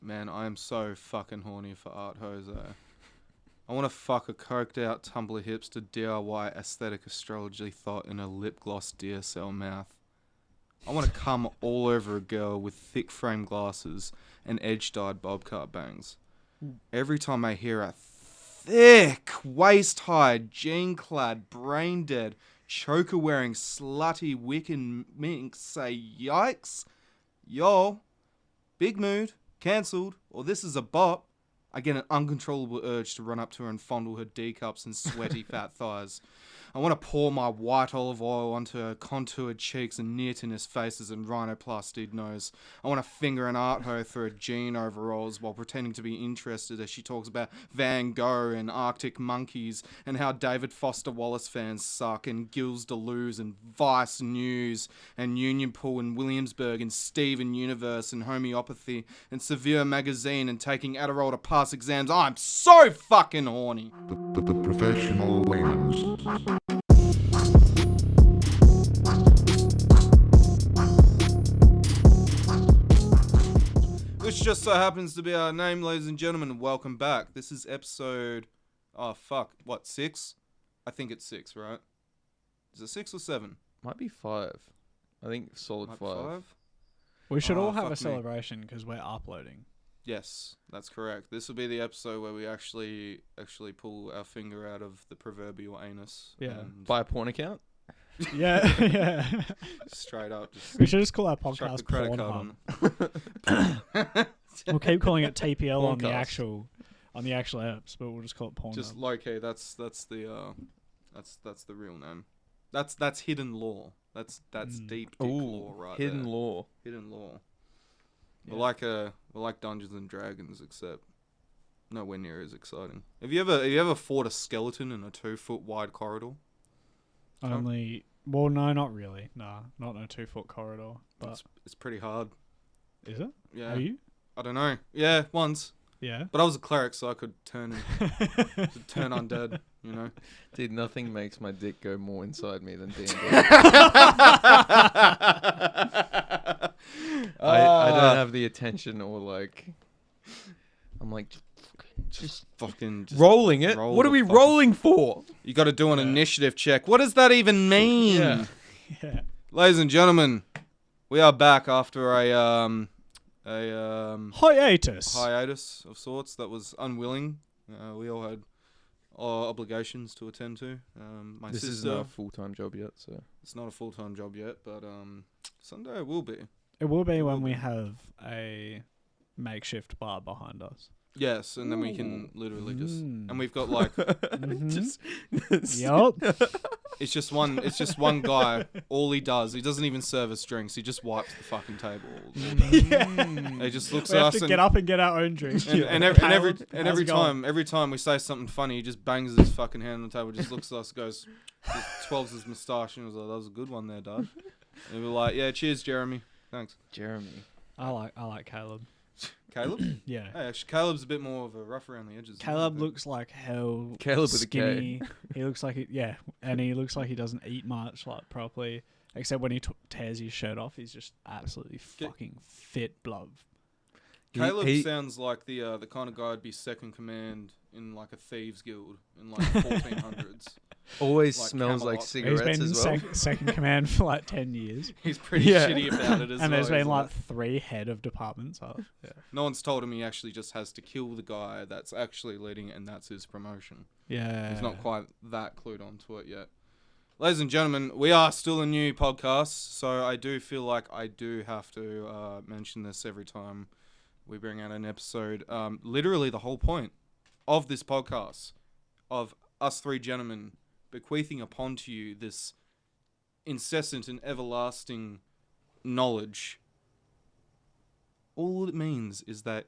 Man, I am so fucking horny for Art Jose. I want to fuck a coked out Tumblr hipster DIY aesthetic astrology thought in a lip gloss DSL mouth. I want to come all over a girl with thick frame glasses and edge-dyed bobcat bangs. Every time I hear a thick, waist-high, jean-clad, brain-dead, choker-wearing, slutty, Wiccan minx say, yikes, yo, big mood, cancelled, or this is a bop, I get an uncontrollable urge to run up to her and fondle her D-cups and sweaty fat thighs. I want to pour my white olive oil onto her contoured cheeks and near-tinous faces and rhinoplastied nose. I want to finger an art hoe through her jean overalls while pretending to be interested as she talks about Van Gogh and Arctic monkeys and how David Foster Wallace fans suck and Gilles Deleuze and Vice News and Union Pool and Williamsburg and Steven Universe and homeopathy and Severe Magazine and taking Adderall to pass exams. I'm so fucking horny. The professional Laymans. Which just so happens to be our name, ladies and gentlemen. Welcome back. This is episode... 6? I think it's 6, right? Is it 6 or 7? Might be 5. I think solid 5. We should all have fuck a me. celebration because we're uploading. Yes, that's correct. This will be the episode where we actually pull our finger out of the proverbial anus. Yeah. And By a porn account? Yeah, yeah. straight up. Just We should just call our chuck the podcast credit Porn card Hub. on. We'll keep calling it TPL on the Porncast. actual apps, but we'll just call it Porn Just Hub. low key. That's the real name. That's hidden law. That's deep law right hidden there. law. Hidden law. Yeah. We're like Dungeons and Dragons, except nowhere near as exciting. Have you ever fought a skeleton in a 2-foot wide corridor? Well, no, not really. Nah, not in a 2-foot corridor. But It's pretty hard. is it? Yeah. Are you? I don't know. Yeah, once. Yeah. But I was a cleric, so I could turn undead. You know. Dude, nothing makes my dick go more inside me than D&D. I don't have the attention or like... I'm like... Just fucking rolling it? roll What are the we fucking- rolling for? You got to do an initiative check. What does that even mean? Yeah. Yeah. Ladies and gentlemen, we are back after a Hiatus. hiatus of sorts that was unwilling. We all had obligations to attend to. My This sister. isn't a full-time job yet, so... It's not a full-time job yet, but someday it will be. It will be when we have a makeshift bar behind us. Yes, and then we can literally just, Mm. and we've got like, Yup. it's just one guy. All he does, he doesn't even serve us drinks. He just wipes the fucking table. He just looks We at have us to and, get up and get our own drinks. every time we say something funny, he just bangs his fucking hand on the table, just looks at us, goes, just twirls his moustache, and was like, "That was a good one there, Dad." And we're like, "Yeah, cheers, Jeremy. Thanks." Jeremy. I like Caleb. Caleb? Yeah. Hey, actually, Caleb's a bit more of a rough around the edges. Caleb looks like hell. Caleb with a K. skinny. He looks like and he looks like he doesn't eat much like properly. Except when he tears his shirt off, he's just absolutely fucking fit blood. Caleb He- sounds like the kind of guy who'd be second command in like a thieves guild in like 1400s. Always Like smells like Camelot. cigarettes He's been as well. second command for like 10 years. He's pretty Yeah. shitty about it as well. And there's been isn't like it? 3 head of departments. Yeah. No one's told him he actually just has to kill the guy that's actually leading it, and that's his promotion. Yeah. He's not quite that clued onto it yet. Ladies and gentlemen, we are still a new podcast, so I do feel like I do have to mention this every time we bring out an episode. Literally the whole point of this podcast, of us 3 gentlemen bequeathing upon to you this incessant and everlasting knowledge, all it means is that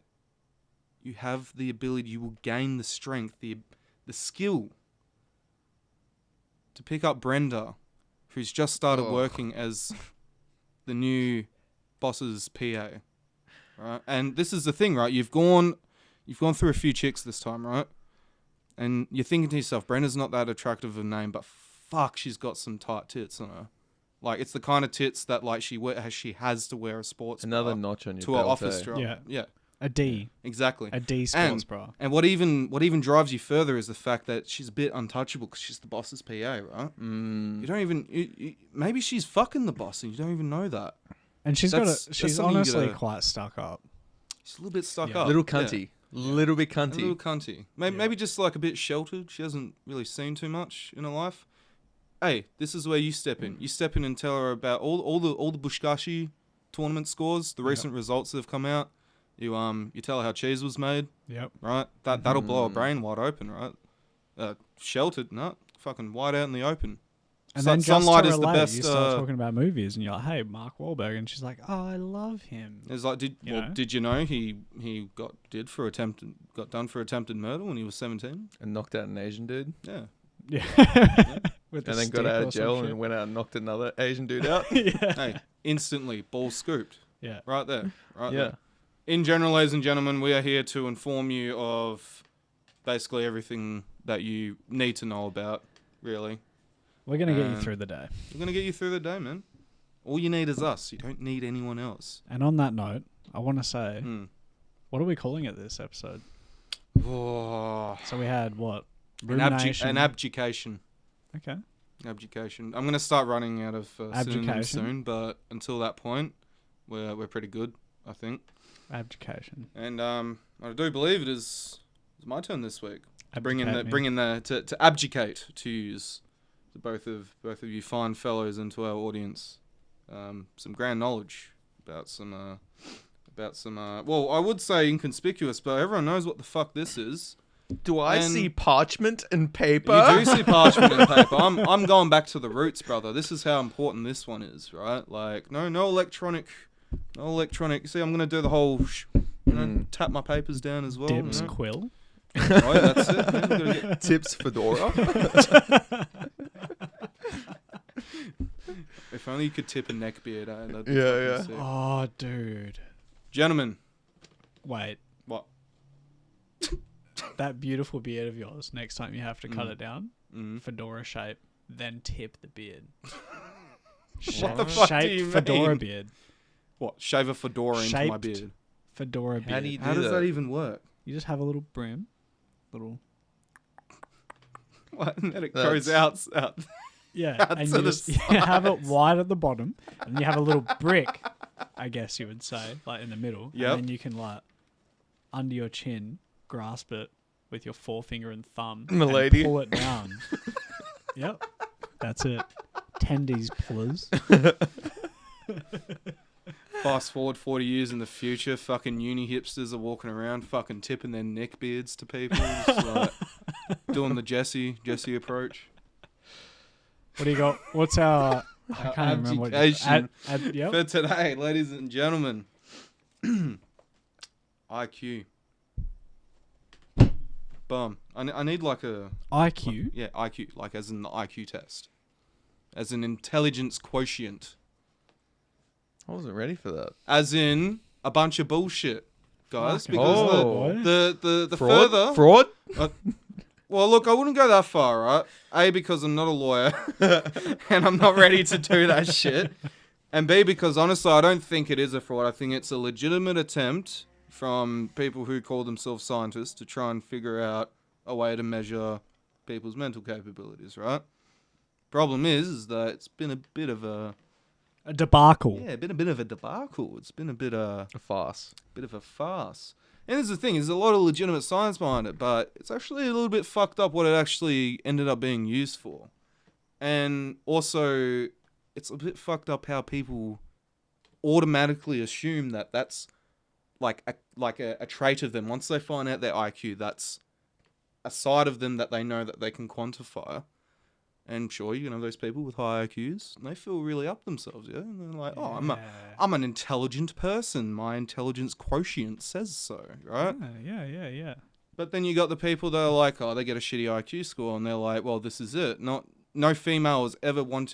you have the ability, you will gain the strength, the skill to pick up Brenda, who's just started working as the new boss's PA, right? And this is the thing, right? You've gone through a few chicks this time, right? And you're thinking to yourself, Brenda's not that attractive of a name, but fuck, she's got some tight tits on her. Like, it's the kind of tits that like she has to wear a sports Another bra notch on your to her belt, office eh? job. Yeah. Yeah. A D. Exactly. A D sports bra. And what even drives you further is the fact that she's a bit untouchable because she's the boss's PA, right? You don't even... maybe she's fucking the boss and you don't even know that. And she's That's she's something you honestly gotta- quite stuck up. She's a little bit stuck Yeah. up. Little cunty. Little bit A cunty. little cunty. Maybe just like a bit sheltered. She hasn't really seen too much in her life. Hey, this is where you step in. You step in and tell her about all the Bushkashi tournament scores, the recent results that have come out. You tell her how cheese was made, Yep. right? That'll blow her brain wide open, right? Sheltered, no, fucking wide out in the open. And then sunlight just is to the relate, best. you start talking about movies, and you're like, "Hey, Mark Wahlberg," and she's like, "Oh, I love him." It's like, did you know he got done for attempted murder when he was 17? And knocked out an Asian dude. Yeah. Yeah. With And a then got stick out or of some jail shit. and went out and knocked another Asian dude out. Yeah. Hey, instantly, ball scooped. Yeah. Right there. Right Yeah. there. In general, ladies and gentlemen, we are here to inform you of basically everything that you need to know about, really. We're gonna get you through the day. We're going to get you through the day, man. All you need is us. You don't need anyone else. And on that note, I want to say, Hmm. what are we calling it this episode? Oh, So we had what? an abdication. Okay. Abdication. I'm going to start running out of synonyms Abdication. soon, but until that point, we're pretty good, I think. Abdication. And I do believe it's my turn this week. To bring in Abdicate to abdicate, to use to both of you fine fellows into our audience some grand knowledge about some well, I would say inconspicuous, but everyone knows what the fuck this is. Do I And- see parchment and paper? You do see parchment and paper. I'm going back to the roots, brother. This is how important this one is, right? Like no electronic. See, I'm gonna do the whole, tap my papers down as well. Dips you know? quill. Right, that's it. Man. You gotta get, Tips fedora. if only you could tip a neck beard. That'd be Yeah, fucking sick. Oh, dude. Gentlemen, Wait. what? That beautiful beard of yours. Next time you have to cut Mm. it down, Mm. fedora shape, then tip the beard. What the fuck do Shaped you fedora mean? beard. What? Shave a fedora into my Shaped beard. Fedora beard. How do you How do does that? that even work? You just have a little brim, little What? And then it That's- goes out. yeah, Out and to you the just you have it wide at the bottom, and you have a little brick, I guess you would say, like in the middle. Yep. And then you can like under your chin, grasp it with your forefinger and thumb, Milady. and pull it down. Yep, that's it. Tendies pullers. Fast forward 40 years in the future, fucking uni hipsters are walking around fucking tipping their neck beards to people, just like doing the Jesse approach. What do you got? What's our? I can't remember what. Abdication. Yep. For today, ladies and gentlemen, IQ. Bum. I need like a... IQ. Yeah, IQ, like as in the IQ test. As an intelligence quotient. I wasn't ready for that. As in a bunch of bullshit, guys. Fucking Because hell, boy. the Fraud? further... Fraud? Well, look, I wouldn't go that far, right? A, because I'm not a lawyer, and I'm not ready to do that shit. And B, because honestly, I don't think it is a fraud. I think it's a legitimate attempt from people who call themselves scientists to try and figure out a way to measure people's mental capabilities, right? Problem is that it's been a bit of a... A debacle. Yeah, been a bit of a debacle. It's been a bit A farce. of a farce. And there's the thing, there's a lot of legitimate science behind it, but it's actually a little bit fucked up what it actually ended up being used for. And also, it's a bit fucked up how people automatically assume that that's like a trait of them. Once they find out their IQ, that's a side of them that they know that they can quantify. And sure, you can have those people with high IQs, and they feel really up themselves, yeah? And they're like, oh, I'm an intelligent person. My intelligence quotient says so, right? Yeah. But then you got the people that are like, oh, they get a shitty IQ score, and they're like, well, this is it. No female is ever going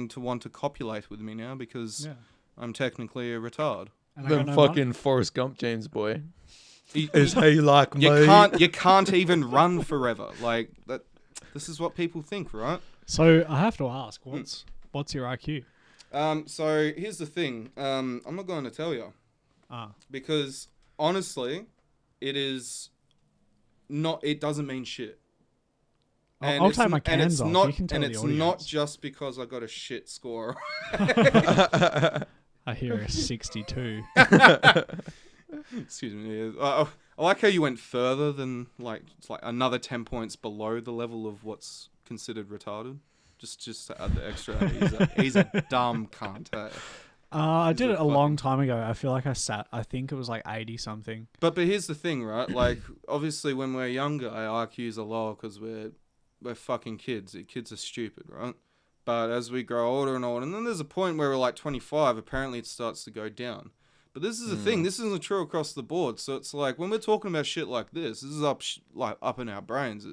to want to copulate with me now because Yeah. I'm technically a retard. And I The got no fucking Forrest Gump James boy. You, Is he like me? you can't even run forever. Like that. This is what people think, right? So I have to ask, what's your IQ? So here's the thing. I'm not going to tell you Ah, because honestly, it is not. It doesn't mean shit. I'll take my cans off. You can tell and the it's audience. not just because I got a shit score. I hear a 62. Excuse me. I like how you went further than it's like another 10 points below the level of what's considered retarded. Just to add the extra. He's a dumb cunt. Hey? I did it a long time ago. I feel like I think it was like 80 something. But here's the thing, right? Like, obviously, when we're younger, our IQs are lower because we're fucking kids. Kids are stupid, right? But as we grow older and older, and then there's a point where we're like 25, apparently it starts to go down. But this is the thing. This isn't true across the board. So it's like when we're talking about shit like this is up in our brains.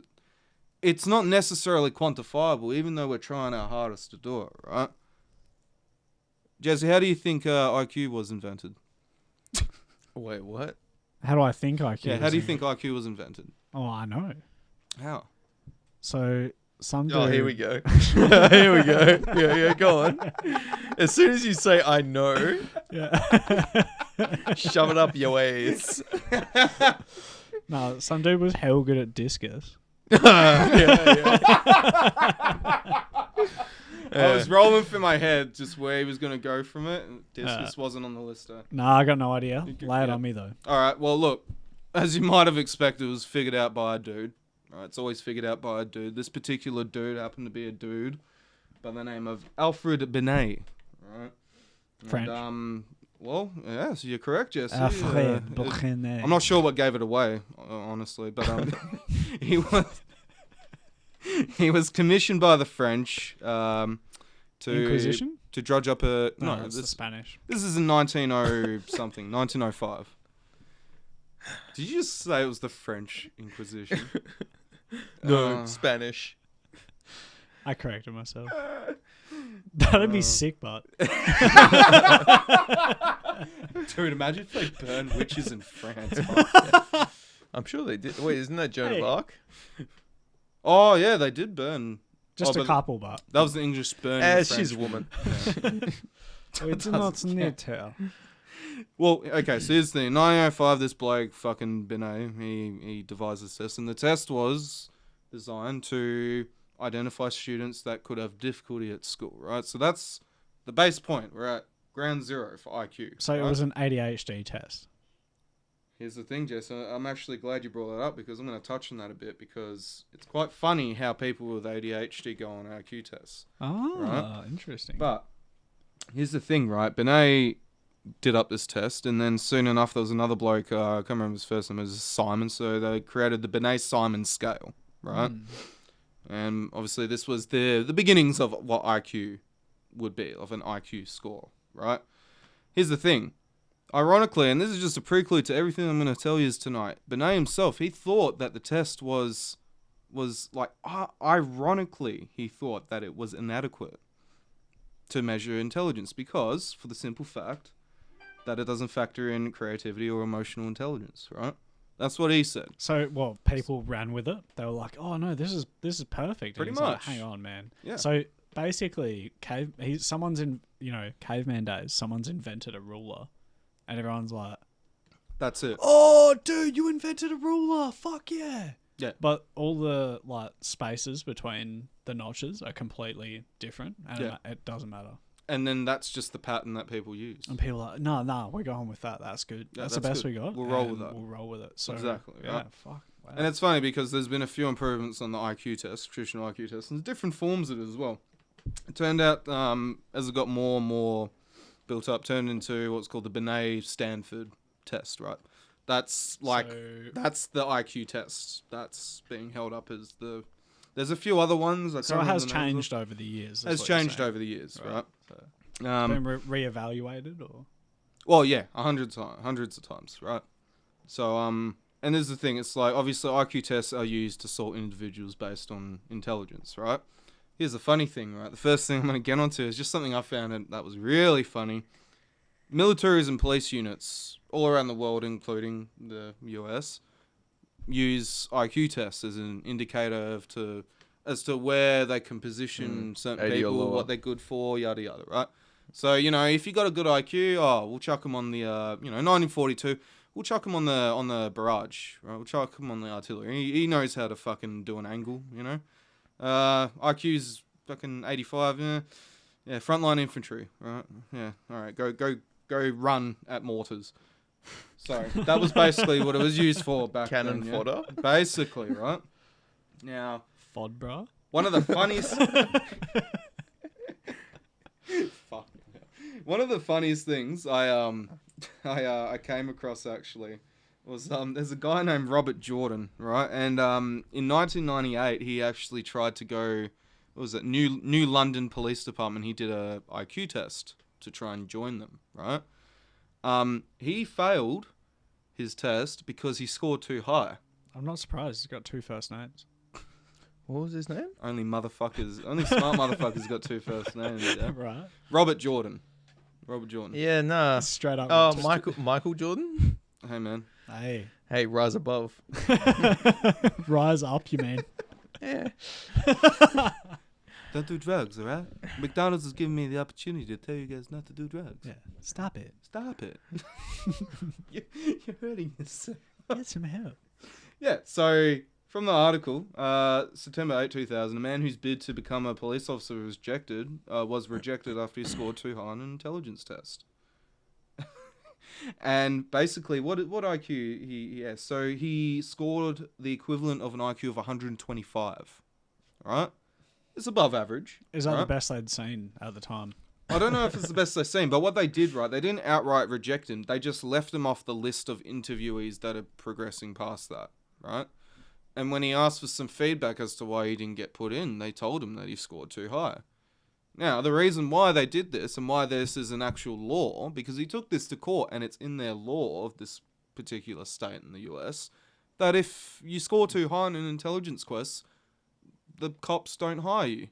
It's not necessarily quantifiable, even though we're trying our hardest to do it, right? Jesse, how do you think IQ was invented? Wait, what? How do I think IQ? Yeah, how do you think IQ was invented? Oh, I know. How? So some dude. Oh, here we go. Here we go. Yeah, go on. As soon as you say "I know," shove it up your ass. No, some dude was hell good at discus. Yeah. I was rolling through my head just where he was going to go from it. And discus wasn't on the list. Nah, I got no idea. Lay it on me, though. All right. Well, look, as you might have expected, it was figured out by a dude. Right? It's always figured out by a dude. This particular dude happened to be a dude by the name of Alfred Binet. Right? French. And, well, yeah, so you're correct, Jesse. Alfred Binet. I'm not sure what gave it away, honestly, but he was commissioned by the French to Inquisition? to drudge up a No, it's the Spanish. This is in 1905. Did you just say it was the French Inquisition? No, Spanish. I corrected myself. That'd be sick, but. Dude, imagine if they burned witches in France. I'm sure they did. Wait, isn't that Joan of Arc? Oh, yeah, they did burn. Just a couple, but. That was the English burn. She's a woman. It's not neat her. Well, okay, so here's the thing. 1905, this bloke, fucking Binet, he devised this test, and the test was designed to identify students that could have difficulty at school, right? So that's the base point. We're at ground zero for IQ. So right? it was an ADHD test. Here's the thing, Jess. I'm actually glad you brought that up because I'm going to touch on that a bit because it's quite funny how people with ADHD go on IQ tests. Oh, right? Interesting. But here's the thing, right? Binet did up this test, and then soon enough there was another bloke, I can't remember his first name, it was Simon, so they created the Binet-Simon scale, right? And obviously this was the beginnings of what IQ would be, of an IQ score, right? Here's the thing. Ironically, and this is just a prelude to everything I'm going to tell you tonight, Binet himself, he thought that the test was like, ironically, he thought that it was inadequate to measure intelligence because, for the simple fact, that it doesn't factor in creativity or emotional intelligence, right? That's what he said. So, well, people ran with it. They were like, "Oh no, this is perfect." Pretty and he's like, much. hang on, man. Yeah. So basically, caveman days. Someone's invented a ruler, and everyone's like, That's it. "Oh, dude, you invented a ruler! Fuck yeah!" Yeah. But all the spaces between the notches are completely different, and it doesn't matter. And then that's just the pattern that people use. And people are like, no, we're going with that. That's good. Yeah, that's the that's best good. we got. We'll roll and with that. We'll roll with it. So, Exactly, Yeah, right. fuck. Wow. And it's funny because there's been a few improvements on the IQ test, traditional IQ test, and there's different forms of it as well. It turned out, as it got more and more built up, turned into what's called the Binet-Stanford test, right? That's that's the IQ test that's being held up as the... There's a few other ones. So it has changed over the years. It has changed over the years, right? So it's been re-evaluated, or? Well, yeah, hundreds of times, right? So, and there's the thing. It's like, obviously, IQ tests are used to sort individuals based on intelligence, right? Here's the funny thing, right? The first thing I'm going to get onto is just something I found that was really funny. Militaries and police units all around the world, including the US, use IQ tests as an indicator as to where they can position certain people, what they're good for, yada yada, right? So, if you got a good IQ, we'll chuck them on the 1942. we'll chuck him on the barrage, right? We'll chuck him on the artillery. He knows how to fucking do an angle, you know. IQ's fucking 85. Yeah, frontline infantry, right? Yeah, all right. Go run at mortars. So that was basically what it was used for back Cannon then. fodder. Yeah? Basically, right? Now, Fod, bro. one of the funniest. Fuck. One of the funniest things I came across actually was there's a guy named Robert Jordan, right? And in 1998 he actually tried to go, what was it, New London Police Department. He did a IQ test to try and join them, right? He failed his test because he scored too high. I'm not surprised. He's got 2 first names. What was his name? Only smart motherfuckers got 2 first names. Yeah? Right. Robert Jordan. Yeah, nah. Straight up. Oh, just- Michael Jordan? Hey, man. Hey. Hey, rise above. Rise up, you mean. Yeah. Don't do drugs, all right? McDonald's is giving me the opportunity to tell you guys not to do drugs. Yeah. Stop it. Stop it. You're hurting yourself. Get some help. Yeah, so from the article, September 8, 2000, a man whose bid to become a police officer was rejected after he scored too high on an intelligence test. And basically, what IQ so he scored the equivalent of an IQ of 125, right? It's above average. Is that right? the best they'd seen at the time? I don't know if it's the best they've seen, but what they did, right, they didn't outright reject him. They just left him off the list of interviewees that are progressing past that, right? And when he asked for some feedback as to why he didn't get put in, they told him that he scored too high. Now, the reason why they did this and why this is an actual law, because he took this to court and it's in their law of this particular state in the US, that if you score too high on an intelligence quest, the cops don't hire you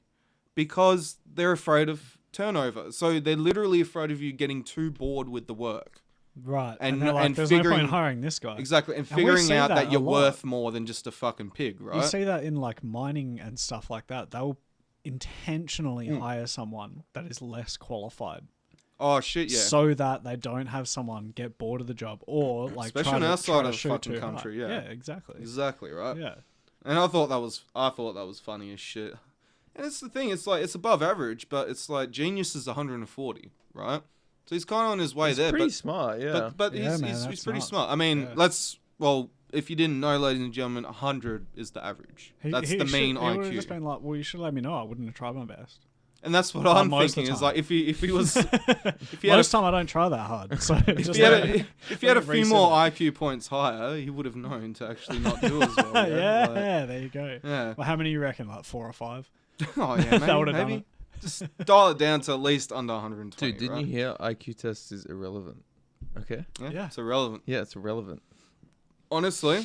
because they're afraid of turnover. So they're literally afraid of you getting too bored with the work. Right. And they're like, and there's no figuring point in hiring this guy. exactly and And we figuring see out that that a you're lot. worth more than just a fucking pig, right? You see that in like mining and stuff like that. They'll intentionally hire someone that is less qualified. Oh shit, yeah. So that they don't have someone get bored of the job or like Especially try on to, our try side to of the shoot fucking too country, high. yeah. Exactly. Exactly, right? Yeah. And I thought that was funny as shit. And it's the thing, it's like it's above average, but it's like genius is 140, right? So he's kind of on his way there, Pretty but smart, yeah. but Yeah, he's, man, he's that's pretty nuts. smart. I mean, Yeah. if you didn't know, ladies and gentlemen, 100 is the average. That's the mean He would have just IQ. been like, well, you should let me know. I wouldn't have tried my best. And that's what I'm most of the thinking is time. like if he was if he had Most time I don't try that hard. So if he had a few reset more it. IQ points higher, he would have known to actually not do as well. yeah, Like, there you go. yeah. Well, how many you reckon? Like 4 or 5? Oh yeah, That would've done maybe. Just dial it down to at least under 120. Dude, didn't right? you hear IQ test is irrelevant? Okay. Yeah. It's irrelevant. Yeah, it's irrelevant. Honestly,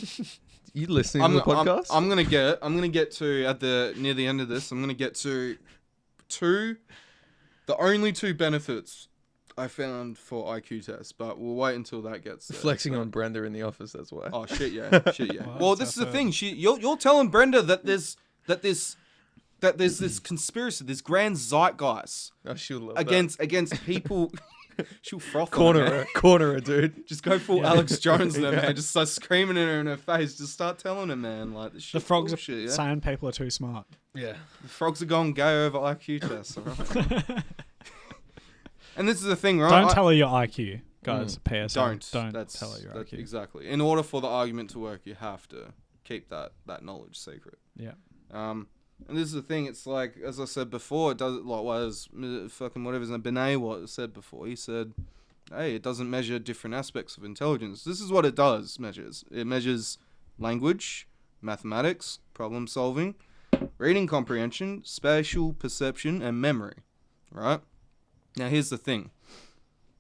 You listening to the podcast? I'm gonna get to near the end of this. I'm gonna get to the only 2 benefits I found for IQ tests, but we'll wait until that gets there. flexing on Brenda in the office. That's why. Oh shit yeah. Well, Well, that's this is the our thing. You're telling Brenda that there's this conspiracy, this grand zeitgeist Oh, she'll love against people. She'll froth on it, man. corner her, dude. Just go full Alex Jones there, man. Just start screaming at her in her face. Just start telling her, man, like this The shit frogs bullshit, are yeah? saying people are too smart. Yeah. The frogs are going gay over IQ tests, alright? And this is the thing, right? Don't tell her your IQ, guys. PSA. Don't. Don't tell her your IQ. Exactly. In order for the argument to work, you have to keep that knowledge secret. Yeah. And this is the thing. It's like, as I said before, it does like was fucking whatever his name Benet said before. He said, "Hey, it doesn't measure different aspects of intelligence. This is what it does. It measures language, mathematics, problem solving, reading comprehension, spatial perception, and memory. Right? Now, here's the thing.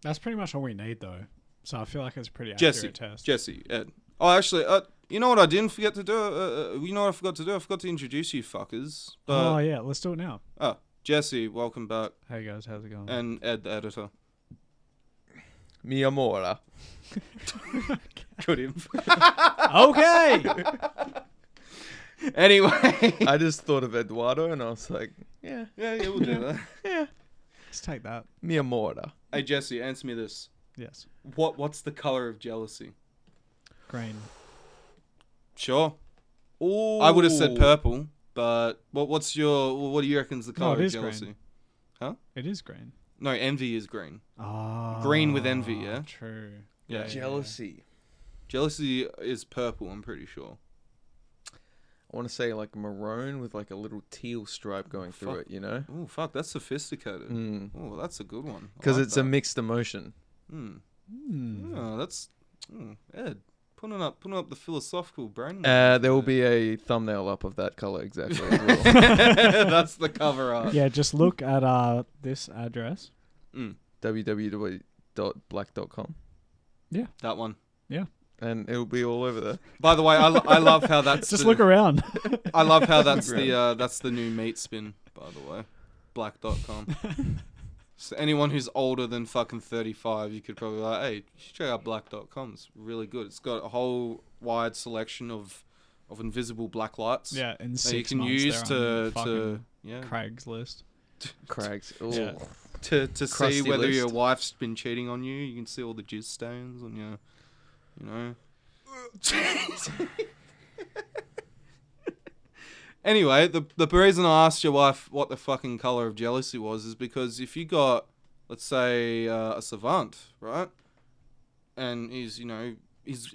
That's pretty much all we need, though. So I feel like it's a pretty accurate test. Jesse, Ed. Oh, actually, you know what I didn't forget to do? You know what I forgot to do? I forgot to introduce you fuckers. But, Oh, yeah. Let's do it now. Oh, Jesse, welcome back. Hey, guys. How's it going? And Ed, the editor. Mi amora. Good info. Okay. Anyway. I just thought of Eduardo and I was like, yeah, Yeah, we'll do that. yeah. Let's take that. Mi amora. Hey, Jesse, answer me this. Yes. What's the color of jealousy? green. Sure. Ooh. I would have said purple, but what do you reckon's the color it of is jealousy? green. Huh? It is green. No, envy is green. Ah, Green with envy, yeah? True. Yeah. Jealousy. Jealousy is purple, I'm pretty sure. I want to say like maroon with like a little teal stripe going through Fuck. it, you know? Oh, fuck, that's sophisticated. Oh, that's a good one. Because it's a mixed emotion. Oh, that's Ed. Putting up the philosophical brain. There will be a thumbnail up of that color exactly as well. That's the cover art. Yeah, just look at this address. www.black.com. That one. And it'll be all over there. By the way, I love how that's Just look around. I love how that's the new meat spin. By the way, black.com. So anyone who's older than fucking 35, you could probably be like, hey, you should check out black.com. It's really good. It's got a whole wide selection of invisible black lights. Yeah, in 6 that you can months use they're on to fucking yeah Craigslist. Craigs. Ooh. Yeah. to see Crusty whether list. your wife's been cheating on you. You can see all the jizz stains on your, you know. Anyway, the reason I asked your wife what the fucking color of jealousy was is because if you got, let's say, a savant, right, and he's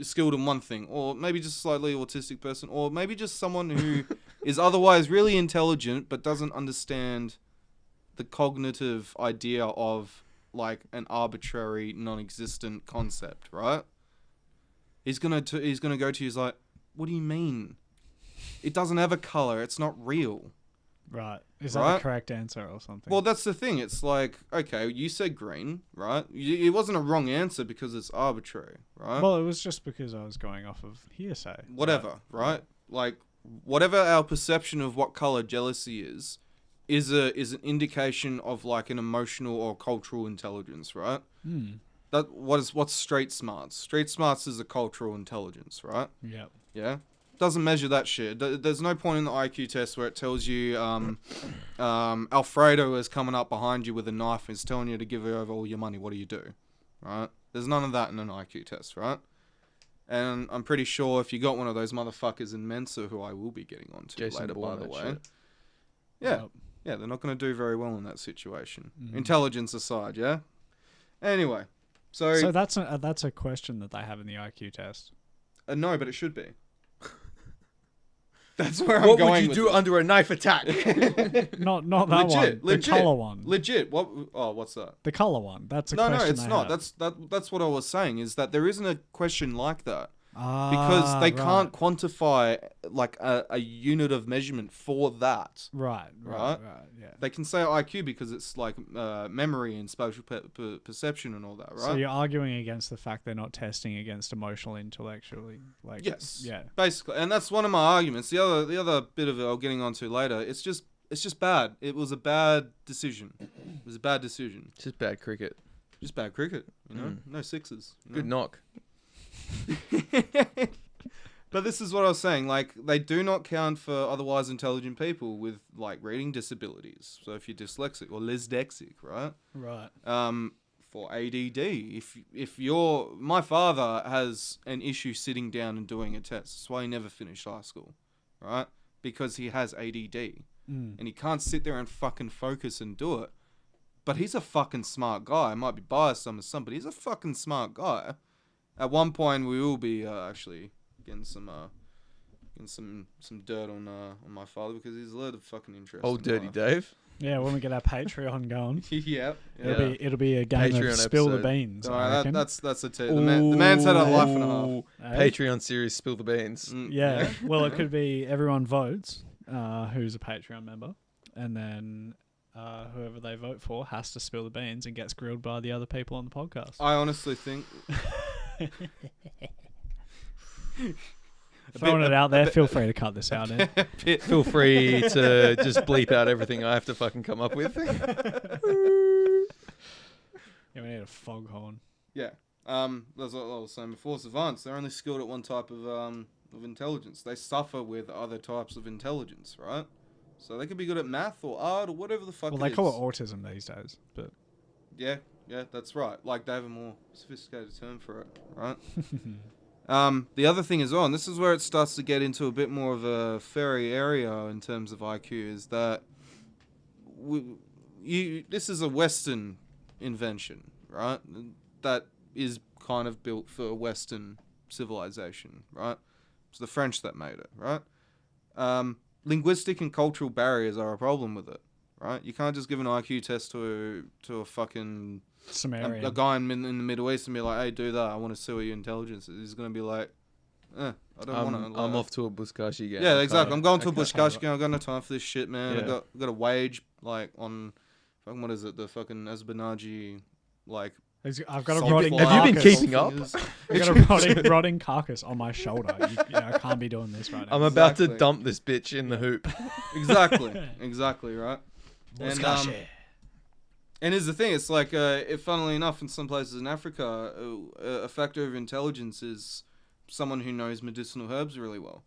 skilled in one thing, or maybe just a slightly autistic person, or maybe just someone who is otherwise really intelligent but doesn't understand the cognitive idea of like an arbitrary, non-existent concept, right? He's gonna go to you. He's like, "What do you mean? It doesn't have a color. It's not real." Right. Is that Right? the correct answer or something? Well, that's the thing. It's like, okay, you said green, right? It wasn't a wrong answer because it's arbitrary, right? Well, it was just because I was going off of hearsay. Whatever, right? Like, whatever our perception of what color jealousy is an indication of like an emotional or cultural intelligence, right? What's street smarts? Street smarts is a cultural intelligence, right? Yep. Yeah. Doesn't measure that shit. There's no point in the IQ test where it tells you Alfredo is coming up behind you with a knife and is telling you to give over all your money. What do you do? Right? There's none of that in an IQ test, right? And I'm pretty sure if you got one of those motherfuckers in Mensa, who I will be getting onto Jason later, by Bourne, the that way. shit. Yeah. Yep. Yeah, they're not going to do very well in that situation. Intelligence aside, yeah? Anyway, So that's a question that they have in the IQ test. no, but it should be. That's where I'm What going would you with do it. under a knife attack? Not that one. The color one. Legit. What's that? The color one. That's a No, question. it's they not. have. That's what I was saying, is that there isn't a question like that. Because they can't right. quantify like a unit of measurement for that. Right. Right? Yeah. They can say IQ because it's like memory and spatial perception and all that, right? So you're arguing against the fact they're not testing against emotional, intellectually, like Yes. yeah. Basically, and that's one of my arguments. The other bit of it I'll getting onto later. It's just bad. It was a bad decision. It was a bad decision. It's just bad cricket. Just bad cricket. You know, no sixes. you Good know? knock. But this is what I was saying. Like, they do not count for otherwise intelligent people with like reading disabilities. So if you're dyslexic or dyslexic, right? Right. For ADD, my father has an issue sitting down and doing a test. That's why he never finished high school, right? Because he has ADD and he can't sit there and fucking focus and do it. But he's a fucking smart guy. I might be biased some, but he's a fucking smart guy. At one point, we will be actually getting some dirt on my father because he's a lot of fucking interest. Old in Dirty life. Dave. Yeah, when we get our Patreon going, Yeah. it'll be a game Patreon of spill the episode. beans. I Alright, reckon. that's the man's had a life and a half. Ooh. Hey? Patreon series, Spill the Beans. Yeah. Well, it could be everyone votes who's a Patreon member, and then whoever they vote for has to spill the beans and gets grilled by the other people on the podcast. I honestly think Throwing it out there, feel free to cut this out. Ed. Feel free to just bleep out everything I have to fucking come up with. Yeah, we need a foghorn. yeah. That's what I was saying before. Savants, they're only skilled at one type of intelligence. They suffer with other types of intelligence, right? So they could be good at math or art or whatever the fuck. Well, they call it autism these days, but Yeah, that's right. Like they have a more sophisticated term for it, right? The other thing as well, and this is where it starts to get into a bit more of a fairy area in terms of IQ, is that this is a Western invention, right? That is kind of built for Western civilization, right? It's the French that made it, right? Linguistic and cultural barriers are a problem with it, right? You can't just give an IQ test to a fucking Sumerian. a guy in the Middle East and be like, hey, do that. I want to see what your intelligence is. He's going to be like, I don't want to. I'm off to a Buzkashi game. Yeah, exactly. I'm going to a Okay. Bushkash game. I've got no time for this shit, man. Yeah. I've got a wage, like, on, fucking, what is it? The fucking Azbanaji, like, I've got a Something rotting like- Have you been carcass. keeping up? I've got a rotting carcass on my shoulder. I can't be doing this right now. I'm about to Exactly. dump this bitch in the hoop. Exactly, right? And here's the thing, it's like, funnily enough, in some places in Africa, a factor of intelligence is someone who knows medicinal herbs really well.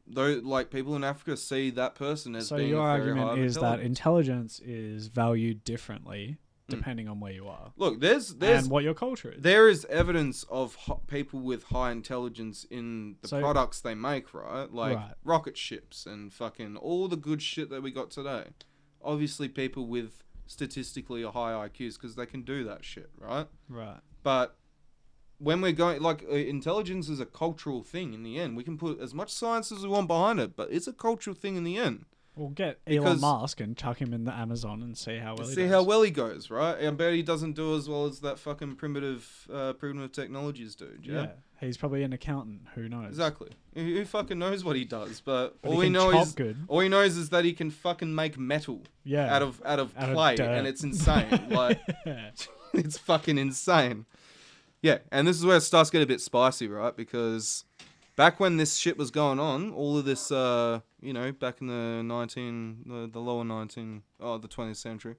Though, like, people in Africa see that person as So being your a very high argument of is that intelligence. intelligence is valued differently depending on where you are Look, there's and what your culture is. there is evidence of people with high intelligence in the So- products they make, right? Like Right. rocket ships and fucking all the good shit that we got today. Obviously, people with statistically a high IQs because they can do that shit, right? Right. But when we're going, like, intelligence is a cultural thing in the end. We can put as much science as we want behind it, but it's a cultural thing in the end. We'll get Because- Elon Musk and chuck him in the Amazon and see how well he See does. how well he goes, right? I bet he doesn't do as well as that fucking primitive technologies dude, Yeah. yeah? He's probably an accountant. Who knows? Exactly. Who fucking knows what he does? But But all he he can knows chop is good. all he knows is that he can fucking make metal Yeah. out of Out of clay, dirt. and it's insane. Like, it's fucking insane. Yeah, and this is where it starts to get a bit spicy, right? Because back when this shit was going on, all of this, back in the lower 20th century,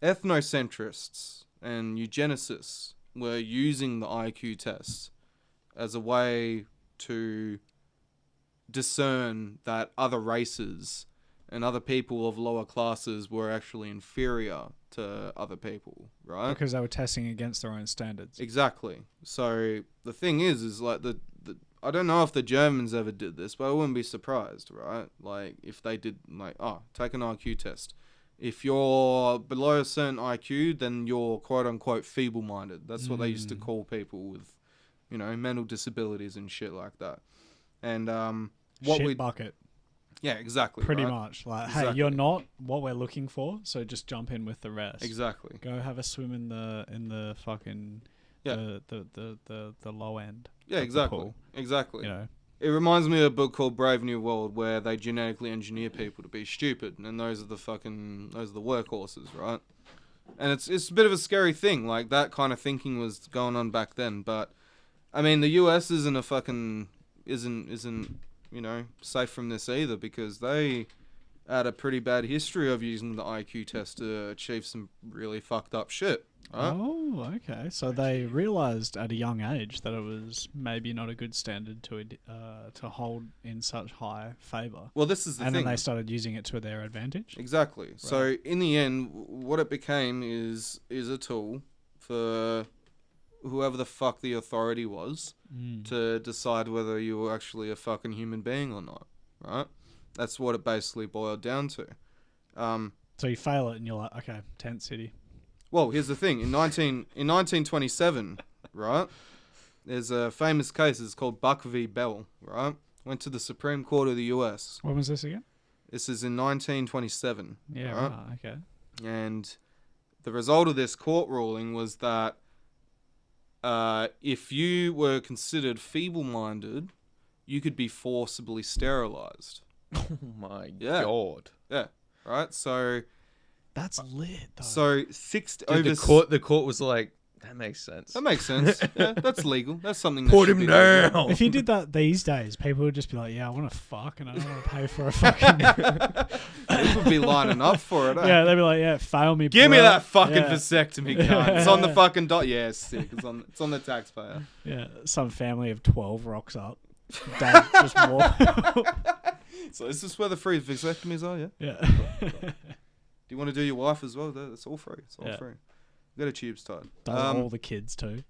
ethnocentrists and eugenicists were using the IQ test as a way to discern that other races and other people of lower classes were actually inferior to other people, right? Because they were testing against their own standards. Exactly. So the thing is like the I don't know if the Germans ever did this, but I wouldn't be surprised, right? Like if they did, like, take an IQ test. If you're below a certain IQ, then you're quote unquote feeble-minded. That's what they used to call people with, mental disabilities and shit like that. And Shit bucket. yeah, exactly. Pretty right? much. Like, Exactly. hey, you're not what we're looking for, so just jump in with the rest. Exactly. Go have a swim in the fucking the low end. Yeah, of the exactly. pool, Exactly. you know. It reminds me of a book called Brave New World, where they genetically engineer people to be stupid, and those are the workhorses, right? And it's a bit of a scary thing. Like, that kind of thinking was going on back then, but I mean, the US isn't safe from this either, because they had a pretty bad history of using the IQ test to achieve some really fucked up shit. Right? Oh, okay. So they realized at a young age that it was maybe not a good standard to hold in such high favor, Well, this is the and thing. then they started using it to their advantage. Exactly. So in the end, what it became is a tool for whoever the fuck the authority was to decide whether you were actually a fucking human being or not. Right? That's what it basically boiled down to. So you fail it, and you're like, okay, tent city. Well, here's the thing. In 1927, right, there's a famous case. It's called Buck v. Bell, right? Went to the Supreme Court of the U.S. When was this again? This is in 1927. Yeah, right? right. Okay. And the result of this court ruling was that if you were considered feeble-minded, you could be forcibly sterilized. Oh my Yeah. god. Yeah, right? So That's lit, though. So Dude, the court was like, that makes sense. That makes sense. Yeah, that's legal. That's something. Put that him down. If you did that these days, people would just be like, "Yeah, I want to fuck, and I don't want to pay for a fucking." People would be lining up for it. Eh? Yeah, they'd be like, "Yeah, fail me, Give me bro." that fucking Yeah. vasectomy card. It's on the fucking dot. Yeah, it's sick. It's on the taxpayer. Yeah, some family of 12 rocks up. Dad just walk. So is this where the free vasectomies are? Yeah. Yeah. Do you want to do your wife as well? That's all free. It's all Yeah. free. Get a tubes tied. Does all the kids too.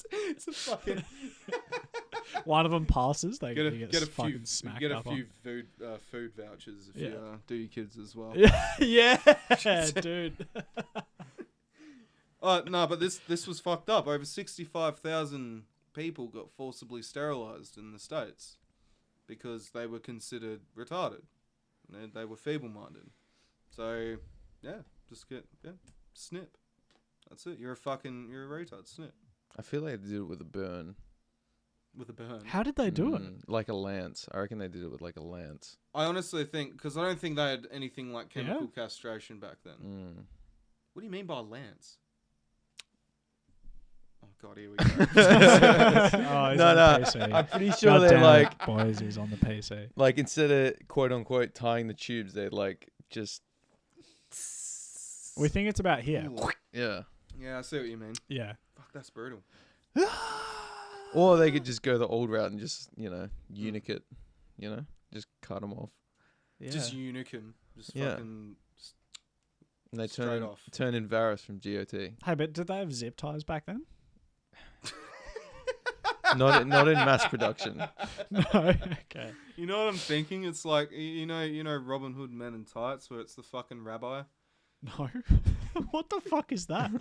It's a fucking One of them passes, they get a get few fucking smacked get a up few food vouchers if Yeah. you do your kids as well. on. Yeah, dude. No, but this was fucked up. Over 65,000 people got forcibly sterilized in the States because they were considered retarded. They were feeble-minded. So, yeah, just snip. That's it. You're a retard. Snip. I feel like they did it with a burn. With a burn. How did they do it? Like a lance. I reckon they did it with like a lance. I honestly think, because I don't think they had anything like chemical castration back then. What do you mean by lance? Oh god, here we go. Oh, he's on the PC. I'm pretty sure God they're damn like, it, boys, he's on the PC. like instead of quote unquote tying the tubes, they'd like just We think it's about here. Ooh. yeah. Yeah, I see what you mean. Yeah. Fuck, that's brutal. Or they could just go the old route and just eunuch it, just cut them off. Yeah. Just eunuch him. Just Yeah. fucking... And they Straight off. turn in Varys from GOT. Hey, but did they have zip ties back then? not in mass production. No. Okay. You know what I'm thinking? It's like, you know Robin Hood Men in Tights, where it's the fucking rabbi? No. What the fuck is that?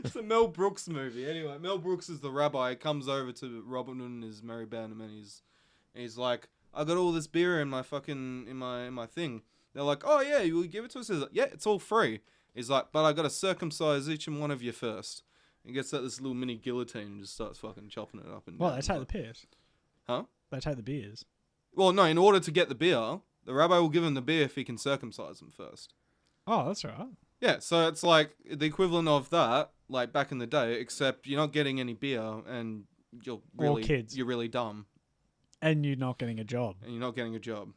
It's a Mel Brooks movie. Anyway, Mel Brooks is the rabbi. He comes over to Robin Hood and his merry band, and he's like, I got all this beer in my fucking in my thing. They're like, oh yeah, you will give it to us? He's like, yeah, it's all free. He's like, but I got to circumcise each and one of you first. He gets out this little mini guillotine and just starts fucking chopping it up and Well, down. they take the piss. Huh? They take the beers. Well, no, in order to get the beer, the rabbi will give him the beer if he can circumcise him first. Oh, that's right. Yeah, so it's like the equivalent of that, like back in the day, except you're not getting any beer and you're really dumb. And you're not getting a job. And you're not getting a job.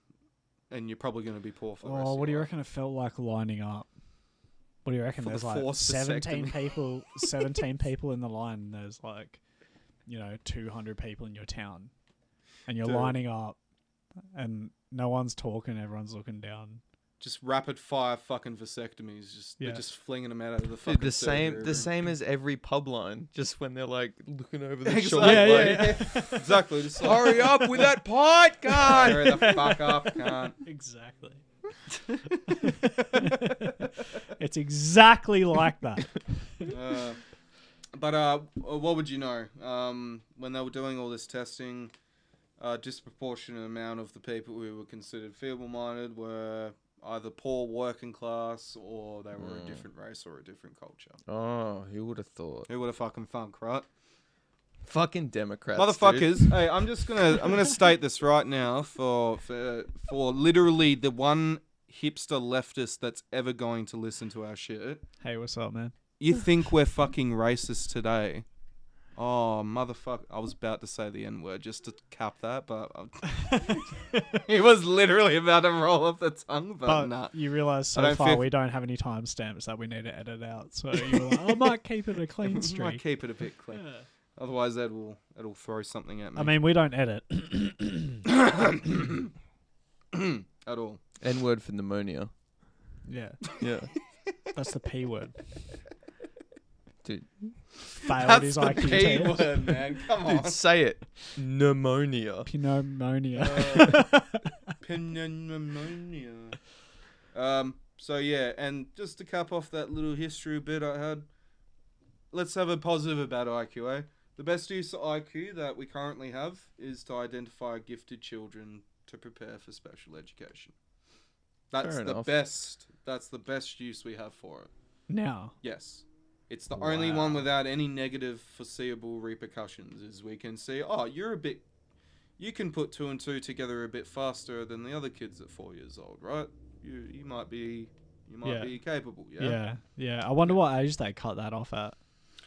And you're probably going to be poor for the rest Oh, of what do you your reckon it felt like lining up? What do you reckon? For There's the like forced 17 vasectomy. people, 17 people in the line. And there's like, 200 people in your town, and you're Dude. lining up, and no one's talking. Everyone's looking down. Just rapid fire fucking vasectomies. They're just flinging them out of the fucking Dude, the surgery same as every pub line. Just when they're like looking over the Exactly. shoulder. Yeah, like, Exactly. Just like, hurry up with that pint, God. hurry the fuck up, cunt. Exactly. It's exactly like that. But what would you know? When they were doing all this testing, a disproportionate amount of the people who were considered feeble-minded were either poor working class or they were a different race or a different culture. Oh, who would have thought? Who would have fucking thunk, right? Fucking Democrats, Motherfuckers, dude. hey, I'm gonna state this right now for literally the one hipster leftist that's ever going to listen to our shit. Hey, what's up, man? You think we're fucking racist today? Oh, motherfucker. I was about to say the N-word just to cap that, but it was literally about to roll off the tongue, but nah. You realise I so don't far feel- we don't have any timestamps that we need to edit out. So you were like, I might keep it a clean Might streak. keep it a bit clean. Yeah. Otherwise, it'll throw something at me. I mean, we don't edit. at all. N-word for pneumonia. Yeah, Yeah. that's the P word. Dude. Failed That's his the IQ P test. word, man. Come on. Dude, say it. Pneumonia. Pneumonia. Pneumonia. So yeah, and just to cap off that little history bit I had, let's have a positive about IQ, eh? The best use of IQ that we currently have is to identify gifted children to prepare for special education. That's Fair the enough. best. That's the best use we have for it. Now, Yes. It's the only one Wow. without any negative foreseeable repercussions, is we can see, oh, you can put 2 and 2 together a bit faster than the other kids at 4 years old, right? You might be capable, yeah? yeah. I wonder what age they cut that off at.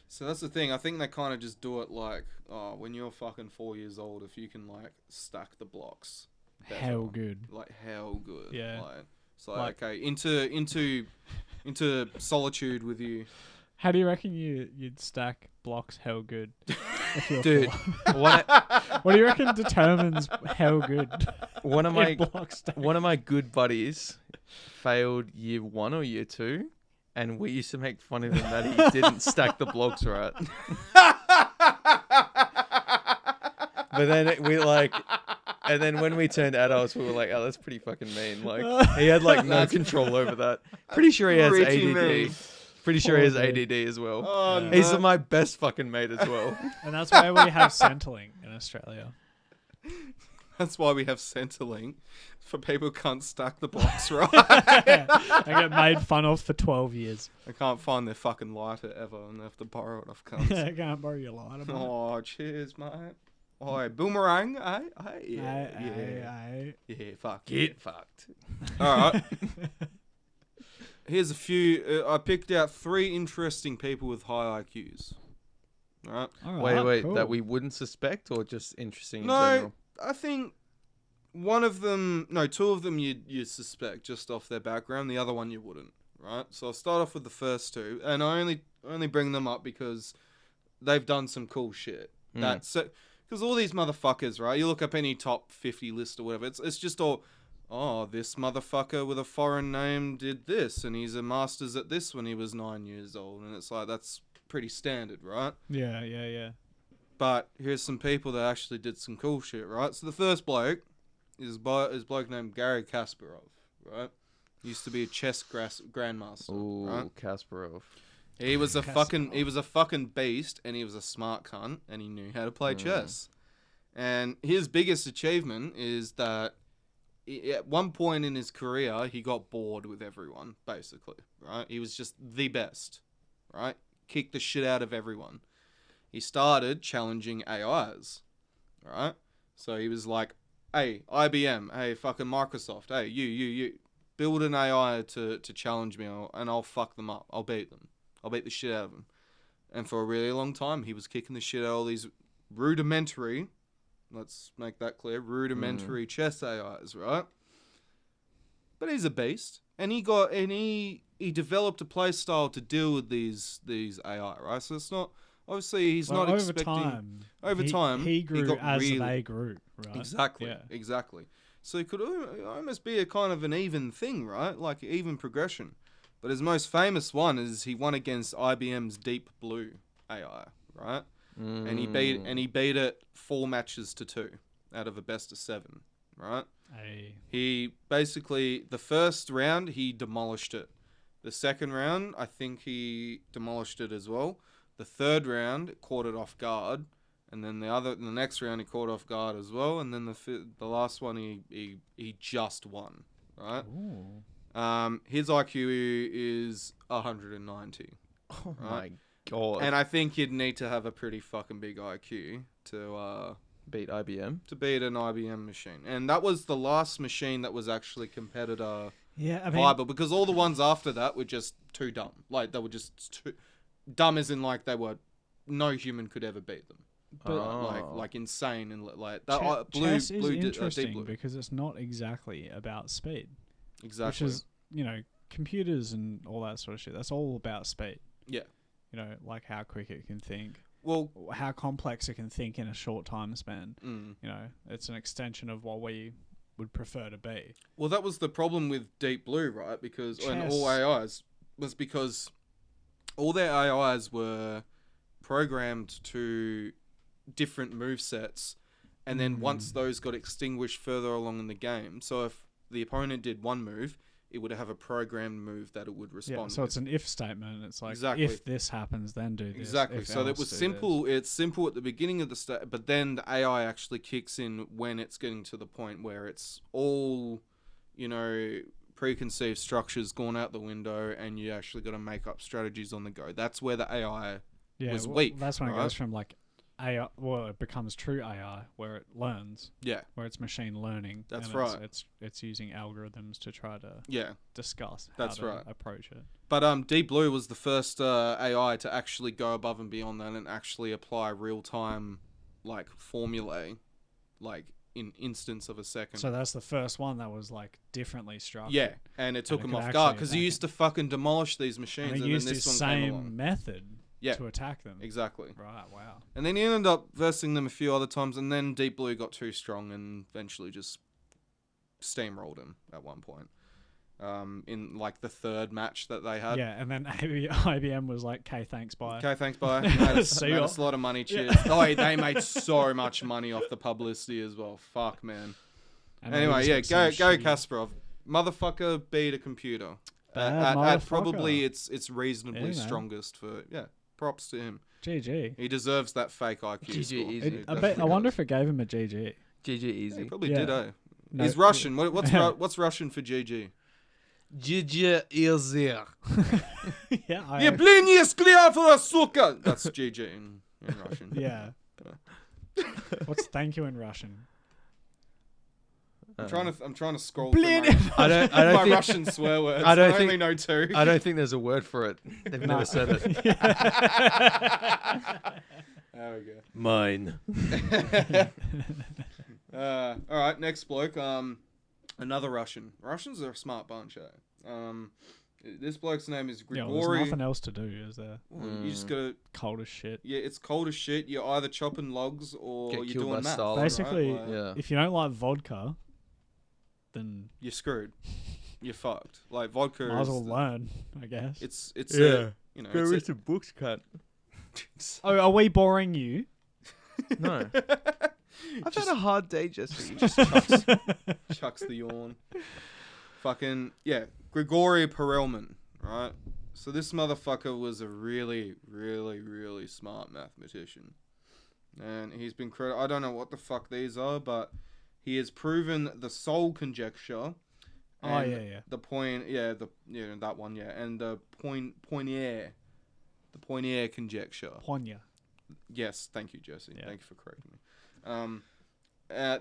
So that's the thing. I think they kind of just do it like, oh, when you're fucking 4 years old, if you can like stack the blocks. better. How good. Like how good. Yeah. Like, it's like okay, into solitude with you. How do you reckon you'd stack blocks how good? If you're Dude, four? what What do you reckon determines how good? one of in my block stack? one of my good buddies failed year 1 or year 2, and we used to make fun of him that he didn't stack the blocks right. But then and then when we turned adults, we were like, "Oh, that's pretty fucking mean." Like he had like no control over that. Pretty sure he has Pretty ADD. mean. Pretty sure he has Poor dude. ADD as well. Oh, Yeah. He's no. my best fucking mate as well. And that's why we have Centrelink in Australia. That's why we have Centrelink for people who can't stack the blocks right. I get made fun of for 12 years. They can't find their fucking lighter ever and they have to borrow it off cunts. I can't borrow your lighter, mate. Oh, cheers, mate. Oi, boomerang, eh? Yeah, Aye. yeah, fuck. Get fucked. All right. Here's a few. I picked out 3 interesting people with high IQs. All right. Alright, Wait, cool. that we wouldn't suspect, or just interesting in No, general? I think one of them, no, 2 of them you suspect just off their background. The other one you wouldn't, right? So I'll start off with the first 2, and I only bring them up because they've done some cool shit. That's because all these motherfuckers, right? You look up any top 50 list or whatever, it's just all, oh, this motherfucker with a foreign name did this, and he's a master's at this when he was 9 years old, and it's like that's pretty standard, right? Yeah. But here's some people that actually did some cool shit, right? So the first bloke is a bloke named Gary Kasparov, right? Used to be a chess grandmaster, Ooh, right? Kasparov. He was a Kasparov. fucking beast, and he was a smart cunt, and he knew how to play chess. And his biggest achievement is that at one point in his career, he got bored with everyone, basically, right? He was just the best, right? Kicked the shit out of everyone. He started challenging AIs, right? So he was like, hey, IBM, hey, fucking Microsoft, hey, you, build an AI to challenge me, and I'll fuck them up. I'll beat them. I'll beat the shit out of them. And for a really long time, he was kicking the shit out of all these rudimentary, let's make that clear, rudimentary chess AIs, right? But he's a beast, and he developed a play style to deal with these AI, right? So it's not, obviously he's not expecting over time he grew got as really, they grew, right? Exactly. So it could almost be a kind of an even thing, right? Like even progression. But his most famous one is he won against IBM's Deep Blue AI, right? And he beat it 4 matches to 2 out of a best of 7, right? He basically, the first round he demolished it. The second round, I think he demolished it as well. The third round, caught it off guard, and then the next round he caught off guard as well, and then the last one he just won, right? Ooh. His IQ is 190. Oh right? my god. And I think you'd need to have a pretty fucking big IQ to beat IBM. to beat an IBM machine. And that was the last machine that was actually competitor Yeah, I mean, viable, because all the ones after that were just too dumb. Like they were just too dumb, as in like they were, no human could ever beat them. But Like insane, and like that. chess is Deep interesting Blue. because it's not exactly about speed, Exactly. which is, computers and all that sort of shit. That's all about speed. Yeah. Like how quick it can think, Well, how complex it can think in a short time span. mm. It's an extension of what we would prefer to be. Well, that was the problem with Deep Blue, right? Because and all AIs was because all their AIs were programmed to different move sets, and then once those got extinguished further along in the game, so if the opponent did one move, it would have a programmed move that it would respond. Yeah, so with. it's an if statement. It's like, Exactly. if this happens, then do this. Exactly. If So that else, was do simple. It's simple at the beginning of the state, but then the AI actually kicks in when it's getting to the point where it's all, preconceived structures gone out the window, and you actually got to make up strategies on the go. That's where the AI was weak. That's when right? it goes from like AI, it becomes true AI, where it learns, Yeah. where it's machine learning. That's and right. It's using algorithms to try to Yeah. discuss That's how to right. approach it. But Deep Blue was the first AI to actually go above and beyond that and actually apply real time, like formulae, like in instance of a second. So that's the first one that was like differently structured. Yeah, and it took it him could off guard actually because he attack used to fucking demolish these And machines, they and then used this his one came same along. method Yeah. to attack them. Exactly. Right. Wow. And then he ended up versing them a few other times, and then Deep Blue got too strong and eventually just steamrolled him at one point. in like the third match that they had. Yeah, and then IBM was like, "Okay, thanks, bye." Okay, thanks, bye. Made us, See made ya. us a lot of money. Cheers. Oh, wait, they made so much money off the publicity as well. Fuck, man. And Anyway, they yeah, just got some Gary shitty- Kasparov, motherfucker, beat a computer. Bad At motherfucker. probably its reasonably Yeah, man. strongest for props to him. GG. He deserves that fake IQ GG score. easy. He I definitely wonder does. if it gave him a GG. GG Yeah, easy. he probably Yeah. did, eh? No, He's Russian. What's Russian for GG? GG easy. Yeah, I Yeah, bliniye skliafora suka. That's GG in Russian. yeah. What's thank you in Russian? I'm trying to scroll Blin- through my, I don't my think Russian swear words. I don't I only think- know two. I don't think there's a word for it. They've No. never said it. There we go. Mine. All right, next bloke. Another Russian. Russians are a smart bunch, eh? This bloke's name is Yeah, well, Grigory. there's nothing else to do, is there? Well, you just gotta. Cold as shit. Yeah, it's cold as shit. You're either chopping logs or Get you're killed doing by math. Stalin, Basically, right? Like, Yeah. if you don't like vodka, then you're screwed. You're fucked. Like vodka. might as is well the- learn, I guess. It's Yeah. you know. Go It's read some books, cunt. Oh, are we boring you? No. I've had a hard day, Jesse. chucks the yawn. Fucking yeah, Grigory Perelman, right? So this motherfucker was a really, really, really smart mathematician, and he's been I don't know what the fuck these are, but he has proven the Sol conjecture. Oh, and yeah. The point, that one, yeah, and the Poincare conjecture. Ponya. Yes, thank you, Jesse. Yeah. Thank you for correcting me.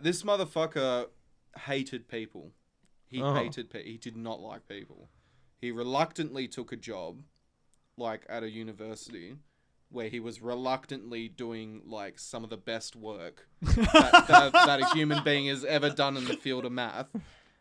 This motherfucker hated people. He he did not like people. He reluctantly took a job, like at a university, where he was reluctantly doing like some of the best work that a human being has ever done in the field of math,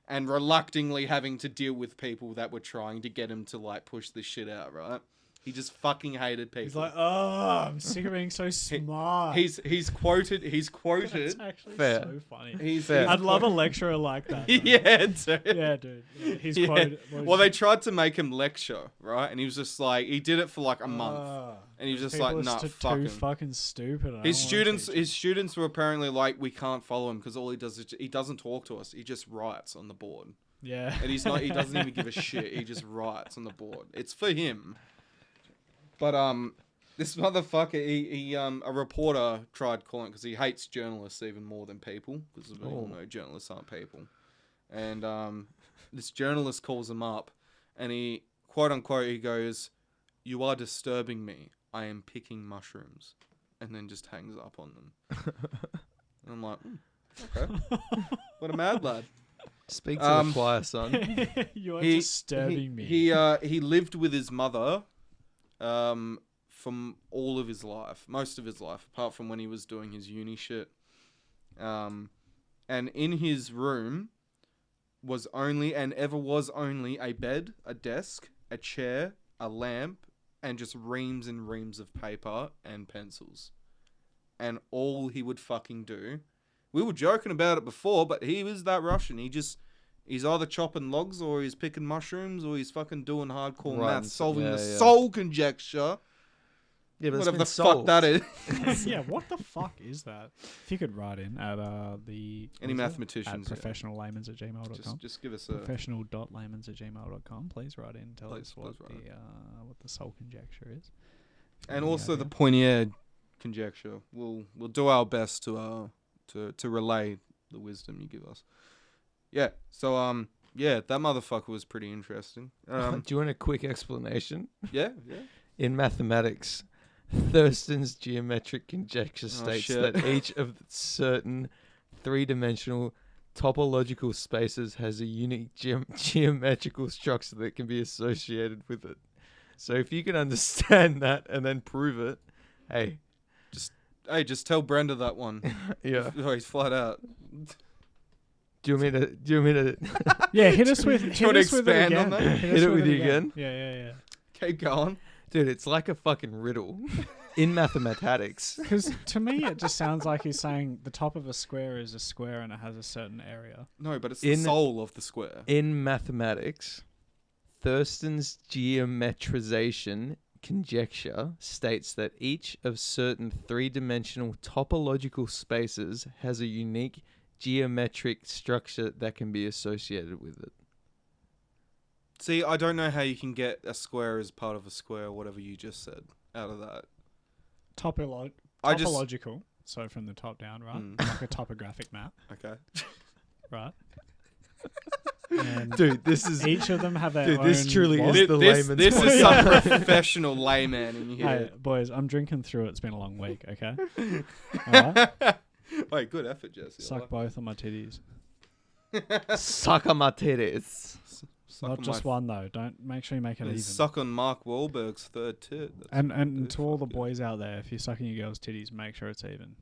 and reluctantly having to deal with people that were trying to get him to like push this shit out, right? He just fucking hated people. He's like, oh, I'm sick of being so smart. He's quoted. That's actually Fair. so funny. He's I'd love a lecturer like that. though. Yeah, dude. Yeah, dude. Yeah, he's Yeah. quoted. what Well, is they it? tried to make him lecture, right? And he was just like, he did it for like a month, and he was just People like, are nah, too fuck him. fucking stupid. I don't His wanna students, teach his students were apparently like, we can't follow him because all he does is he doesn't talk to us. He just writes on the board, you. Yeah. and he doesn't even give a shit. He just writes on the board. It's for him. But this motherfucker, he a reporter tried calling because he hates journalists even more than people because we all know journalists aren't people, and this journalist calls him up, and he quote unquote he goes, "You are disturbing me. I am picking mushrooms," and then just hangs up on them. And I'm like, okay, what a mad lad. Speak to the choir, son. You are He- disturbing me. He lived with his mother, from all of his life, most of his life, apart from when he was doing his uni shit. And in his room was only a bed, a desk, a chair, a lamp, and just reams and reams of paper and pencils. And all he would fucking do, we were joking about it before, but he was that Russian. He's either chopping logs or he's picking mushrooms or he's fucking doing hardcore Right, math, solving the yeah. Sol conjecture. Yeah, but Whatever the fuck that is. Yeah, what the fuck is that? If you could write in at the Any what is it? mathematicians, at yeah. professionallayman's@gmail.com. Just give us a... Professional.layman's@gmail.com. Please write in. Tell Please us what write the Sol conjecture is. And Any also the idea? Poincare conjecture. We'll do our best to relay the wisdom you give us. Yeah. So yeah, that motherfucker was pretty interesting. Do you want a quick explanation? Yeah. In mathematics, Thurston's geometric conjecture states shit. that each of certain three-dimensional topological spaces has a unique geometrical structure that can be associated with it. So if you can understand that and then prove it, hey, Hey, just tell Brenda that one. yeah. Oh, he's flat out. Do you want me to Yeah, hit us with you hit wanna us with it expand again. on that? Hit us it with you again? Yeah. Keep going. Dude, it's like a fucking riddle in mathematics. Because to me, it just sounds like he's saying the top of a square is a square and it has a certain area. No, but it's In- the soul of the square. In mathematics, Thurston's geometrization conjecture states that each of certain three-dimensional topological spaces has a unique geometric structure that can be associated with it. See, I don't know how you can get a square as part of a square, whatever you just said, out of that. Topological. So from the top down, right? Mm. Like a topographic map, Okay. right? And Dude, this is each of them have their Dude, own. this truly what? is the layman's This is voice. some professional layman in here. Hey, boys, I'm drinking through it. It's been a long week, okay? Alright? Wait, good effort, Jesse. I Suck like both of my titties. Suck on my titties. it. Suck Not on just my one, though. Don't make sure you make it and even. suck on Mark Wahlberg's third tit. That's And really to all the fucking- boys out there, if you're sucking your girl's titties, make sure it's even.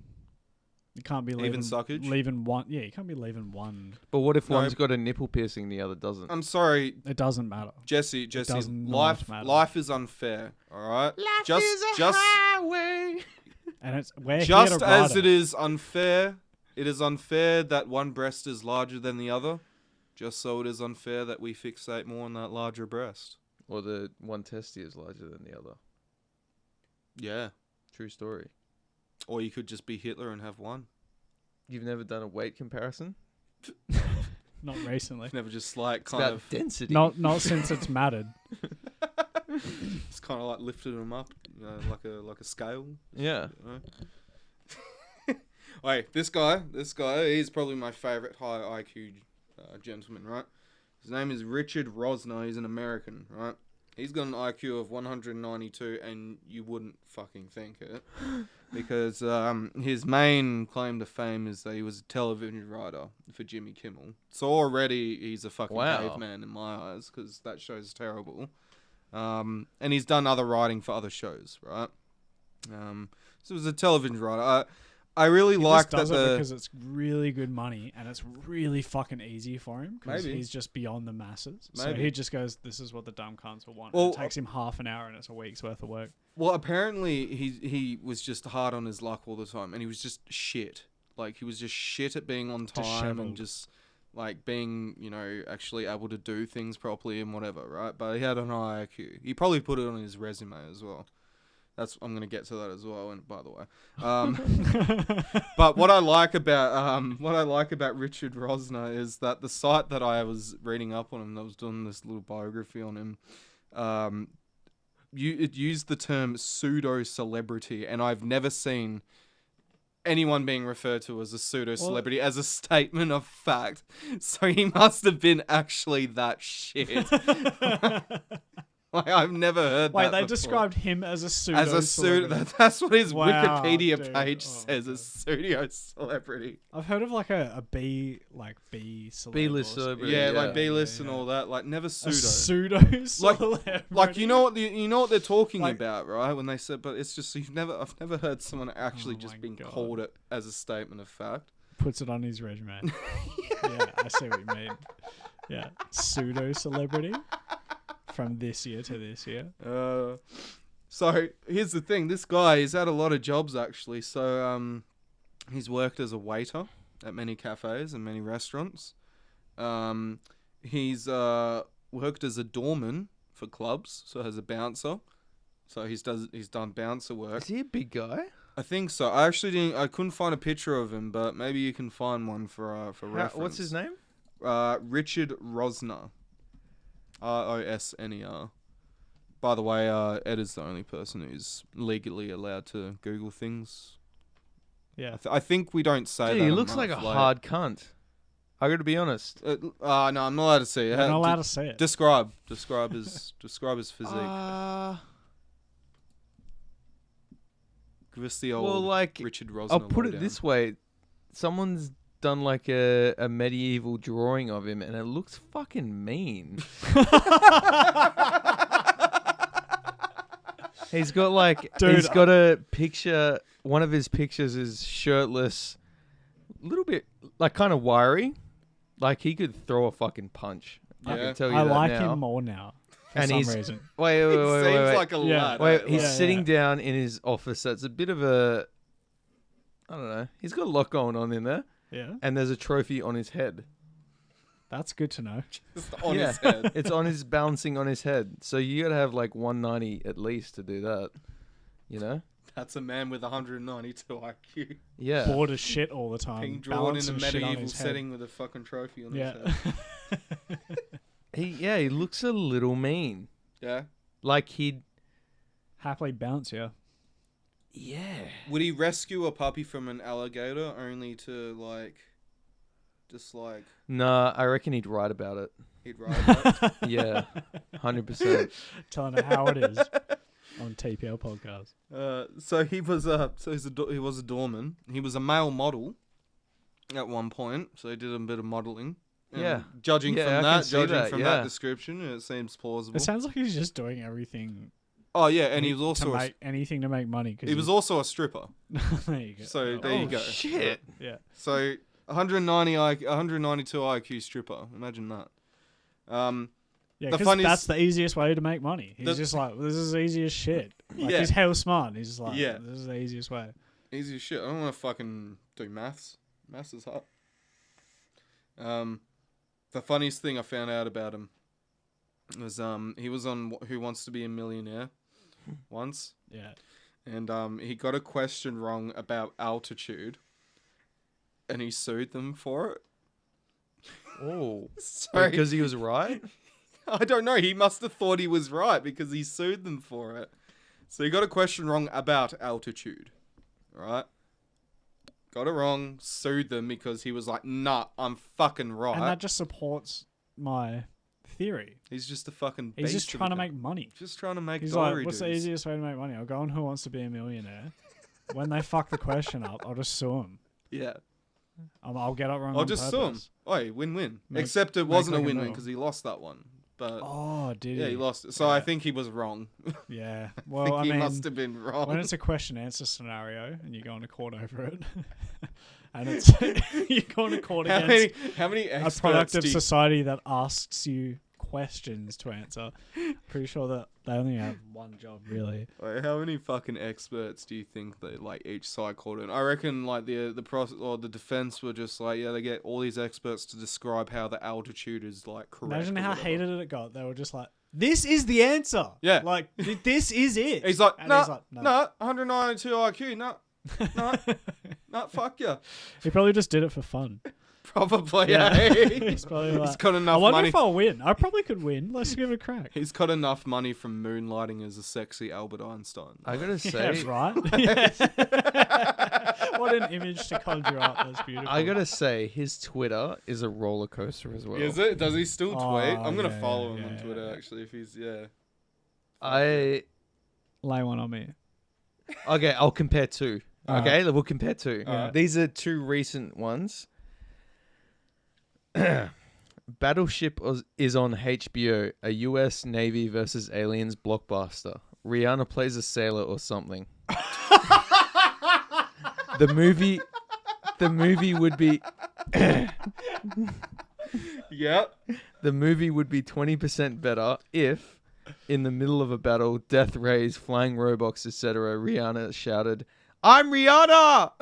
You can't be Even leaving suckage? leaving one. Yeah, you can't be leaving one. But what if No. one's got a nipple piercing, the other doesn't? I'm sorry, It doesn't matter. Jesse. does not Life matter. is unfair. All right. Life just is a just highway. And it's we're here just to as ride it is unfair, it is unfair that one breast is larger than the other. Just so it is unfair that we fixate more on that larger breast. Or the one testy is larger than the other. Yeah. True story. Or you could just be Hitler and have one. You've never done a weight comparison? Not recently. Never just like It's kind about of density. Not since it's mattered. it's kind of like lifted them up, you know, like a scale. Yeah. You know? Wait, this guy, he's probably my favorite high IQ gentleman, right? His name is Richard Rosner. He's an American, right? He's got an IQ of 192, and you wouldn't fucking think it, because his main claim to fame is that he was a television writer for Jimmy Kimmel. So already he's a fucking Wow. caveman in my eyes, because that show's terrible. And he's done other writing for other shows, right? So he was a television writer. I really He like just does that it the because it's really good money and it's really fucking easy for him because Maybe. he's just beyond the masses. So Maybe. he just goes, "This is what the dumb cunts will want." Well, And it takes him half an hour and it's a week's worth of work. well, apparently he was just hard on his luck all the time, and he was just shit. Like he was just shit at being on time Disheveled. and just like being, you know, actually able to do things properly and whatever, right? But he had an high IQ. He probably put it on his resume as well. I'm gonna get to that as well. And by the way, but what I like about Richard Rosner is that the site that I was reading up on him, that was doing this little biography on him, it used the term pseudo celebrity, and I've never seen anyone being referred to as a pseudo celebrity as a statement of fact. So he must have been actually that shit. Like, I've never heard Wait, that they before. described him as a pseudo. As a pseudo, that's what his Wow, Wikipedia dude. page Oh, says, a pseudo celebrity. I've heard of like a B celeb. B-list or something. celebrity. Yeah, Yeah, like B-list yeah, and yeah. all that. Like never A pseudo. pseudo celebrity. Like you know what they're talking Like- about, right? When they said, but it's just I've never heard someone actually Oh just my been God. called it as a statement of fact. Puts it on his resume. Yeah, I see what you mean. Yeah, pseudo celebrity from this year to this year. So here's the thing: this guy, he's had a lot of jobs actually. So he's worked as a waiter at many cafes and many restaurants. He's worked as a doorman for clubs, so as a bouncer. So he's done bouncer work. Is he a big guy? I think so. I couldn't find a picture of him, but maybe you can find one for reference. What's his name? Richard Rosner. Rosner. By the way, Ed is the only person who's legally allowed to Google things. Yeah. I think we don't say Dude, that he looks enough. like a hard cunt. I gotta be honest. No, I'm not allowed to see it. You're not allowed to see it. Describe his physique. Give us the old Well, like, Richard Rosner. I'll put it lowdown. this way. Someone's done like a medieval drawing of him and it looks fucking mean. He's got like, Dude, he's got a picture, one of his pictures is shirtless, a little bit, like kind of wiry. Like he could throw a fucking punch. I Yeah. can tell you I that like now. him more now for And some he's- reason. Wait, He seems like a Yeah. lad. Wait, eh? he's Yeah, sitting yeah. down in his office. That's a bit of a, I don't know. He's got a lot going on in there. Yeah. And there's a trophy on his head. That's good to know. Just on his head. It's on his balancing on his head. So you gotta have like 190 at least to do that. You know? That's a man with 192 IQ. Yeah. Bored as shit all the time. Being drawn in a balancing shit on medieval his head. setting with a fucking trophy on his Yeah. head. He looks a little mean. Yeah. Like he'd. Happily bounce, yeah. Yeah. Would he rescue a puppy from an alligator only to like, just like Nah, I reckon he'd write about it. he'd ride that? Yeah. 100%. Telling her how it is on TPL podcast. So he was he was a doorman. He was a male model at one point. So he did a bit of modelling. Yeah. Judging Yeah, I from can that, see judging that, from yeah. that description, it seems plausible. It sounds like he's just doing everything. Oh yeah, and he was also to make anything to make money. Cause he was also a stripper. there you go. So there you go. Shit. Yeah. So 192 IQ stripper. Imagine that. Yeah, The because funniest- that's the easiest way to make money. He's The- just like, this is easy as shit. Like, Yeah. he's hell smart. He's just like, Yeah. this is the easiest way. Easy as shit. I don't want to fucking do maths. Maths is hard. The funniest thing I found out about him was he was on Who Wants to Be a Millionaire once, Yeah. and he got a question wrong about altitude, and he sued them for it. Oh. So Because he was right? I don't know. He must have thought he was right because he sued them for it. So he got a question wrong about altitude, right? Got it wrong, sued them because he was like, nah, I'm fucking right. And that just supports my theory. He's just a fucking He's just beast of trying to a- make money. Just trying to make He's dollary like, what's the dues. easiest way to make money? I'll go on Who Wants to Be a Millionaire. When they fuck the question up, I'll just sue him. Yeah. I'll get it wrong I'll on just sue him. purpose. Oi, win-win. Make- Except it make wasn't a like a win-win middle. because he lost that one. But Oh, did yeah, he? he lost it. So I think he was wrong. Yeah. I Well, think I he mean, must have been wrong. when it's a question-answer scenario and you're going to court over it, and it's you're going to court how against many a experts product of do you, society that asks you questions to answer. Pretty sure that they only have one job, really. Wait, how many fucking experts do you think that like each side called in? I reckon like the defense were just like, yeah, they get all these experts to describe how the altitude is like correct. Imagine or how whatever. hated it got. They were just like, "This is the answer." Yeah. Like this is it. He's like, And no, he's like, no, 192 IQ, no, fuck yeah. He probably just did it for fun. Probably, Yeah. yeah. He's probably He's like, got I enough wonder money. if I'll win. I probably could win. Let's give it a crack. He's got enough money from moonlighting as a sexy Albert Einstein. I gotta Yeah, say, right. What an image to conjure up. That's beautiful. I gotta say, his Twitter is a roller coaster as well. Is it? Does he still tweet? Oh, I'm gonna yeah, follow him yeah, on yeah, Twitter yeah. actually. If he's yeah. I Lay one on me. okay. I'll compare two. Alright. Okay, we'll compare two. Alright. These are two recent ones. Battleship is on HBO, a U.S. Navy versus aliens blockbuster. Rihanna plays a sailor or something. The movie would be Yep. the movie would be 20% better if, in the middle of a battle, death rays, flying robots, etc., Rihanna shouted, "I'm Rihanna!"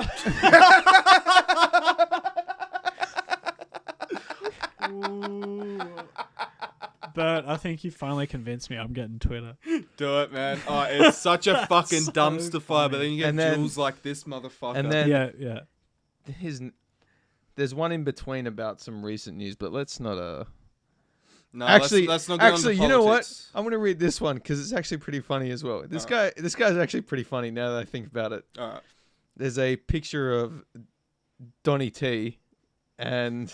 Bert, I think you finally convinced me I'm getting Twitter. Do it, man. Oh, it's such a fucking so dumpster fire, but then you get And then- Jules like this motherfucker. and then- Yeah. There's one in between about some recent news, but let's not no, actually, let's not get on actually, to you know what? politics. I'm gonna read this one because it's actually pretty funny as well. This guy's actually pretty funny now that I think about it. All right. There's a picture of Donny T, and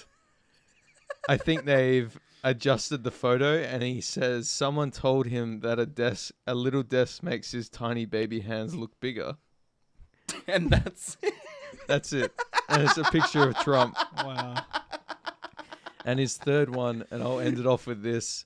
I think they've adjusted the photo, and he says someone told him that a little desk makes his tiny baby hands look bigger. And that's That's it. And it's a picture of Trump. Wow. And his third one, and I'll end it off with this.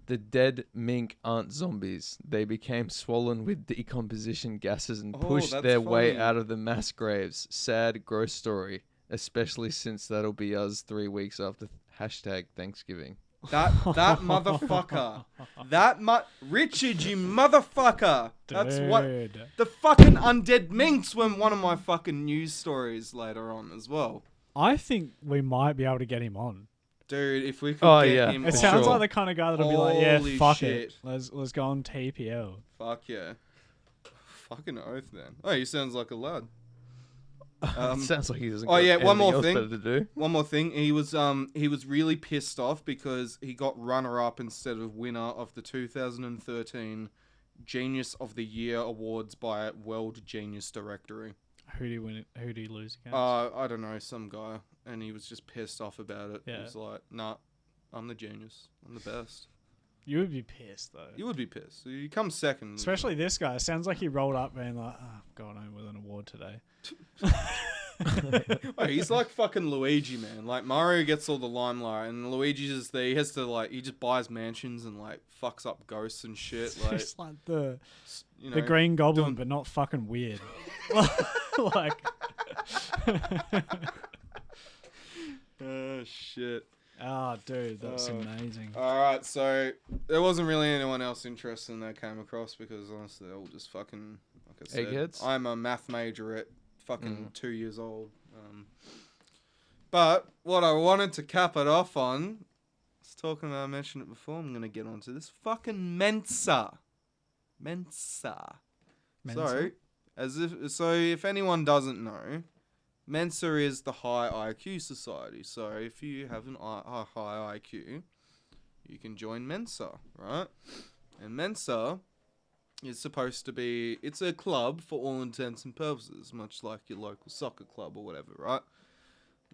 The dead mink aren't zombies. They became swollen with decomposition gases and Oh, pushed that's their way funny. out of the mass graves. Sad, gross story. Especially since that'll be us 3 weeks after #Thanksgiving. that motherfucker. Richard, you motherfucker. That's what Dude. the fucking undead minks were one of my fucking news stories later on as well. I think we might be able to get him on. Dude, if we could Oh, get yeah. him It on- sounds Sure. like the kind of guy that'll be like, yeah, Holy fuck shit. it. Let's go on TPL. Fuck yeah. Fucking oath, then. Oh, he sounds like a lad. Sounds like he doesn't. oh, got yeah, one anything more else thing. better to do. One more thing, he was really pissed off because he got runner-up instead of winner of the 2013 Genius of the Year awards by World Genius Directory. Who do you win? Who do you lose against? I don't know, some guy, and he was just pissed off about it. Yeah. He was like, "Nah, I'm the genius. I'm the best." You would be pissed though. You would be pissed. You come second. Especially this guy. Sounds like he rolled up being like, I'm going home with an award today. Oh, he's like fucking Luigi, man. Like Mario gets all the limelight, and Luigi's just there. He has to he just buys mansions and like fucks up ghosts and shit. Like, It's like the you know, the Green Goblin, doing- but not fucking weird. Like, oh shit. oh, dude, that's Uh, amazing. All right, so there wasn't really anyone else interesting that I came across because honestly, they're all just fucking like I said. Eggheads? I'm a math major at fucking Mm. 2 years old. But what I wanted to cap it off on, talking about, I mentioned it before. I'm gonna get onto this fucking Mensa. Mensa? So if anyone doesn't know, Mensa is the high IQ society. So if you have a high IQ, you can join Mensa, right? And Mensa is supposed to be, it's a club for all intents and purposes, much like your local soccer club or whatever, right?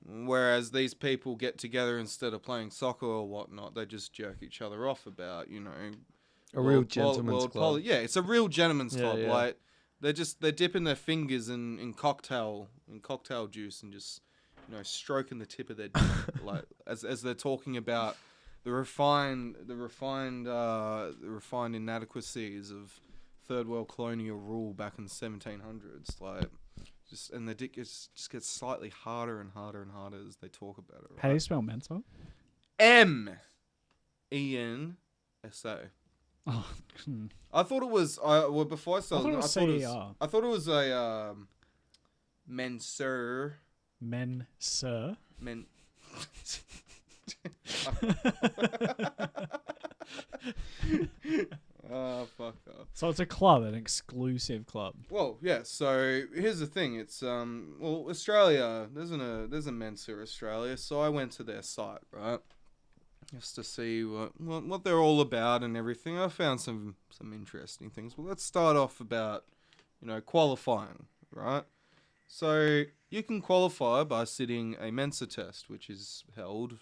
Whereas these people get together instead of playing soccer or whatnot, they just jerk each other off about, A real gentleman's club. yeah, it's a real gentleman's Yeah, club. yeah. Like they're dipping their fingers in cocktail juice and just stroking the tip of their dick, like as they're talking about the refined inadequacies of third world colonial rule back in the 1700s, like. And the dick just gets slightly harder and harder and harder as they talk about it. Right? How do you spell Mensa? Mensa. Oh, I thought it was. Before I started, it was CER. I thought it was a Menser. Men, sir. Men. Oh, fuck off. So it's a club, an exclusive club. Well, yeah. So here's the thing. It's Australia. There's a Mensa Australia. So I went to their site, right, just to see what they're all about and everything. I found some interesting things. Well, let's start off about qualifying, right? So you can qualify by sitting a Mensa test, which is held,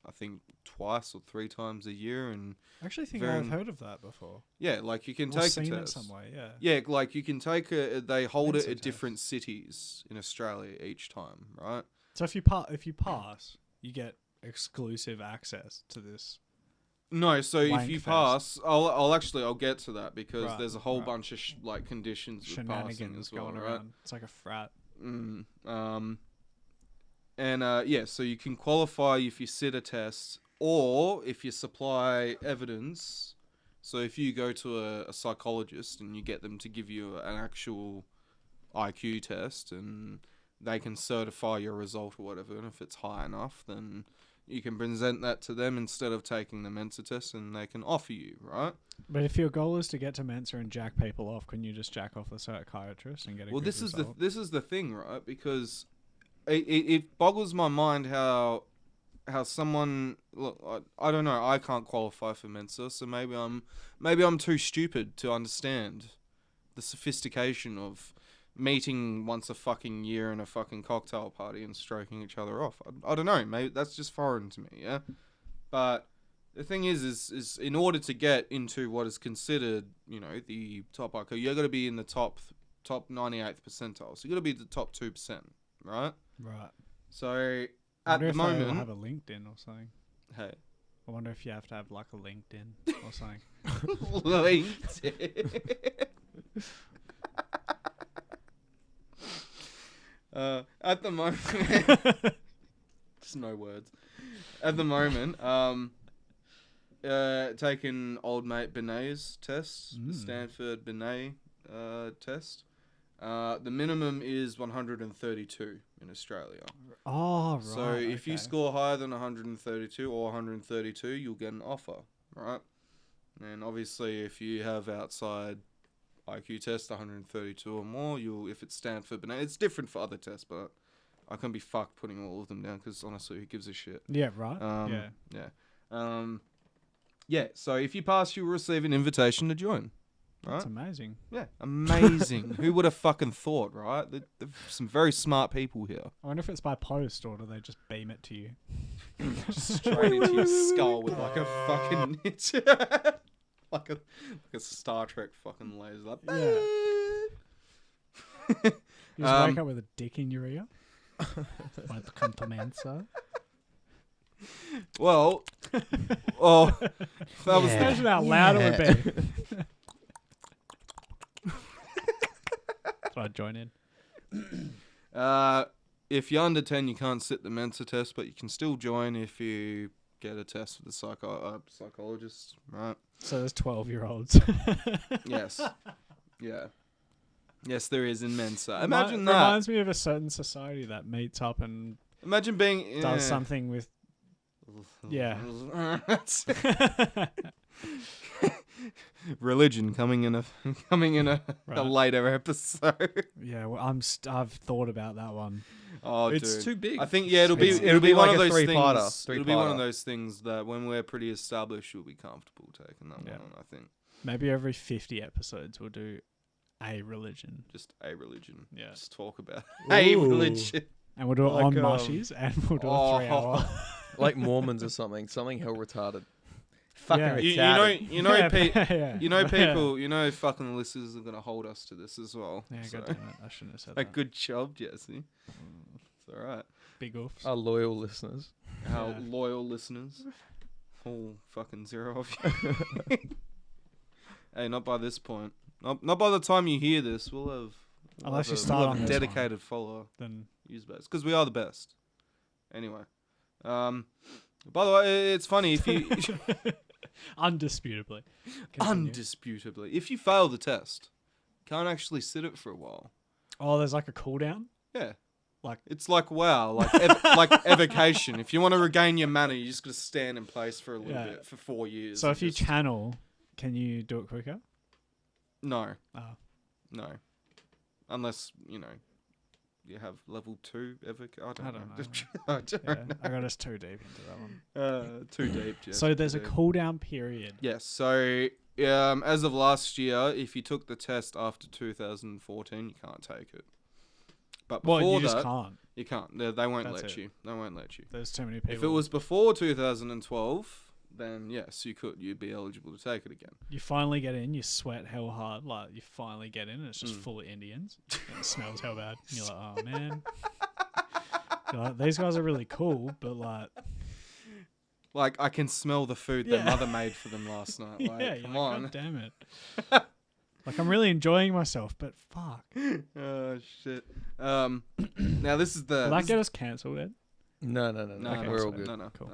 I think, twice or 3 times a year, and I actually think I've heard of that before. yeah, like you can Or take a seen it test. somewhere, yeah. Yeah, like you can take they hold Mensa it at test. different cities in Australia each time, right? So if you pass, you get exclusive access to this. No, so if Wank you fest. pass, I'll get to that because Right, there's a whole right. bunch of conditions with passing Shenanigans as well, going right? around. It's like a frat. Yeah, so you can qualify if you sit a test or if you supply evidence. So if you go to a psychologist and you get them to give you an actual IQ test and they can certify your result or whatever, and if it's high enough, then you can present that to them instead of taking the Mensa test and they can offer you, right? But if your goal is to get to Mensa and jack people off, can you just jack off the psychiatrist and get a Well, good this result? is the thing, right? Because it boggles my mind how someone, look, I don't know, I can't qualify for Mensa, so maybe I'm too stupid to understand the sophistication of meeting once a fucking year in a fucking cocktail party and stroking each other off. I don't know, maybe that's just foreign to me, yeah. But the thing is in order to get into what is considered, the top IQ, you got to be in the top 98th percentile. So you got to be the top 2%, right? Right. So I at wonder the if moment, they'll have a LinkedIn or something. hey, I wonder if you have to have like a LinkedIn or something. LinkedIn. At the moment, just no words. At the moment, taking old mate Benet's test, the Stanford Binet test. The minimum is 132 in Australia. Oh, right. So if you okay. score higher than 132 or 132, you'll get an offer, right? And obviously, if you have outside IQ test 132 or more, if it's Stanford, but it's different for other tests, but I can't be fucked putting all of them down because honestly, who gives a shit? Yeah, right. Yeah. So if you pass, you'll receive an invitation to join. Right? That's amazing. Yeah, amazing. Who would have fucking thought, right? There's some very smart people here. I wonder if it's by post or do they just beam it to you? Just straight into your skull with like a fucking like a Star Trek fucking laser. Like, Yeah. You just wake up with a dick in your ear. With complimenta. Well, that was Imagine how loud it would be. So I'd join in. If you're under 10, you can't sit the Mensa test, but you can still join if you get a test with the psychologist, right? So there's 12-year-olds. Yes. Yeah. Yes, there is in Mensa. Imagine that. Reminds me of a certain society that meets up and Imagine being... does something with... Yeah. Religion coming in a Right. later episode. Yeah, well, I've thought about that one. Oh, It's dude. too big. I think it'll be It'll be one like of a those three-parter, things. It'll be one three-parter. of those things that when we're pretty established, we'll be comfortable taking that Yeah. one. I think Maybe every 50 episodes we'll do a religion. just a religion. Yeah. Just talk about a Ooh. religion. And we'll do it Like, on mushies and we'll do a 3-hour. Like Mormons or something hell retarded. Fucking Yeah. retarded. You know, Yeah, people. You know, yeah. people. You know, fucking listeners are gonna hold us to this as well. Yeah, So, God damn it. I shouldn't have said like, that. good job, Jesse. It's all right. Big oofs. Our loyal listeners. Our Yeah. loyal listeners. All fucking zero of you. Hey, not by this point. Not by the time you hear this. We'll have Unless you we'll start have on a this one. dedicated follower Then use best because we are the best. Anyway, by the way, it's funny if you undisputably. Continue. undisputably if you fail the test, can't actually sit it for a while. Oh, there's like a cooldown? Yeah. Like- it's like wow, like like evocation. If you want to regain your mana, you just got to stand in place for a little Yeah. bit for 4 years. So and if you just- channel, can you do it quicker? no, Oh. no, unless you have level 2 evocation. I don't know. I don't Yeah, know. I got us too deep into that one. Too deep. Jeff, So there's too a deep. cooldown period. Yes. So as of last year, if you took the test after 2014, you can't take it. But before Well, you that, just can't. you can't. They won't That's let it. you. They won't let you. There's too many people. If it was before 2012, then yes, you could. You'd be eligible to take it again. You finally get in, you sweat hell hard, like you finally get in, and it's just Mm. full of Indians. And it smells hell bad. And you're like, oh man. You're like, these guys are really cool, but Like I can smell the food Yeah. their mother made for them last night. Like, yeah, you're come like, on. God damn it. Like I'm really enjoying myself, but fuck. Oh shit. Now this is the. Will that this get us cancelled, Ed? No. No, Okay, We're no, all good. No. Cool.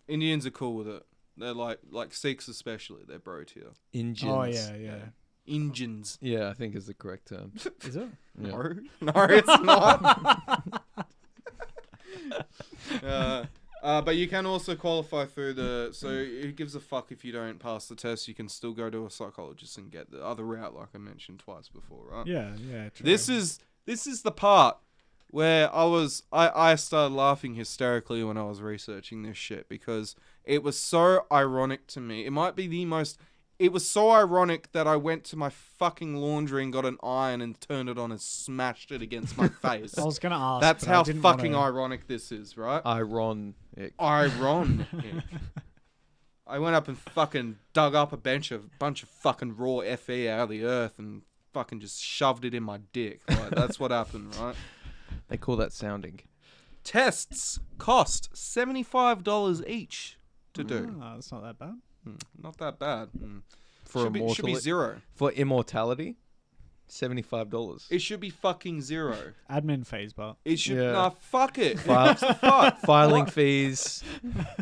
Indians are cool with it. They're like Sikhs especially. They're bro tier. Ingens. Oh yeah. Indians. Yeah, I think is the correct term. Is it? Yeah. No, it's not. But you can also qualify through the. So it gives a fuck if you don't pass the test. You can still go to a psychologist and get the other route, like I mentioned twice before, right? Yeah. True. This is the part where I started laughing hysterically when I was researching this shit because it was so ironic to me. It was so ironic that I went to my fucking laundry and got an iron and turned it on and smashed it against my face. I was gonna ask. That's but I how didn't fucking wanna... ironic this is, right? Ironic. Ironic. I went up and fucking dug up a bunch of fucking raw FE out of the earth and fucking just shoved it in my dick. Like, that's what happened, right? They call that sounding. Tests cost $75 each to do. Oh, that's not that bad. Not that bad. For Should be immortality. zero. For immortality. $75. It should be fucking zero. Admin fees, but It should Yeah. nah, fuck it. File- Fuck. Filing What? fees.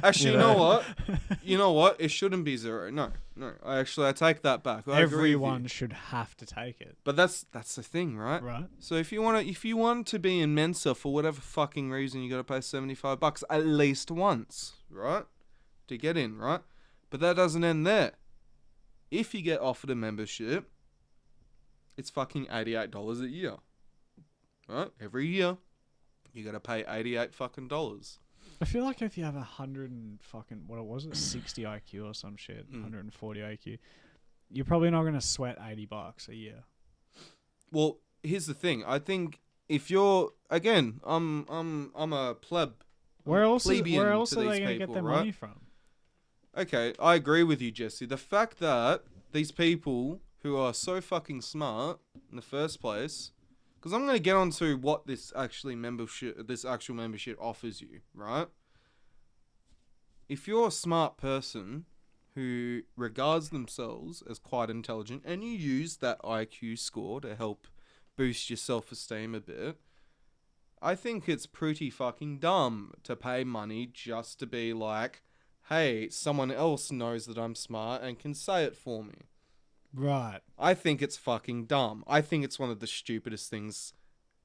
Actually, You you know know. what? You know what? It shouldn't be zero. No. I take that back. I agree with everyone you. should have to take it, But that's the thing, right? right? So if you want to be in Mensa for whatever fucking reason, you got to pay $75 at least once, right? To get in, right? But that doesn't end there. If you get offered a membership, it's fucking $88 a year. Right? Every year, you got to pay $88 fucking dollars. I feel like if you have 100 and fucking what was it, 60 IQ or some shit, 140 IQ, you're probably not gonna sweat $80 a year. Well, here's the thing. I think if you're again, I'm a pleb. Where else are plebeian they to gonna these get people, their right? money from? Okay, I agree with you, Jesse. The fact that these people who are so fucking smart in the first place, because I'm going to get onto what this actual membership offers you, right? If you're a smart person who regards themselves as quite intelligent and you use that IQ score to help boost your self-esteem a bit, I think it's pretty fucking dumb to pay money just to be like, hey, someone else knows that I'm smart and can say it for me. Right. I think it's fucking dumb. I think it's one of the stupidest things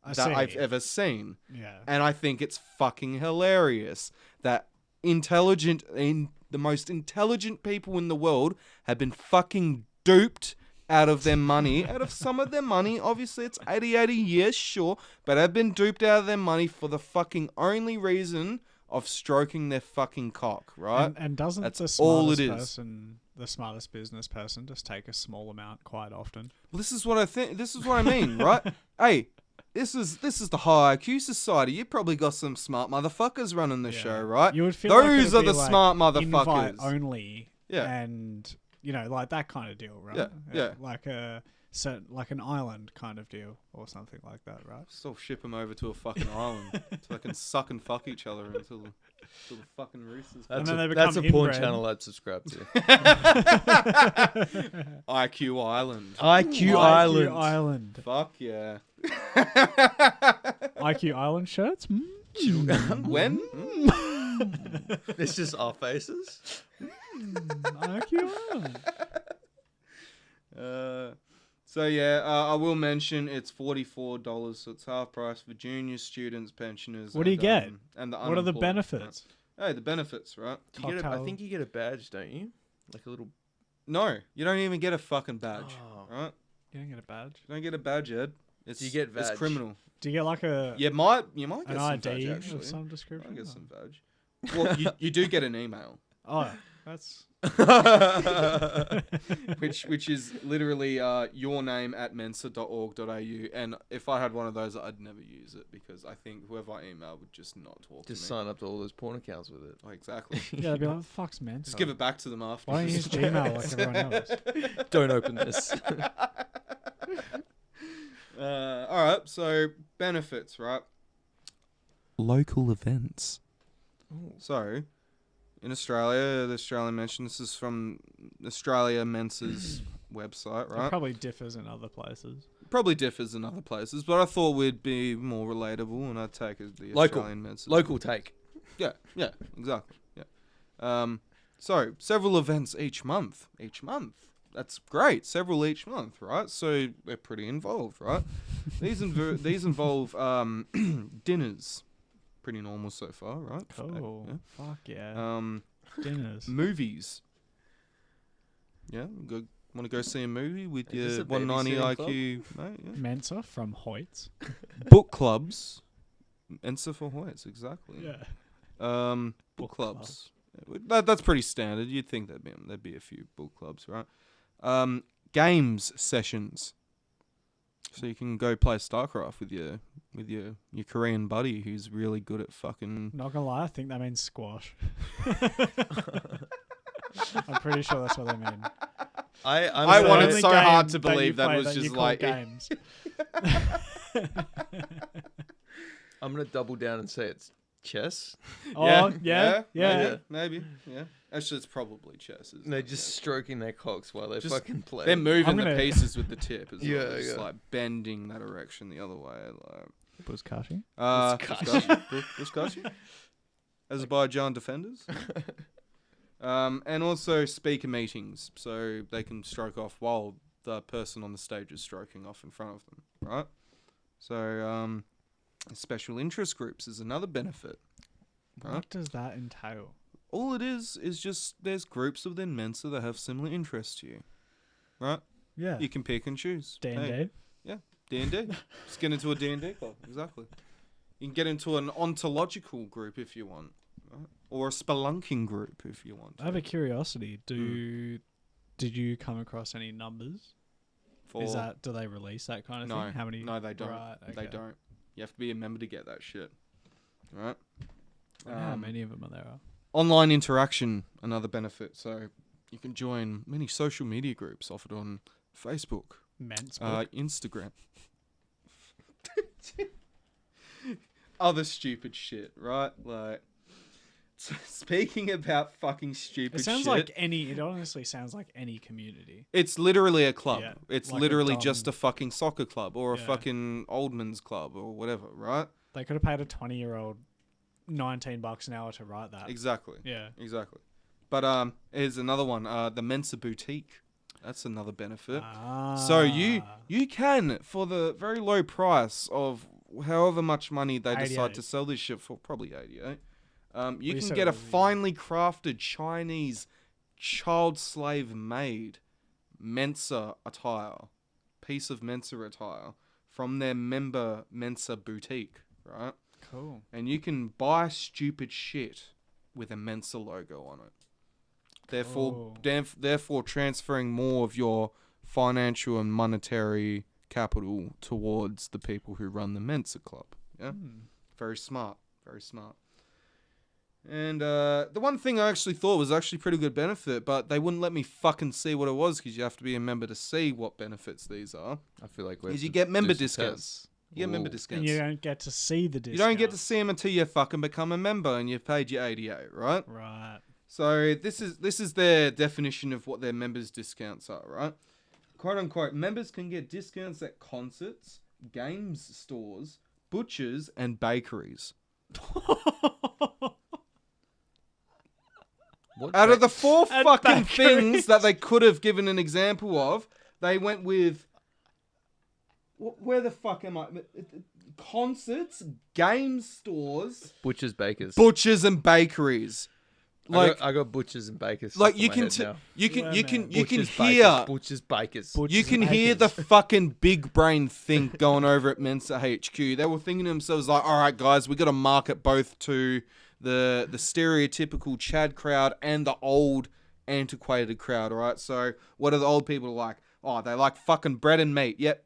I've ever seen. Yeah. And I think it's fucking hilarious that the most intelligent people in the world have been fucking duped out of their money, out of some of their money. Obviously, it's 88 a year, sure, but have been duped out of their money for the fucking only reason of stroking their fucking cock, right? And doesn't That's the smartest all it is. person, the smartest business person, just take a small amount quite often? Well, this is what I think. This is what I mean, right? Hey, this is the high IQ society. You probably got some smart motherfuckers running the show, right? You would feel like Those it'd are be the like smart invite motherfuckers. only, Yeah. and like that kind of deal, right? Yeah. Like like an island kind of deal or something like that, right? Still ship them over to a fucking island so they can suck and fuck each other until the fucking roosters. And That's then a, they that's a become porn inbred. channel I'd subscribe to. IQ Island. IQ Island. Island. Fuck yeah. IQ Island shirts? When? It's just our faces. IQ Island. So yeah, I will mention it's $44, so it's half price for junior students, pensioners. What do you get? And the What are the unemployed, benefits? right? Hey, the benefits, right? You get I Cocktail. think you get a badge, don't you? Like a little. No, you don't even get a fucking badge, Oh. right? You don't get a badge. You don't get a badge, Ed. It's, Do you get It's vag? criminal. Do you get like a You might an get some ID badge, of actually. some I description? get some badge. Well, you do get an email, Oh, that's which is literally your name at mensa.org.au, and if I had one of those, I'd never use it because I think whoever I email would just not talk Just to me. sign up to all those porn accounts with it. Oh, exactly. yeah. They'd be like, "Fuck's man." Just give it back to them after. Why don't you use Gmail like everyone else? Don't open this. All right, so benefits, right? Local events. So, in Australia, the Australian mention, this is from Australia Mensa's website, It right? probably differs in other places. Probably differs in other places, but I thought we'd be more relatable, and I'd take it the Local. Australian Mensa's. Local take. Yeah, exactly. Yeah. So several events each month. That's great. Several each month, right? So we're pretty involved, right? These involve dinners. Pretty normal so far, right? Cool. Yeah. Fuck yeah. Dinners. Movies. Yeah, want to go see a movie with Is this your a 190 babysitting IQ, mate? Yeah. Mensa from Hoyts. Book clubs. Mensa for Hoyts, exactly. Yeah. Book Book clubs. That's pretty standard. You'd think there'd be a few book clubs, right? Games sessions. So you can go play StarCraft with your Korean buddy who's really good at fucking. Not gonna lie, I think that means squash. I'm pretty sure that's what they mean. I the wanted only so game hard to that you believe that play was you just call like. games. I'm gonna double down and say it's chess. Oh, yeah. Maybe. Yeah. Actually, it's probably chess. And they're just stroking their cocks while they Just- fucking play. They're moving I'm the gonna- pieces with the tip as Yeah, well. Just yeah. like bending that erection the other way. Like, Buskashi. Buskashi? Azerbaijan defenders. And also speaker meetings, so they can stroke off while the person on the stage is stroking off in front of them, right? So, special interest groups is another benefit. Right? What does that entail? All it is just there's groups within Mensa that have similar interests to you, right? Yeah. You can pick and choose. D&D. Hey, D&D. Just get into a D&D club, exactly. You can get into an ontological group if you want, right? Or a spelunking group if you want. I have a curiosity. Did you come across any numbers? Do they release that kind of No, thing? How many? no, they don't. Right, They okay. don't. You have to be a member to get that shit, right? How many of them are there? Online interaction, another benefit. So you can join many social media groups offered on Facebook, Men's book. Instagram. Other stupid shit, right? Like, speaking about fucking stupid It sounds shit. like it honestly sounds like any community. It's literally a club. Yeah, It's like a literally dumb- just a fucking soccer club or a Yeah. fucking oldman's club or whatever, right? They could have paid a 20-year-old $19 an hour to write that. Exactly. Yeah. Exactly. But here's another one. The Mensa Boutique. That's another benefit. So you can, for the very low price of however much money they decide 88. to sell this shit for, probably 88, you you can said get it a was- finely crafted Chinese child slave made Mensa attire, piece of Mensa attire from their member Mensa Boutique, right? Cool. And you can buy stupid shit with a Mensa logo on it. Therefore, Cool. therefore transferring more of your financial and monetary capital towards the people who run the Mensa Club. Yeah, very smart, very smart. And the one thing I actually thought was actually pretty good benefit, but they wouldn't let me fucking see what it was because you have to be a member to see what benefits these are. I feel like Is you get member do some discounts. tests. You get member Ooh. discounts. And you don't get to see the discount. You don't get to see them until you fucking become a member and you've paid your 88, right? Right. So this is their definition of what their members' discounts are, right? Quote unquote, members can get discounts at concerts, games stores, butchers, and bakeries. What Out of the four And fucking bakeries. things that they could have given an example of, they went with... Where the fuck am I? Concerts, game stores, Butchers, bakers. butchers, and bakeries. Like, I got butchers and bakers. like stuck in you my can, head now. you can, Yeah, you man. can, you can Butchers, hear, bakers, butchers, bakers. Butchers you can and hear the bakers. fucking big brain think going over at Mensa HQ. They were thinking to themselves like, all right, guys, we got to market both to the stereotypical Chad crowd and the old antiquated crowd. All right, so what are the old people like? Oh, they like fucking bread and meat. Yep.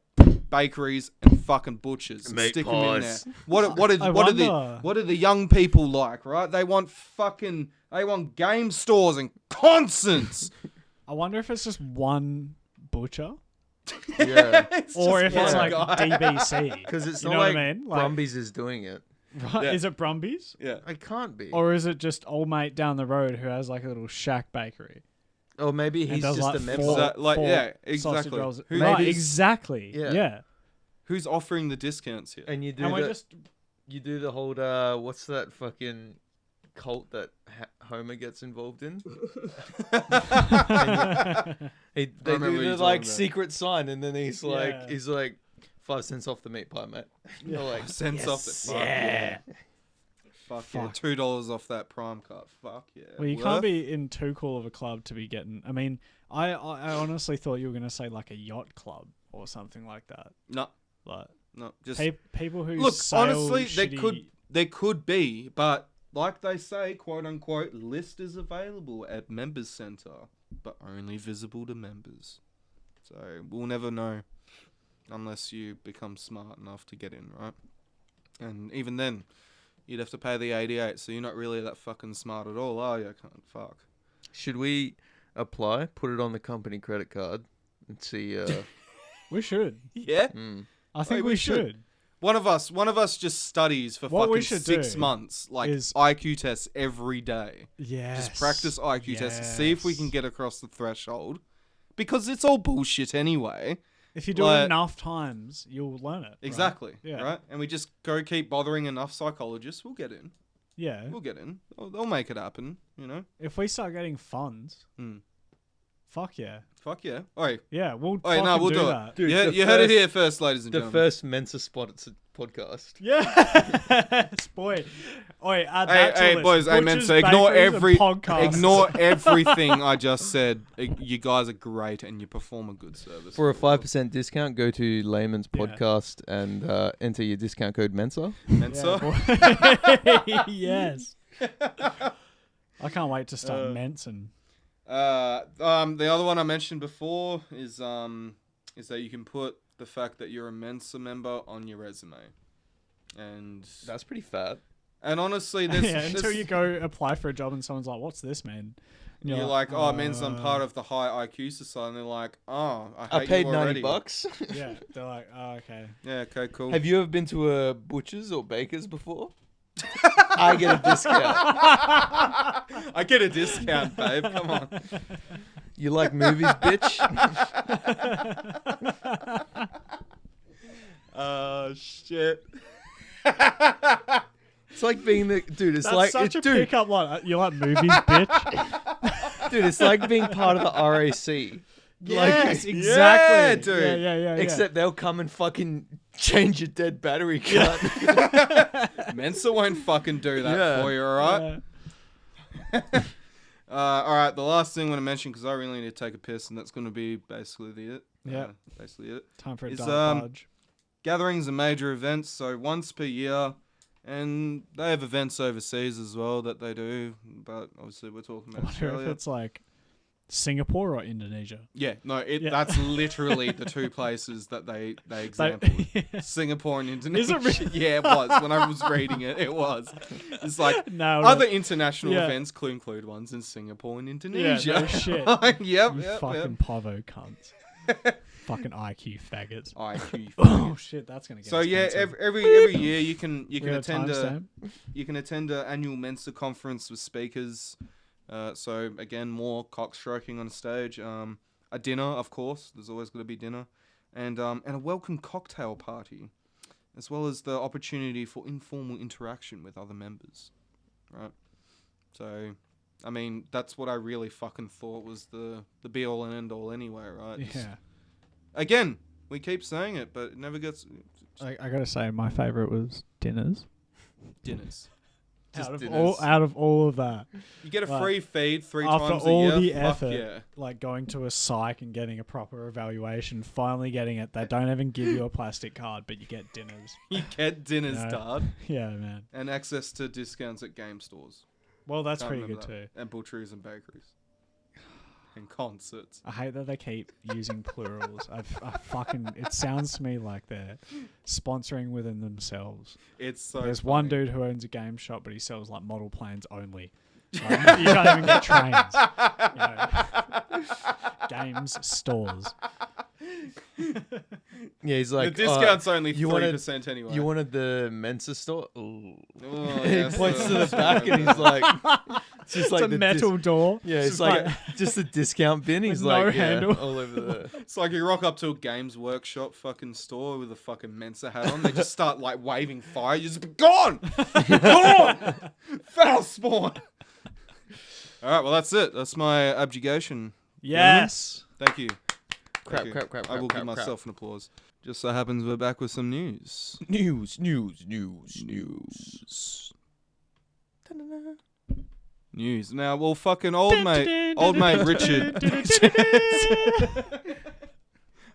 Bakeries and fucking butchers. Meat Stick them in there. pies. What I are the young people like, right? They want game stores and concerts. I wonder if it's just one butcher Yeah. or if it's one like guy. DBC. Because it's You not know what like, I mean? Like- Brumbies is doing it. Right? Yeah. Is it Brumbies? Yeah. It can't be. Or is it just old mate down the road who has like a little shack bakery? Or maybe And he's does just like a member. four- Yeah, sausage exactly. rolls. Who- Right, maybe- exactly. Yeah. Yeah. Who's offering the discounts here? And you do And we're the, just you do the whole what's that fucking cult that Homer gets involved in? They remember do what you're the like talking about. secret sign, and then he's like, Yeah. 5 cents off the meat pie, mate. They're like, Cents off the fuck yeah. Fuck yeah. Fuck. $2 off that prime cut. Fuck yeah. Well, you Worth? can't be in too cool of a club to be getting. I mean, I honestly thought you were gonna say like a yacht club or something like that. No, Like no. Just people who look. sail Honestly, shitty- there could be, but like they say, quote unquote, list is available at members center, but only visible to members. So we'll never know unless you become smart enough to get in, right? And even then, you'd have to pay the 88. So you're not really that fucking smart at all, are you? Can't fuck. should we apply? Put it on the company credit card and see. We should. Yeah. mm. I think we we should. should. One of us just studies for What we fucking should 6 do months, like is- IQ tests every day. Yes. Just practice IQ tests, see if we can Yes. get across the threshold. Because it's all bullshit anyway. If you do like- it enough times, you'll learn it. right? Exactly. Yeah. Right? And we just go keep bothering enough psychologists, we'll get in. Yeah. We'll get in. They'll make it happen, you know? If we start getting funds, Mm. fuck yeah. Fuck yeah. Oi. Yeah, we'll Oi, fucking no, we'll do it. that. Dude, Yeah, the you heard it first- here first, ladies and The gentlemen. first Mensa sponsored podcast. Yes, boy. Oi, add that to Hey, list. boys, I meant Butchers, to ignore bakeries, and podcasts. ignore everything I just said. You guys are great and you perform a good service. For a 5% discount, go to Layman's Yeah. podcast and enter your discount code Mensa. Mensa. Yeah, boy. Yes. I can't wait to start mensing. The other one I mentioned before is that you can put the fact that you're a Mensa member on your resume, and That's pretty fat. honestly, there's, Yeah, until there's- you go apply for a job and someone's like, "What's this, man?" And you're like, oh, it means I'm part of the high IQ society. And they're like, oh, I hate I paid you already. $90. Yeah, they're like, "Oh, okay." Yeah, okay, cool. Have you ever been to a butcher's or baker's before? I get a discount. I get a discount, babe. Come on. You like movies, bitch? Oh shit. It's like being the dude. It's That's like such a dude, pickup line. You like movies, bitch? dude. It's like being part of the RAC. Yes, Like, exactly. yeah, dude. Yeah. Except they'll come and fucking change your dead battery cut. Mensa won't fucking do that Yeah. for you, alright? Yeah. Alright, the last thing I'm going to mention, because I really need to take a piss, and that's going to be basically it. Yep. Basically it. Time for a It's, dark budge. Gatherings are major events, so once per year, and they have events overseas as well that they do, but obviously we're talking I about wonder if Australia. it's like Singapore or Indonesia. Yeah, no, Yeah. that's literally the two places that they They- example. Yeah. Singapore and Indonesia. Is it really? Yeah, it was. When I was reading it, it was. It's like No, other international Yeah. events include ones in Singapore and Yeah, Indonesia. no shit. yep, You yep, fucking yep. povo cunts. Fucking IQ faggots. IQ. Oh shit, that's gonna get. So us yeah, cancelled. every year you can We attend got a you can attend an annual Mensa conference with speakers. So again, more cock stroking on stage. A dinner, of course. There's always going to be dinner, and a welcome cocktail party, as well as the opportunity for informal interaction with other members. Right. So, I mean, that's what I really fucking thought was the be all and end all anyway, right? Just- Yeah. Again, we keep saying it, but it never gets I gotta say, my favorite was dinners. dinners. Just Out of dinners. all of that, You get a Like, free feed 3 after times a all year. the Fuck effort, yeah. like going to a psych and getting a proper evaluation, finally getting it. They don't even give you a plastic card, but you get dinners. You get dinners, No. dad, Yeah, man. and access to discounts at game stores. Well, that's Can't pretty good remember too. that. And butcheries and bakeries. And concerts. I hate that they keep using plurals. I fucking. It sounds to me like they're sponsoring within themselves. It's so There's funny. one dude who owns a game shop, but he sells like model planes only. Like, you can't even get trains. You know. Games stores. Yeah, he's like, the discount's only you 3% anyway. You wanted the Mensa store? Ooh. Oh, He yes, points to sir. the back and he's like, it's just like It's a the metal door. yeah, it's just like just a discount bin. He's With like, no yeah, handle. all over the. It's like you rock up to a Games Workshop fucking store with a fucking Mensa hat on. They just start like waving fire. You just be gone! Gone! Foul spawn! Alright, well that's it. That's my abjugation. Yes. Thank you. Crap, Thank you. crap, crap, I will crap, give crap, myself an applause. Just so happens we're back with some news. News. News. Now, well, fucking old mate Richard.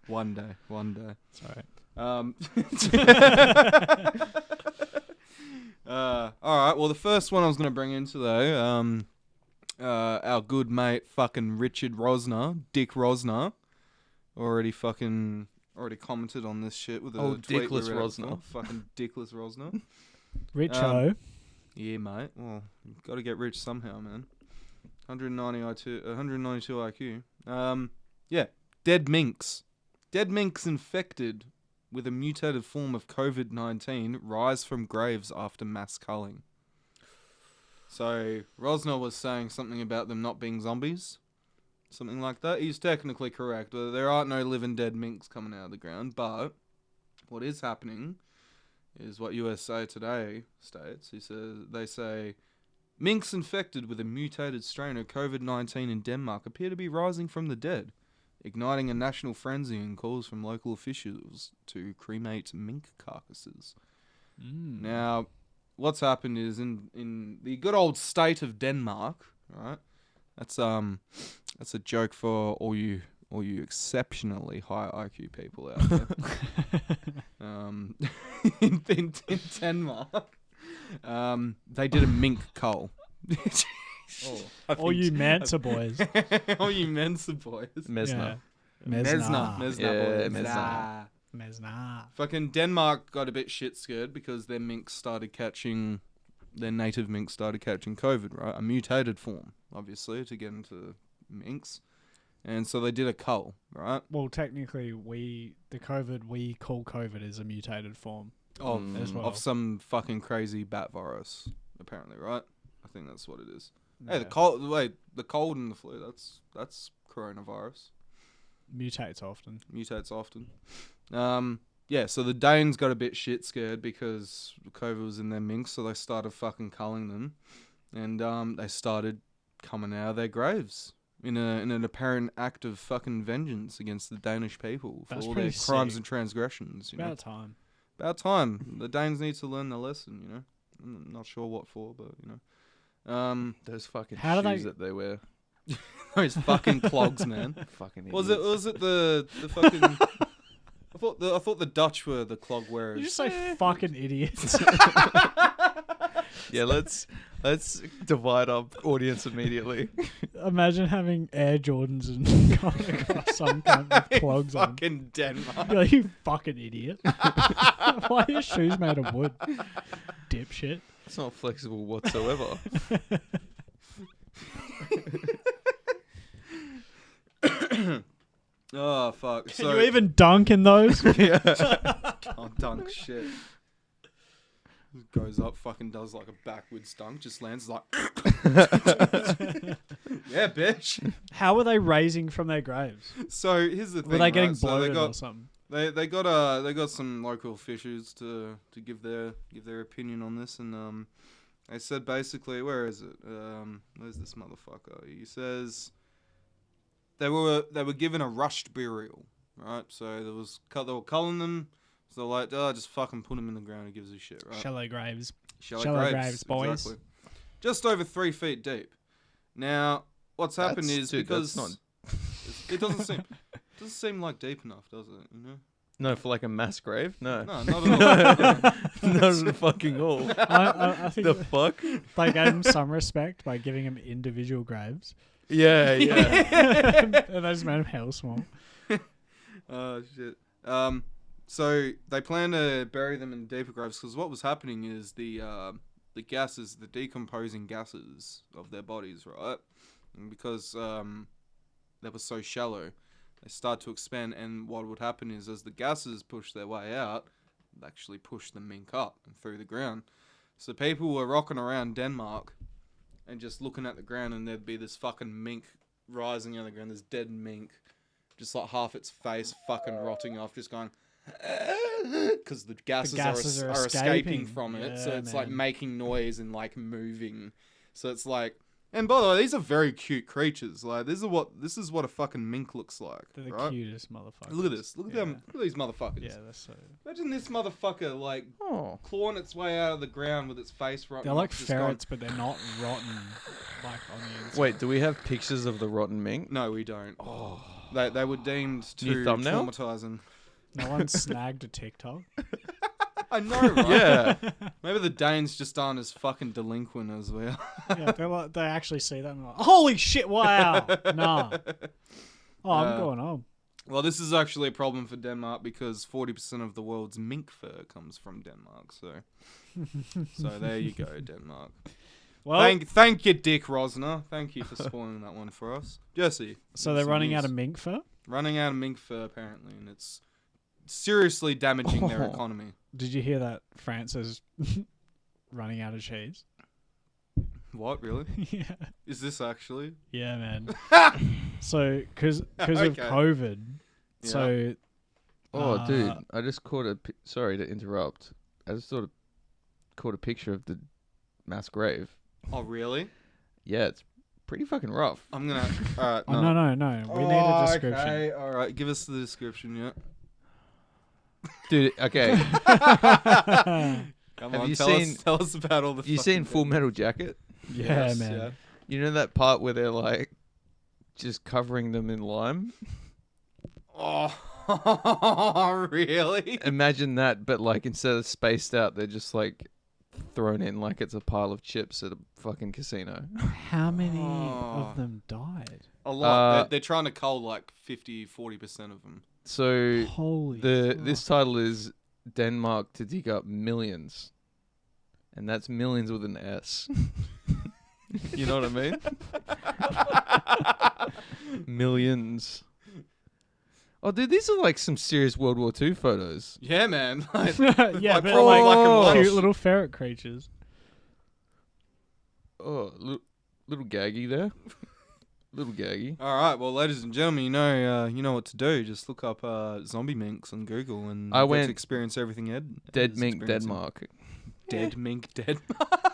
One day. Sorry. All right. Well, the first one I was going to bring in today, our good mate, fucking Richard Rosner, Dick Rosner, already commented on this shit with a Oh, tweet we Dickless read out Rosner. before. Fucking Dickless Rosner. Richo. Yeah, mate. Well, you've got to get rich somehow, man. 192 IQ. Yeah. Dead minks. Dead minks infected with a mutated form of COVID-19 rise from graves after mass culling. So Rosner was saying something about them not being zombies. Something like that. He's technically correct. There aren't no living dead minks coming out of the ground, but what is happening is what USA Today states. They say minks infected with a mutated strain of COVID-19 in Denmark appear to be rising from the dead, igniting a national frenzy and calls from local officials to cremate mink carcasses. Now, what's happened is in the good old state of Denmark, right? That's a joke for all you exceptionally high IQ people out there. In Denmark, they did a mink cull. All you Mensa boys. All you Mensa boys. Mesna. Mesna Yeah, boys. Mesna. Mesna. Fucking Denmark got a bit shit scared because their native minks started catching COVID, right? A mutated form, obviously, to get into minks. And so they did a cull, right? Well, technically, the COVID we call COVID is a mutated form as well. Of some fucking crazy bat virus, apparently, right? I think that's what it is. Hey, Yeah. the cold and the flu, that's coronavirus. Mutates often. Yeah, so the Danes got a bit shit scared because COVID was in their minks, so they started fucking culling them. And they started coming out of their graves in an apparent act of fucking vengeance against the Danish people for That's all their pretty crimes sick. and transgressions. You know? About time. About time. The Danes need to learn their lesson, you know. I'm not sure what for, but, you know. Those fucking How do shoes they- that they wear. Those fucking clogs, man. Fucking Was idiots. it the fucking... I thought the Dutch were the clog wearers. You just say fucking idiots. Yeah, let's divide our audience immediatay. Imagine having Air Jordans and going across some kind of clogs on. Fucking Denmark. You're like, you fucking idiot. Why are your shoes made of wood? Dipshit. It's not flexible whatsoever. Oh, fuck. Can you even dunk in those? Can't dunk shit. Goes up, fucking does like a backwards dunk, just lands like... Yeah, bitch. How were they raising from their graves? So, here's the thing, Were they getting right? So bloated or something? They got some local officials to give their opinion on this, and they said basically, where is it? Where's this motherfucker? He says they were given a rushed burial, right? So they were culling them, so they're like, just fucking put them in the ground. Who gives a shit, right? Shallow graves. Shallow graves, boys. Exactly. Just over 3 feet deep. Now, what's happened is because it doesn't seem like deep enough, does it? You know. No, for like a mass grave? No. No, not at all. Not at fucking all. I think The fuck? they gave him some respect by giving him individual graves. Yeah. And they just made him hell small. Oh, shit. So they plan to bury them in deeper graves because what was happening is the gases, the decomposing gases of their bodies, right? And because they were so shallow, they start to expand, and what would happen is as the gases push their way out, they actually push the mink up and through the ground. So people were rocking around Denmark and just looking at the ground, and there'd be this fucking mink rising out of the ground, this dead mink, just like half its face fucking rotting off, just going... Because the gases are escaping from it, so it's like making noise and like moving. So it's like... And by the way, these are very cute creatures. Like this is what a fucking mink looks like. They're the right? cutest motherfuckers. Look at this. Look at them. Look at these motherfuckers. Yeah, that's so... Imagine this motherfucker like clawing its way out of the ground with its face rotten. They're like just ferrets, but they're not rotten like onions. Wait, do we have pictures of the rotten mink? No, we don't. They were deemed New too thumbnail? traumatizing. No one snagged a TikTok. I know, right? Yeah. Maybe the Danes just aren't as fucking delinquent as we are. Yeah, they actually see that and they're like, holy shit, wow. Nah. Oh, I'm going home. Well, this is actually a problem for Denmark because 40% of the world's mink fur comes from Denmark. So there you go, Denmark. Well, Thank you, Dick Rosner. Thank you for spoiling that one for us. Jesse. so they're running out of mink fur? Running out of mink fur, apparently, and it's seriously damaging their Oh. economy. Did you hear that France is running out of cheese? What, really? Yeah. Is this actually? Yeah, man. So, because of Okay. COVID, Yeah. so Oh, dude, I just caught sorry to interrupt. I just sort of caught a picture of the mass grave. Oh, really? Yeah, it's pretty fucking rough. I'm gonna. Alright, oh, no. We need a description. Okay, alright. Give us the description, yeah. Dude, okay. Come Have on, you tell us about all the. Have you fucking seen Full things. Metal Jacket? Yeah, Yes, man. yeah. You know that part where they're like just covering them in lime? Oh, really? Imagine that, but like instead of spaced out, they're just like thrown in like it's a pile of chips at a fucking casino. How many Oh. of them died? A lot. Uh, They're trying to cull like 40% of them. So Holy this title is Denmark to dig up millions. And that's millions with an S. You know what I mean? Millions. Oh, dude, these are like some serious World War II photos. Yeah, man. Like, yeah, like but proper like black and white. cute little ferret creatures. Oh, little gaggy there. Little gaggy. All right, well, ladies and gentlemen, you know what to do. Just look up zombie minks on Google and I get went to experience everything Ed Dead is mink experiencing. Denmark. Dead mink, dead.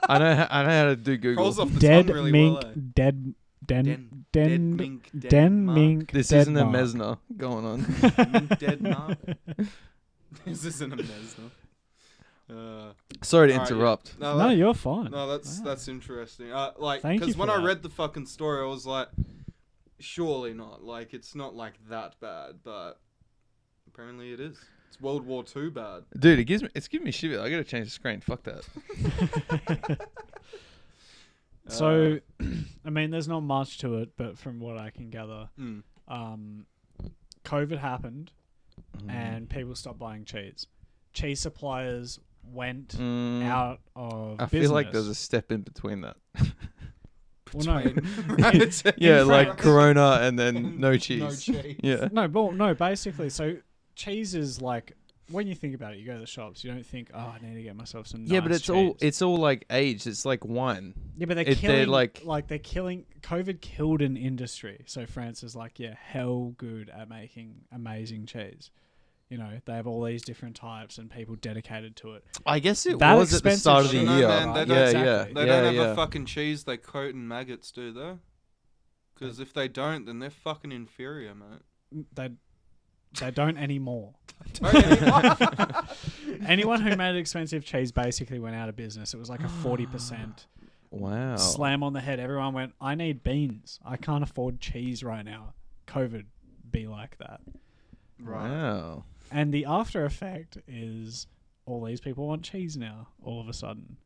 I know how to do Google. Rolls off the Dead tongue really mink, well. dead Dead mink, dead den mark. mink. This dead isn't a mark. Mesner going on. Mink, dead mark. This isn't a mesno. Sorry to Alright, yeah. interrupt. No, No, that- you're fine. No, that's interesting. Like, Thank you because for when I that. read the fucking story, I was like, surely not. Like, it's not like that bad, but apparently it is. It's World War II bad. Dude, it's giving me shit. I gotta change the screen. Fuck that. So, I mean, there's not much to it, but from what I can gather, Mm. COVID happened Mm-hmm. and people stopped buying cheese. Cheese suppliers went Mm, out of I business. feel like there's a step in between that. Well, no. Right? Yeah, In like France. Corona and then no cheese. No cheese. Yeah. No, basically, so cheese is like, when you think about it, you go to the shops, you don't think, oh, I need to get myself some Yeah, nice but cheese. it's all like aged. It's like wine. Yeah, but they're they're killing. COVID killed an industry. So France is like, yeah, hell good at making amazing cheese. You know, they have all these different types and people dedicated to it. I guess it That was at the expensive start of the shit. No, year. man, they yeah, don't- yeah, exactly. They yeah, don't have yeah. a fucking cheese they coat in maggots, do they? Because if they don't, then they're fucking inferior, mate. They don't anymore. Don't anymore. Anyone who made expensive cheese basically went out of business. It was like a 40% Wow. slam on the head. Everyone went, I need beans. I can't afford cheese right now. COVID be like that. Right. Wow. And the after effect is all these people want cheese now, all of a sudden.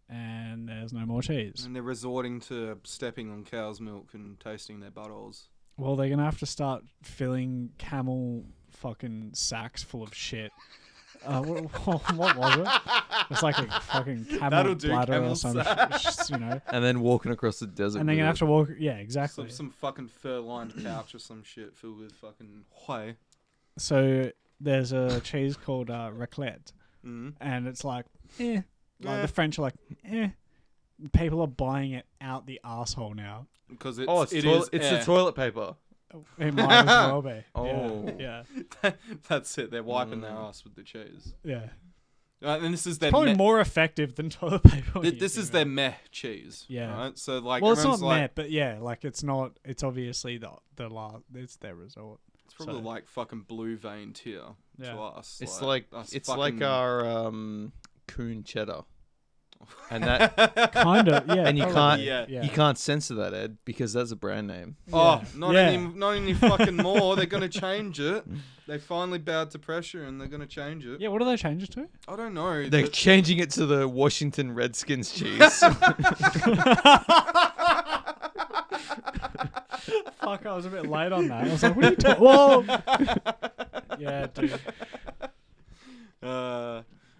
And there's no more cheese. And they're resorting to stepping on cow's milk and tasting their buttholes. Well, they're going to have to start filling camel fucking sacks full of shit. What was it? It's like a fucking camel That'll do, bladder camel or something, you know. And then walking across the desert. And they're with going to it. have to walk... Yeah, exactly. Some fucking fur-lined couch or some shit filled with fucking whey. So there's a cheese called raclette. Mm. And it's like, eh. Like Eh. the French are like, eh. People are buying it out the asshole now. Because it's, Oh, it's it's the air. toilet paper. It might as well be. Oh. Yeah. That's it. They're wiping their ass with the cheese. Yeah. And this is their Probably more effective than toilet paper. when you This think is about their it. meh cheese. Yeah. Right? So like, Well, it's not everyone's like, meh, but yeah, like it's not. It's obviously it's their resort. it's probably so- like fucking blue veined here Yeah. to us. It's us like fucking- our coon cheddar. And that Kind of, yeah. and you probably, can't- yeah. you can't censor that, Ed, because that's a brand name. Oh, Yeah. not Yeah. any fucking more. They're gonna change it. They finally bowed to pressure, and they're gonna change it. Yeah, what do they change it to? I don't know. They're but- changing it to the Washington Redskins cheese. Fuck, I was a bit late on that. I was like, what are you talking? Whoa! Yeah, dude.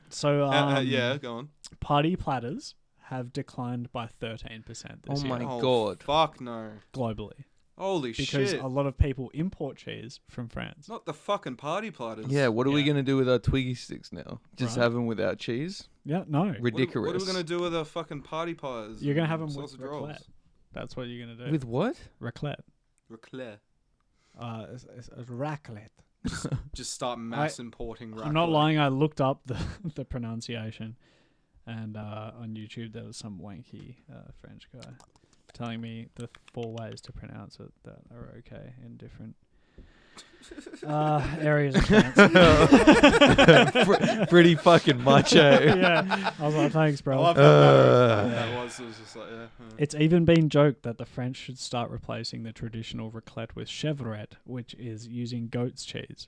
So, yeah, go on. party platters have declined by 13% this Oh year my Oh, God. Fuck no. globally. Holy because shit. a lot of people import cheese from France. Not the fucking party platters. Yeah, what are we Yeah. going to do with our Twiggy sticks now? Just Right. have them without cheese? Yeah, no. Ridiculous. What are we going to do with our fucking party pies? You're gonna and have them with sausage rolls? raclette. That's what you're gonna do. With what? raclette. Raclette. It's raclette. Just start mass importing raclette. I'm not lying. I looked up the pronunciation, and on YouTube there was some wanky French guy telling me the 4 ways to pronounce it that are okay in different areas of France. Pretty fucking macho. Yeah, I was like, thanks, I bro. love how that was. It was just like, yeah. It's even been joked that the French should start replacing the traditional raclette with chevrette, which is using goat's cheese.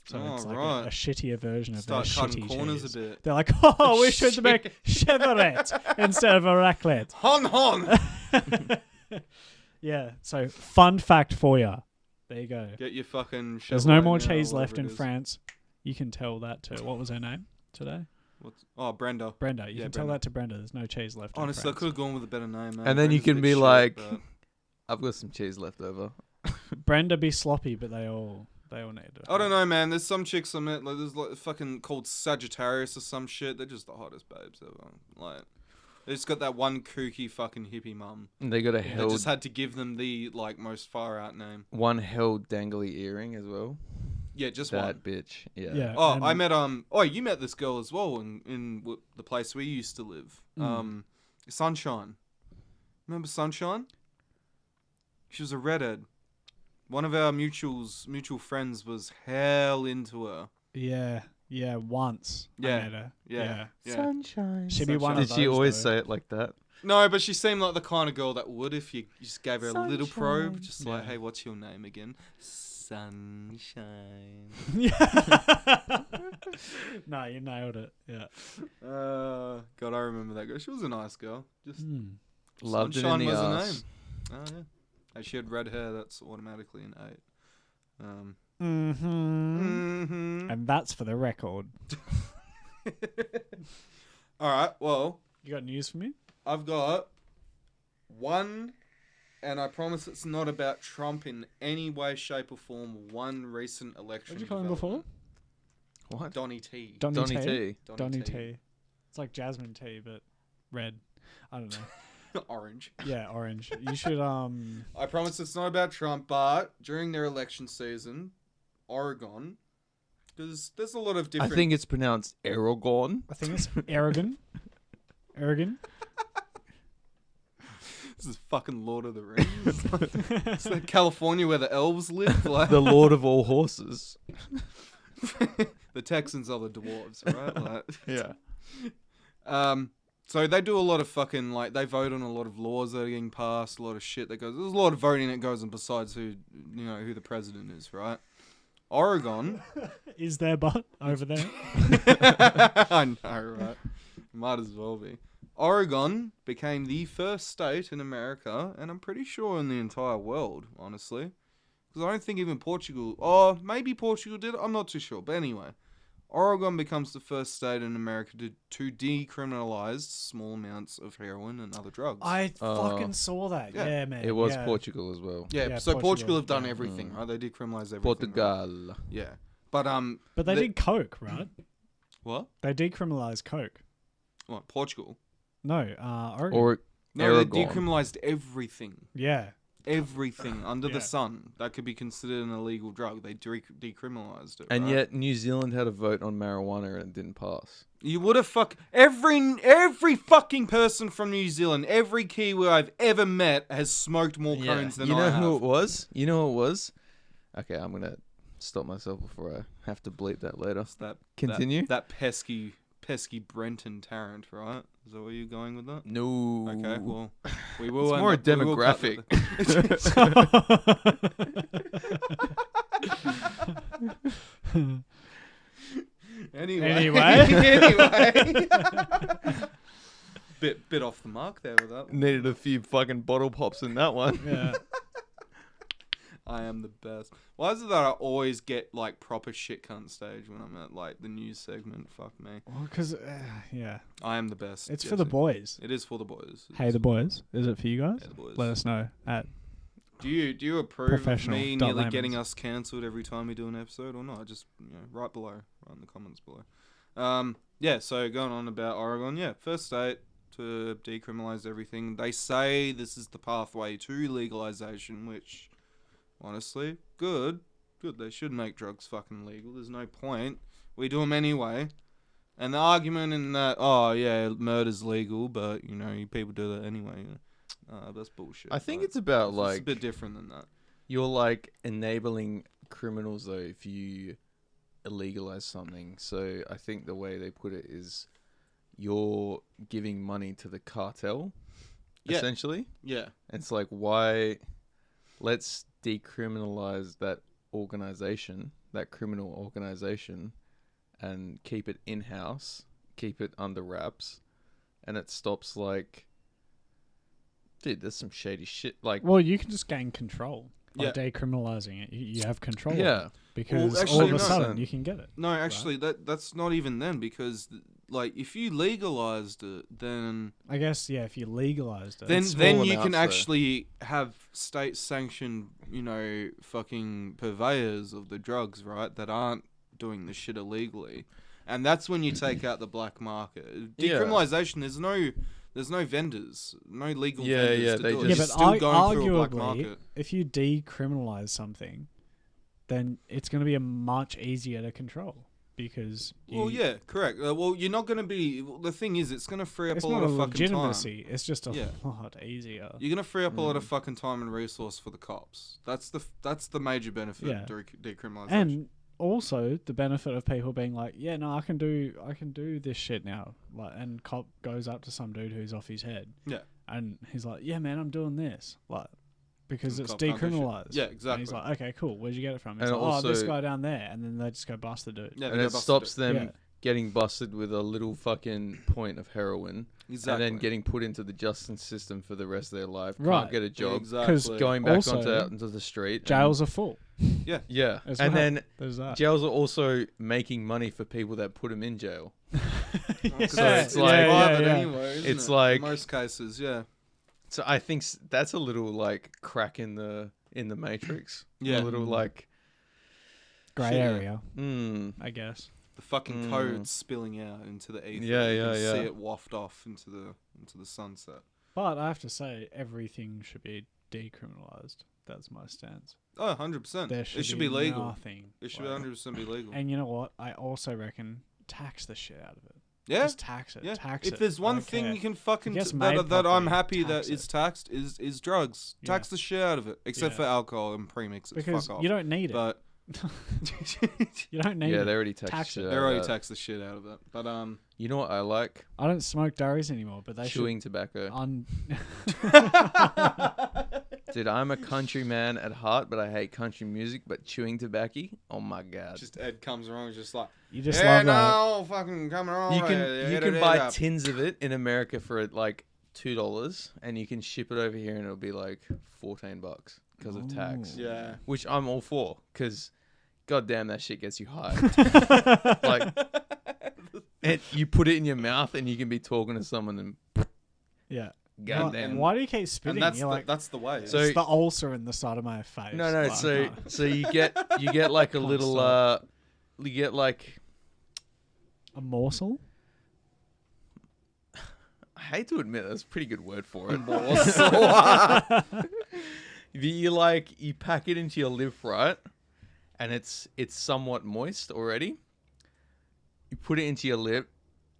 So it's like right. a shittier version of Start their cutting shitty corners cheese. a bit. They're like, oh, we should make chevrette instead of a raclette. Hon hon! Yeah, so fun fact for you. There you go. Get your fucking There's no Chevrolet more now, cheese or left whatever in it is. France. You can tell that to, what was her name today? Brenda. Brenda. You Yeah, can tell Brenda. that to Brenda. There's no cheese left in Honestly, I France. could have gone with a better name, man. And then you Brenda's a can bit be shit, like, but- I've got some cheese left over. Brenda be sloppy, but they all need it. I don't know, man. There's some chicks I met, like, there's like fucking called Sagittarius or some shit. They're just the hottest babes ever. Like, they just got that one kooky fucking hippie mum. And they got a They held, just had to give them the like most far out name. one held dangly earring as well. Yeah, just That one. bitch. Yeah. Yeah. Oh, and- I met you met this girl as well in the place we used to live. Sunshine. Remember Sunshine? She was a redhead. One of our mutual friends was hell into her. Yeah, once. I Yeah, met her. Yeah. Sunshine. She'd be one of Did those. she always though. say it like that? No, but she seemed like the kind of girl that would if you just gave her a little probe, Sunshine. just like, Yeah. hey, what's your name again? Sunshine. Yeah. No, you nailed it. Yeah. God, I remember that girl. She was a nice girl. Just Loved it in Sunshine the was her ass. name. Oh yeah. And she had red hair. That's automatically an 8. Mm-hmm. And that's for the record. All right. Well, You got news for me? I've got one, and I promise it's not about Trump in any way, shape, or form. One recent election. What did you call him before? What? Donny T. Donny T. Donny T. It's like jasmine tea, but red. I don't know. Orange. Yeah, orange. You should I promise it's not about Trump, but during their election season, Oregon, because there's a lot of I different. think it's pronounced Aragon. I think it's Aragon. Aragon. This is fucking Lord of the Rings. It's like California where the elves live. Like The Lord of all horses. the Texans are the dwarves, right? Like, Yeah. So they do a lot of fucking like they vote on a lot of laws that are getting passed, a lot of shit that goes. There's a lot of voting that goes on besides who the president is, right? Oregon. Is there but over there? I know, right? Might as well be. Oregon became the first state in America, and I'm pretty sure in the entire world, honestly. Because I don't think even Portugal, or maybe Portugal did, I'm not too sure. But anyway, Oregon becomes the first state in America to decriminalize small amounts of heroin and other drugs. I fucking saw that. Yeah. Yeah, man. It was yeah. Portugal as well. yeah, Yeah, so Portugal have done yeah. everything, right? They decriminalized everything. Right? Portugal. Yeah. But But they the- did coke, right? What? They decriminalized coke. What? Portugal? No, Oregon. Or No, Aragon. they decriminalized everything. Yeah. Everything under Yeah. the sun that could be considered an illegal drug. They decriminalized it. And right? yet New Zealand had a vote on marijuana and it didn't pass. You would have every fucking person from New Zealand, every Kiwi I've ever met has smoked more cones than You know I who have. it was? You know who it was? Okay, I'm gonna stop myself before I have to bleep that later. It's that Continue. That pesky Brenton Tarrant, right? Is that where you're going with that? No. Okay, well, we will. It's end more a up- we will cut demographic. that- Anyway. Anyway. bit off the mark there with that one. Needed a few fucking bottle pops in that one. Yeah. I am the best. Why is it that I always get like proper shit cunt stage when I'm at like the news segment? Fuck me. Well, because, yeah. I am the best. It's for the boys. It is for the boys. Hey, the boys. Is it for you guys? Yeah, the boys. Let us know at Do you approve of Professional me dot nearly Laymans. getting us cancelled every time we do an episode or not? Just right below, right in the comments below. Yeah. So going on about Oregon, yeah, first state to decriminalize everything. They say this is the pathway to legalization, which, honestly, good. They should make drugs fucking legal. There's no point. We do them anyway. And the argument in that, oh yeah, murder's legal, but people do that anyway. That's bullshit. I think Like, it's about it's like a bit different than that. you're like enabling criminals though if you illegalize something. So I think the way they put it is you're giving money to the cartel, Yeah. essentially. Yeah. It's like, why? Let's decriminalize that organization, that criminal organization, and keep it in-house, keep it under wraps, and it stops like, dude, there's some shady shit. Like, Well, you can just gain control by Yeah. decriminalizing it. You have control. yeah, Of it because actually, all of a no. sudden you can get it. No, actually, that's not even then, because like if you legalized it, then I guess if you legalized it. then It's then small you can amounts, though. actually have state sanctioned, fucking purveyors of the drugs, right? That aren't doing the shit illegally, and that's when you take out the black market. Yeah. Decriminalization, there's no vendors, no legal Yeah, vendors yeah, to they do it. just- yeah, It's but still going through a black arguably, market. if you decriminalize something, then it's going to be a much easier to control because. Well, yeah, correct. Well, you're not going to be. The thing is, it's going to free up It's a not lot a of fucking time. legitimacy. It's just a Yeah. lot easier. You're gonna free up a lot of fucking time and resource for the cops. That's the major benefit Yeah. of decriminalization. And also the benefit of people being like, yeah, no, I can do this shit now. Like, and cop goes up to some dude who's off his head. Yeah. And he's like, yeah, man, I'm doing this. Like, because The it's cop can't do shit. decriminalized. Yeah, And exactly. he's like, okay, cool. Where'd you get it from? He's And like, oh, this also- guy down there. And then they just go bust the dude. Yeah, and they it busted stops them Yeah. getting busted with a little fucking point of heroin, Exactly. and then getting put into the justice system for the rest of their life. Right. Can't get a job. Exactly. Going back Also, out into the street. Jails are full. Yeah. as And well. then There's that. jails are also making money for people that put them in jail. Yeah, So it's like- yeah, private yeah. anyway. Isn't It's it? like- in most cases, yeah. So I think that's a little like crack in the matrix. Yeah. A little like, Grey Shit, yeah. area, mm, I guess. The fucking Mm. code's spilling out into the ether. Yeah, You yeah, can yeah. See it waft off into the sunset. But I have to say, everything should be decriminalized. That's my stance. Oh, 100%. There It should, should be legal. Nothing. It should like- 100% be legal. And you know what? I also reckon tax the shit out of it. Yeah. Just tax it. Yeah. Tax it. If there's I one don't thing care. you can fucking If it gets that made I'm properly, happy that tax it's it. taxed is drugs. Yeah. Tax the shit out of it, except Yeah. for alcohol and premixes. Because Fuck off. you don't need it. But You don't need yeah, it. they already taxed Tax shit it. out they of already that. tax the shit out of it. But You know what I like? I don't smoke durries anymore, but they Chewing tobacco. should. Dude, I'm a country man at heart, but I hate country music. But chewing tobacco, oh my god! just Ed comes along, just like You just yeah, love that. no, fucking coming on. You can buy tins of it in America for like $2, and you can ship it over here, and it'll be like $14 because of tax. Ooh. Yeah. Which I'm all for, because goddamn, that shit gets you high. Like, you put it in your mouth, and you can be talking to someone, and Yeah. goddamn. Why do you keep spitting? And that's You're the, like, that's the way. So- it's the ulcer in the side of my face. No, Like, so you get like a Can't little stop. you get like, a morsel. I hate to admit that's a pretty good word for it. You pack it into your lip, right? And it's somewhat moist already. You put it into your lip,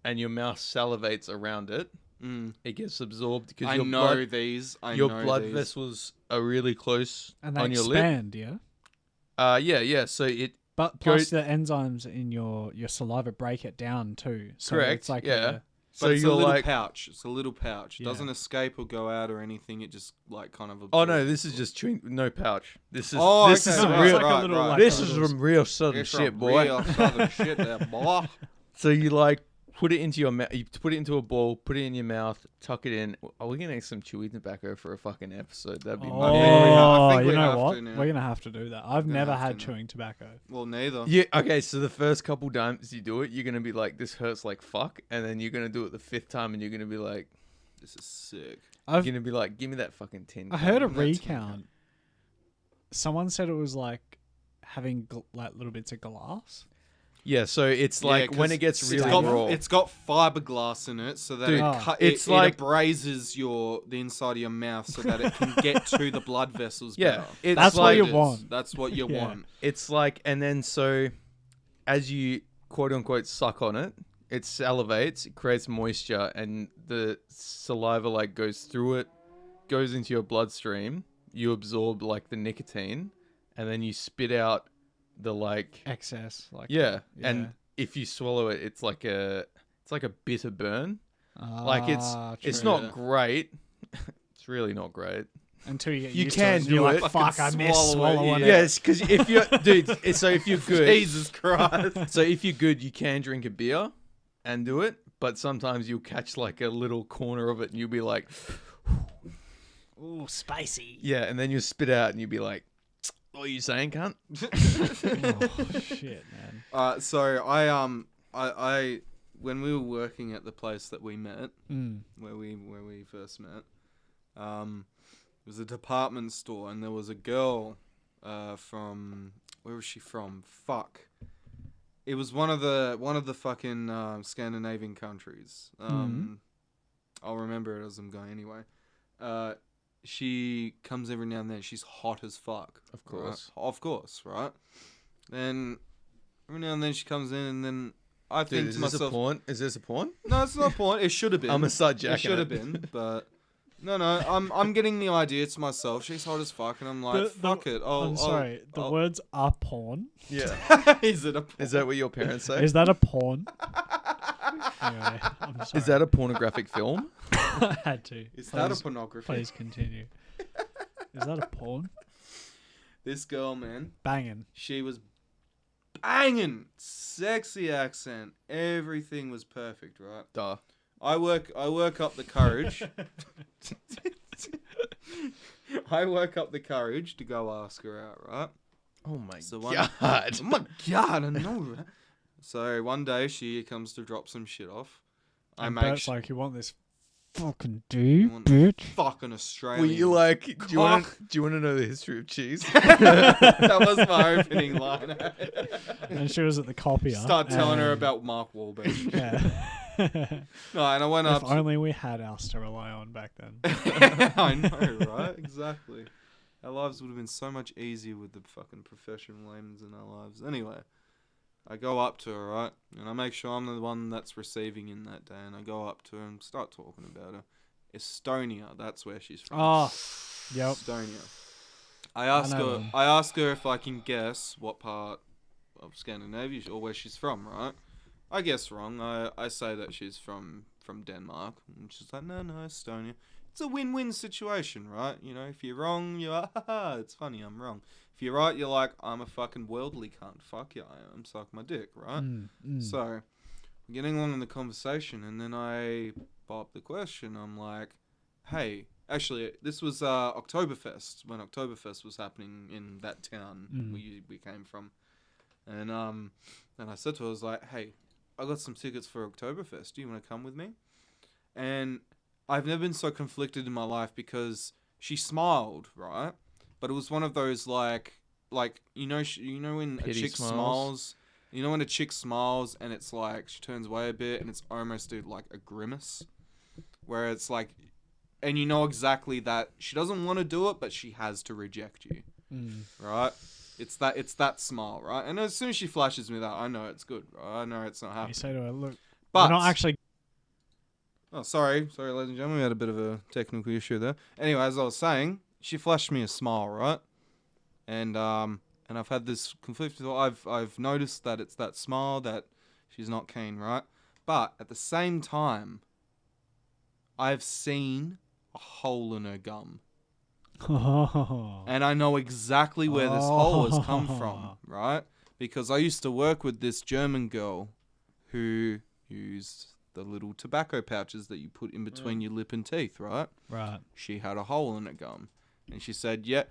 and your mouth salivates around it. Mm. It gets absorbed because I your know blood, these. I your know blood these. vessels are really close And they on your lip. expand, yeah. Yeah. So it But Go- plus the enzymes in your saliva break it down too. So Correct, It's like yeah. But so it's a you're little like, pouch. It's a little pouch. It Yeah. doesn't escape or go out or anything. It just like kind of. oh no, absorbs. this is just chewing, no pouch. This is Oh, this okay, is some right, real. It's like a little, like, This a is little- some real southern It's shit, some boy. real southern shit there, boy. So you like put it into your mouth. You put it into a ball, put it in your mouth, tuck it in. Are we gonna get some chewy tobacco for a fucking episode? That'd be Oh, money. I think you we know have what? to now. We're gonna have to do that. I've Gonna never have had to now. chewing tobacco. Well, neither. Yeah. Okay. So the first couple times you do it, you're gonna be like, "This hurts like fuck," and then you're gonna do it the fifth time, and you're gonna be like, This is sick. "You're gonna be like, give me that fucking tin." I heard a That's- recount someone said it was like having like little bits of glass. Yeah, so it's like when it gets really raw. It's got fiberglass in it, so that Dude, it abrases the inside of your mouth, so that it can get to the blood vessels. Yeah, better. That's what you want. That's what you want. It's like, and then so as you quote unquote suck on it, it salivates, it creates moisture, and the saliva like goes through it, goes into your bloodstream. You absorb like the nicotine, and then you spit out the like Excess, like and if you swallow it, it's like a bitter burn. Like it's not great. It's really not great. Until you get You used can to it, do you're it. like, fuck, I missed swallowing it. Yes, because if you're dude, so if you're good, Jesus Christ. so if you're good, you can drink a beer and do it. But sometimes you'll catch like a little corner of it, and you'll be like, ooh, spicy. yeah, and then you spit out, and you'll be like, what are you saying, cunt? Oh shit, man. So I when we were working at the place that we met, where we first met, it was a department store, and there was a girl from, where was she from? Fuck. It was one of the fucking Scandinavian countries. I'll remember it as I'm going anyway. She comes every now and then. She's hot as fuck. Of course. Right? Of course, right? Then every now and then she comes in, and then I think to myself, Is this a porn? no, it's not a porn. It should have been. I'm gonna start jacking it should have been, but no. I'm getting the idea to myself. She's hot as fuck, and I'm like, fuck it. I'm sorry. The words are porn. Yeah. Is it a porn? Is that what your parents say? Is that a porn? Anyway, I'm sorry. Is that a pornographic film? I had to. Is that a pornography? Please continue. Is that a porn? This girl, man, Banging. she was banging, sexy accent, everything was perfect, right? Duh. I work up the courage. I work up the courage to go ask her out, right? Oh my God! Oh my God! I know, right? So one day she comes to drop some shit off. And Bert's like, you want this fucking dude, want bitch? Fucking Australian. Were you like, do you want to know the history of cheese? That was my opening line. And she was at the copier. Start telling her about Mark Wahlberg. Yeah. No, and I went up. If only we had us to rely on back then. I know, right? Exactly. Our lives would have been so much easier with the fucking professional layman's in our lives. Anyway, I go up to her, right? And I make sure I'm the one that's receiving in that day. And I go up to her and start talking about her. Estonia, that's where she's from. Oh, yep. Estonia. I ask her if I can guess what part of Scandinavia or where she's from, right? I guess wrong. I say that she's from Denmark. And she's like, no, Estonia. It's a win-win situation, right? You know, if you're wrong, you're like, haha, it's funny, I'm wrong. If you're right, you're like, I'm a fucking worldly cunt. Fuck yeah, I am. Suck my dick, right? So, we're getting along in the conversation, and then I pop the question. I'm like, hey, actually, this was Oktoberfest, when Oktoberfest was happening in that town we came from. And I said to her, I was like, hey, I got some tickets for Oktoberfest. Do you want to come with me? And I've never been so conflicted in my life because she smiled, right? But it was one of those like you know when Pity a chick smiles, you know when a chick smiles and it's like she turns away a bit and it's almost like a grimace, where it's like, and you know exactly that she doesn't want to do it, but she has to reject you, right? It's that smile, right? And as soon as she flashes me that, I know it's good, right? I know it's not happening. You say to her, look, but we're not actually. Oh, sorry, ladies and gentlemen, we had a bit of a technical issue there. Anyway, as I was saying, she flashed me a smile, right? And I've had this conflict. I've noticed that it's that smile that she's not keen, right? But at the same time, I've seen a hole in her gum. And I know exactly where this hole has come from, right? Because I used to work with this German girl who used the little tobacco pouches that you put in between your lip and teeth, right? Right. She had a hole in her gum. And she said, yeah,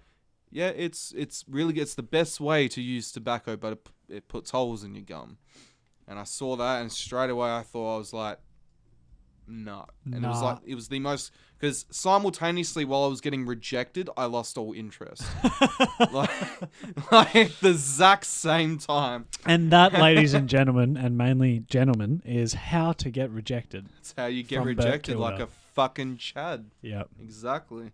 it's really, it's the best way to use tobacco, but it puts holes in your gum. And I saw that, and straight away I thought, I was like, no. And it was the most, because simultaneously while I was getting rejected, I lost all interest. like the exact same time. And that, ladies and gentlemen, and mainly gentlemen, is how to get rejected. That's how you get From Bert rejected, like Kilder. a fucking Chad. Yep. Exactly.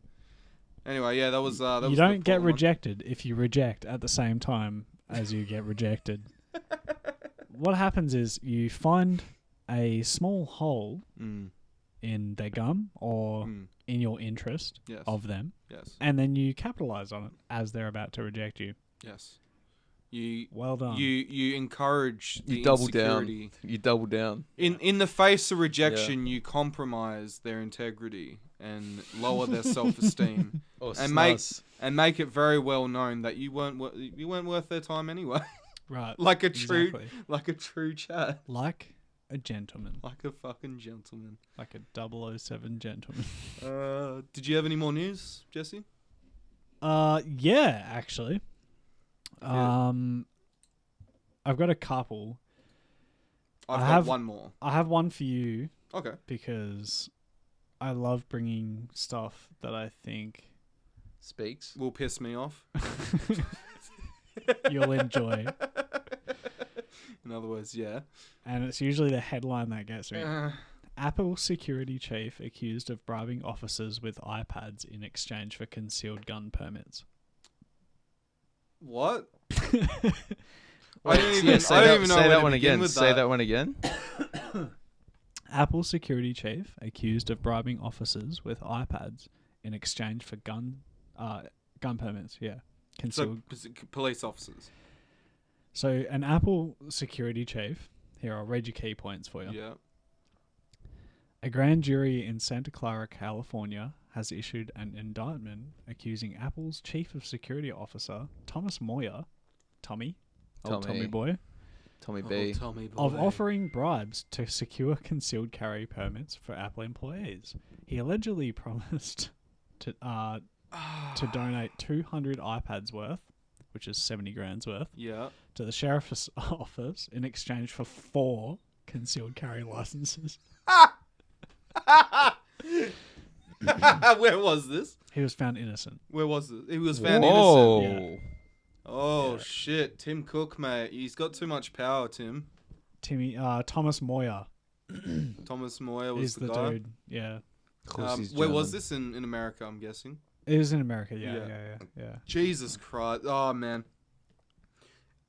Anyway, yeah, that was. You don't get rejected if you reject at the same time as you get rejected. What happens is you find a small hole in their gum or in your interest of them, and then you capitalize on it as they're about to reject you. Yes. You well done. You encourage the You double insecurity. down. You double down. In the face of rejection, you compromise their integrity and lower their self-esteem, and make it very well known that you weren't worth their time anyway. Right. like a true Chad. Like a gentleman. Like a fucking gentleman. Like a 007 gentleman. Did you have any more news, Jesse? Yeah, actually. Yeah. I've got a couple. I've got one more. I have one for you. Okay. Because I love bringing stuff that I think Speaks. Will piss me off. you'll enjoy. In other words, yeah. And it's usually the headline that gets me. Apple security chief accused of bribing officers with iPads in exchange for concealed gun permits. What? I don't even know. Say that one again. Say that one again. Apple security chief accused of bribing officers with iPads in exchange for gun permits. Yeah, concealed. So, police officers. So an Apple security chief. Here, I'll read your key points for you. Yeah. A grand jury in Santa Clara, California, has issued an indictment accusing Apple's chief of security officer, Thomas Moyer, Tommy boy, Tommy B, of offering bribes to secure concealed carry permits for Apple employees. He allegedly promised to donate 200 iPads worth, which is 70 grand's worth, to the sheriff's office in exchange for 4 concealed carry licenses. Where was this? He was found innocent. Where was it? He was found innocent. Yeah. Oh shit, Tim Cook, mate. He's got too much power, Tim. Thomas Moyer. Thomas Moyer was is the the guy. dude. Yeah. Where was this in America? I'm guessing. It was in America. Yeah. Jesus Christ! Oh man.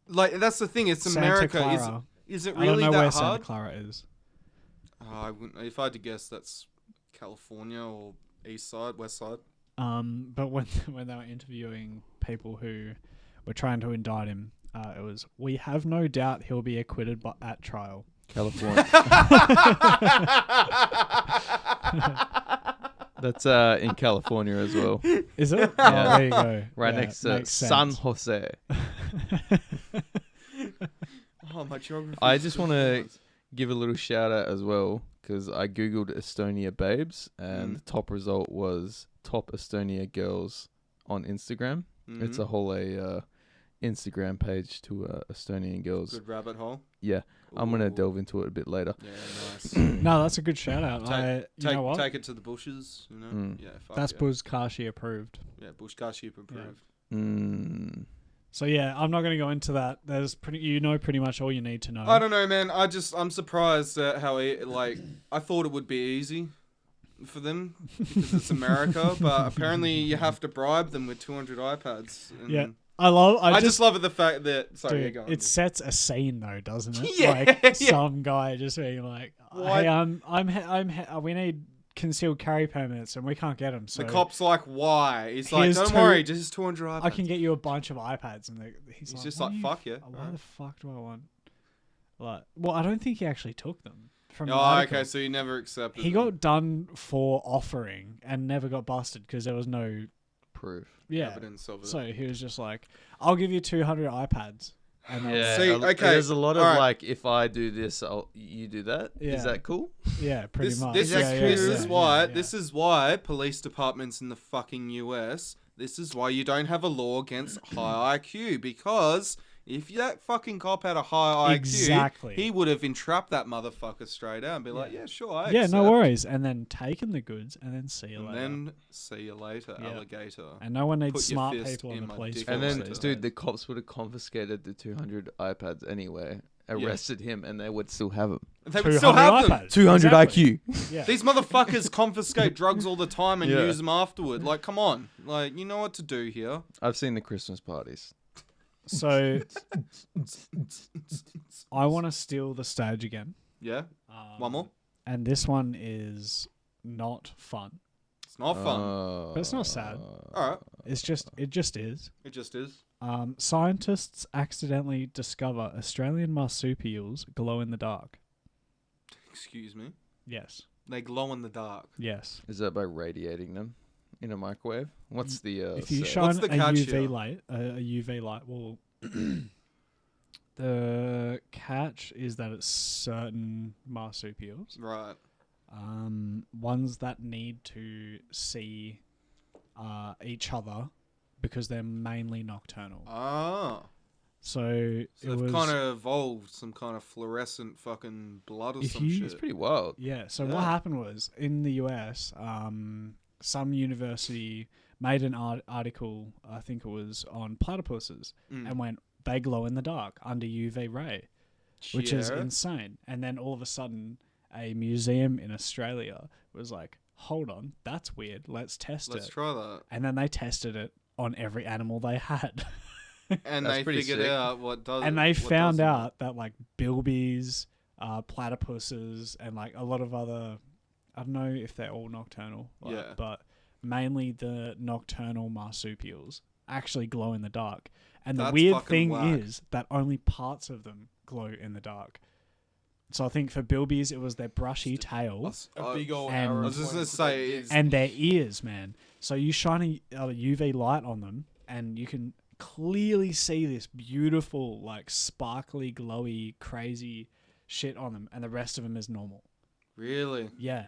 Like that's the thing. It's Santa America. Clara. Is it I really don't know that where hard? Santa Clara is. I wouldn't. If I had to guess, that's California or East Side, West Side. But when they were interviewing people who were trying to indict him, it was, "We have no doubt he'll be acquitted at trial." California. That's in California as well. Is it? Yeah. Oh, there you go. Right Yeah, next to makes San sense. Jose. Oh, my geography. I just want to give a little shout out as well because I googled Estonia babes and the top result was top Estonia girls on Instagram. It's a whole Instagram page to Estonian girls. Good rabbit hole. Yeah, I'm gonna Ooh. delve into it a bit later. Yeah, nice. No, that's a good shout out. You know what? Take it to the bushes. You know. Yeah. Fuck That's yeah. Buzkashi approved. Yeah, Bushkaship approved. So yeah, I'm not going to go into that. There's pretty much all you need to know. I don't know, man. I'm surprised at how I thought it would be easy for them because it's America, but apparently you have to bribe them with 200 iPads. And Yeah. I just love the fact that dude, it sets a scene though, doesn't it? Yeah, like yeah. some guy just being like, What? "Hey, we need concealed carry permits and we can't get them." So the cop's like, why? He's like, here's don't two- worry, just 200 iPads. I can get you a bunch of iPads, and he's just "What like, do fuck yeah. Why Alright. the fuck do I want? Like, well, I don't think he actually took them. From the Oh, article. okay, so you never accepted He them. got done for offering and never got busted because there was no Proof. evidence of it. So he was just like, "I'll give you 200 iPads." And that was- Yeah. See, okay, There's a lot of alright. like, if I do this, you do that. Yeah. Is that cool? yeah, pretty This, much. this, Yeah, is, yeah, this yeah, is yeah, why yeah. this is why police departments in the fucking US. This is why you don't have a law against high IQ, because If that fucking cop had a high IQ, Exactly. he would have entrapped that motherfucker straight out and be like, Yeah. yeah, sure, I Yeah, no accept." worries. And then taken the goods and then see you And later. then, see you later, Yeah. alligator. And no one needs Put your smart fist people on in the my police dick force. And then, later. these dude, the days. cops would have confiscated the 200 iPads anyway, arrested him, and they would still have them. They would still have them. iPads. 200 Exactly. IQ. Yeah. These motherfuckers confiscate drugs all the time and Yeah. use them afterward. Like, come on. Like, you know what to do here. I've seen the Christmas parties. So I want to steal the stage again. Yeah? One more? And this one is not fun. It's not fun. But it's not sad. Alright. It just is. It just is. Scientists accidentally discover Australian marsupials glow in the dark. Excuse me. Yes. They glow in the dark. Yes. Is that by radiating them in a microwave? What's the If you say? shine What's a the catch UV here? light, a UV light will. The catch is that it's certain marsupials, Right. ones that need to see each other because they're mainly nocturnal. Ah. So So it they've was kind of evolved some kind of fluorescent fucking blood or If some you- It's shit. pretty wild. yeah. So Yeah. what happened was in the US, some university made an article, I think it was on platypuses, Mm. and went they glow in the dark under UV ray, which is Yeah. insane. And then all of a sudden, a museum in Australia was like, "Hold on, that's weird. Let's test Let's it." try that. And then they tested it on every animal they had, And That's they pretty figured sick. out what does and they what found doesn't. out that like bilbies, platypuses, and like a lot of other, I don't know if they're all nocturnal, Yeah. but mainly the nocturnal marsupials actually glow in the dark. And the That's weird fucking thing whack. is that only parts of them glow in the dark. So I think for bilbies, it was their brushy tail A big old And- arrow. I was just gonna say, it's- and their ears, man. So you shine a UV light on them, and you can clearly see this beautiful, like sparkly, glowy, crazy shit on them, and the rest of them is normal. Really? Yeah,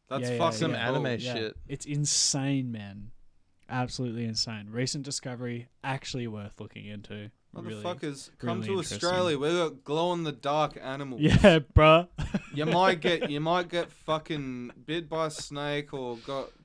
That's Yeah, yeah, fucking Some yeah. cool. anime yeah. shit. It's insane, man. Absolutely insane. Recent discovery, actually worth looking into. Really. Motherfuckers, come really to interesting. Australia. We got glow in the dark animals. Yeah, bruh. You might get fucking bit by a snake or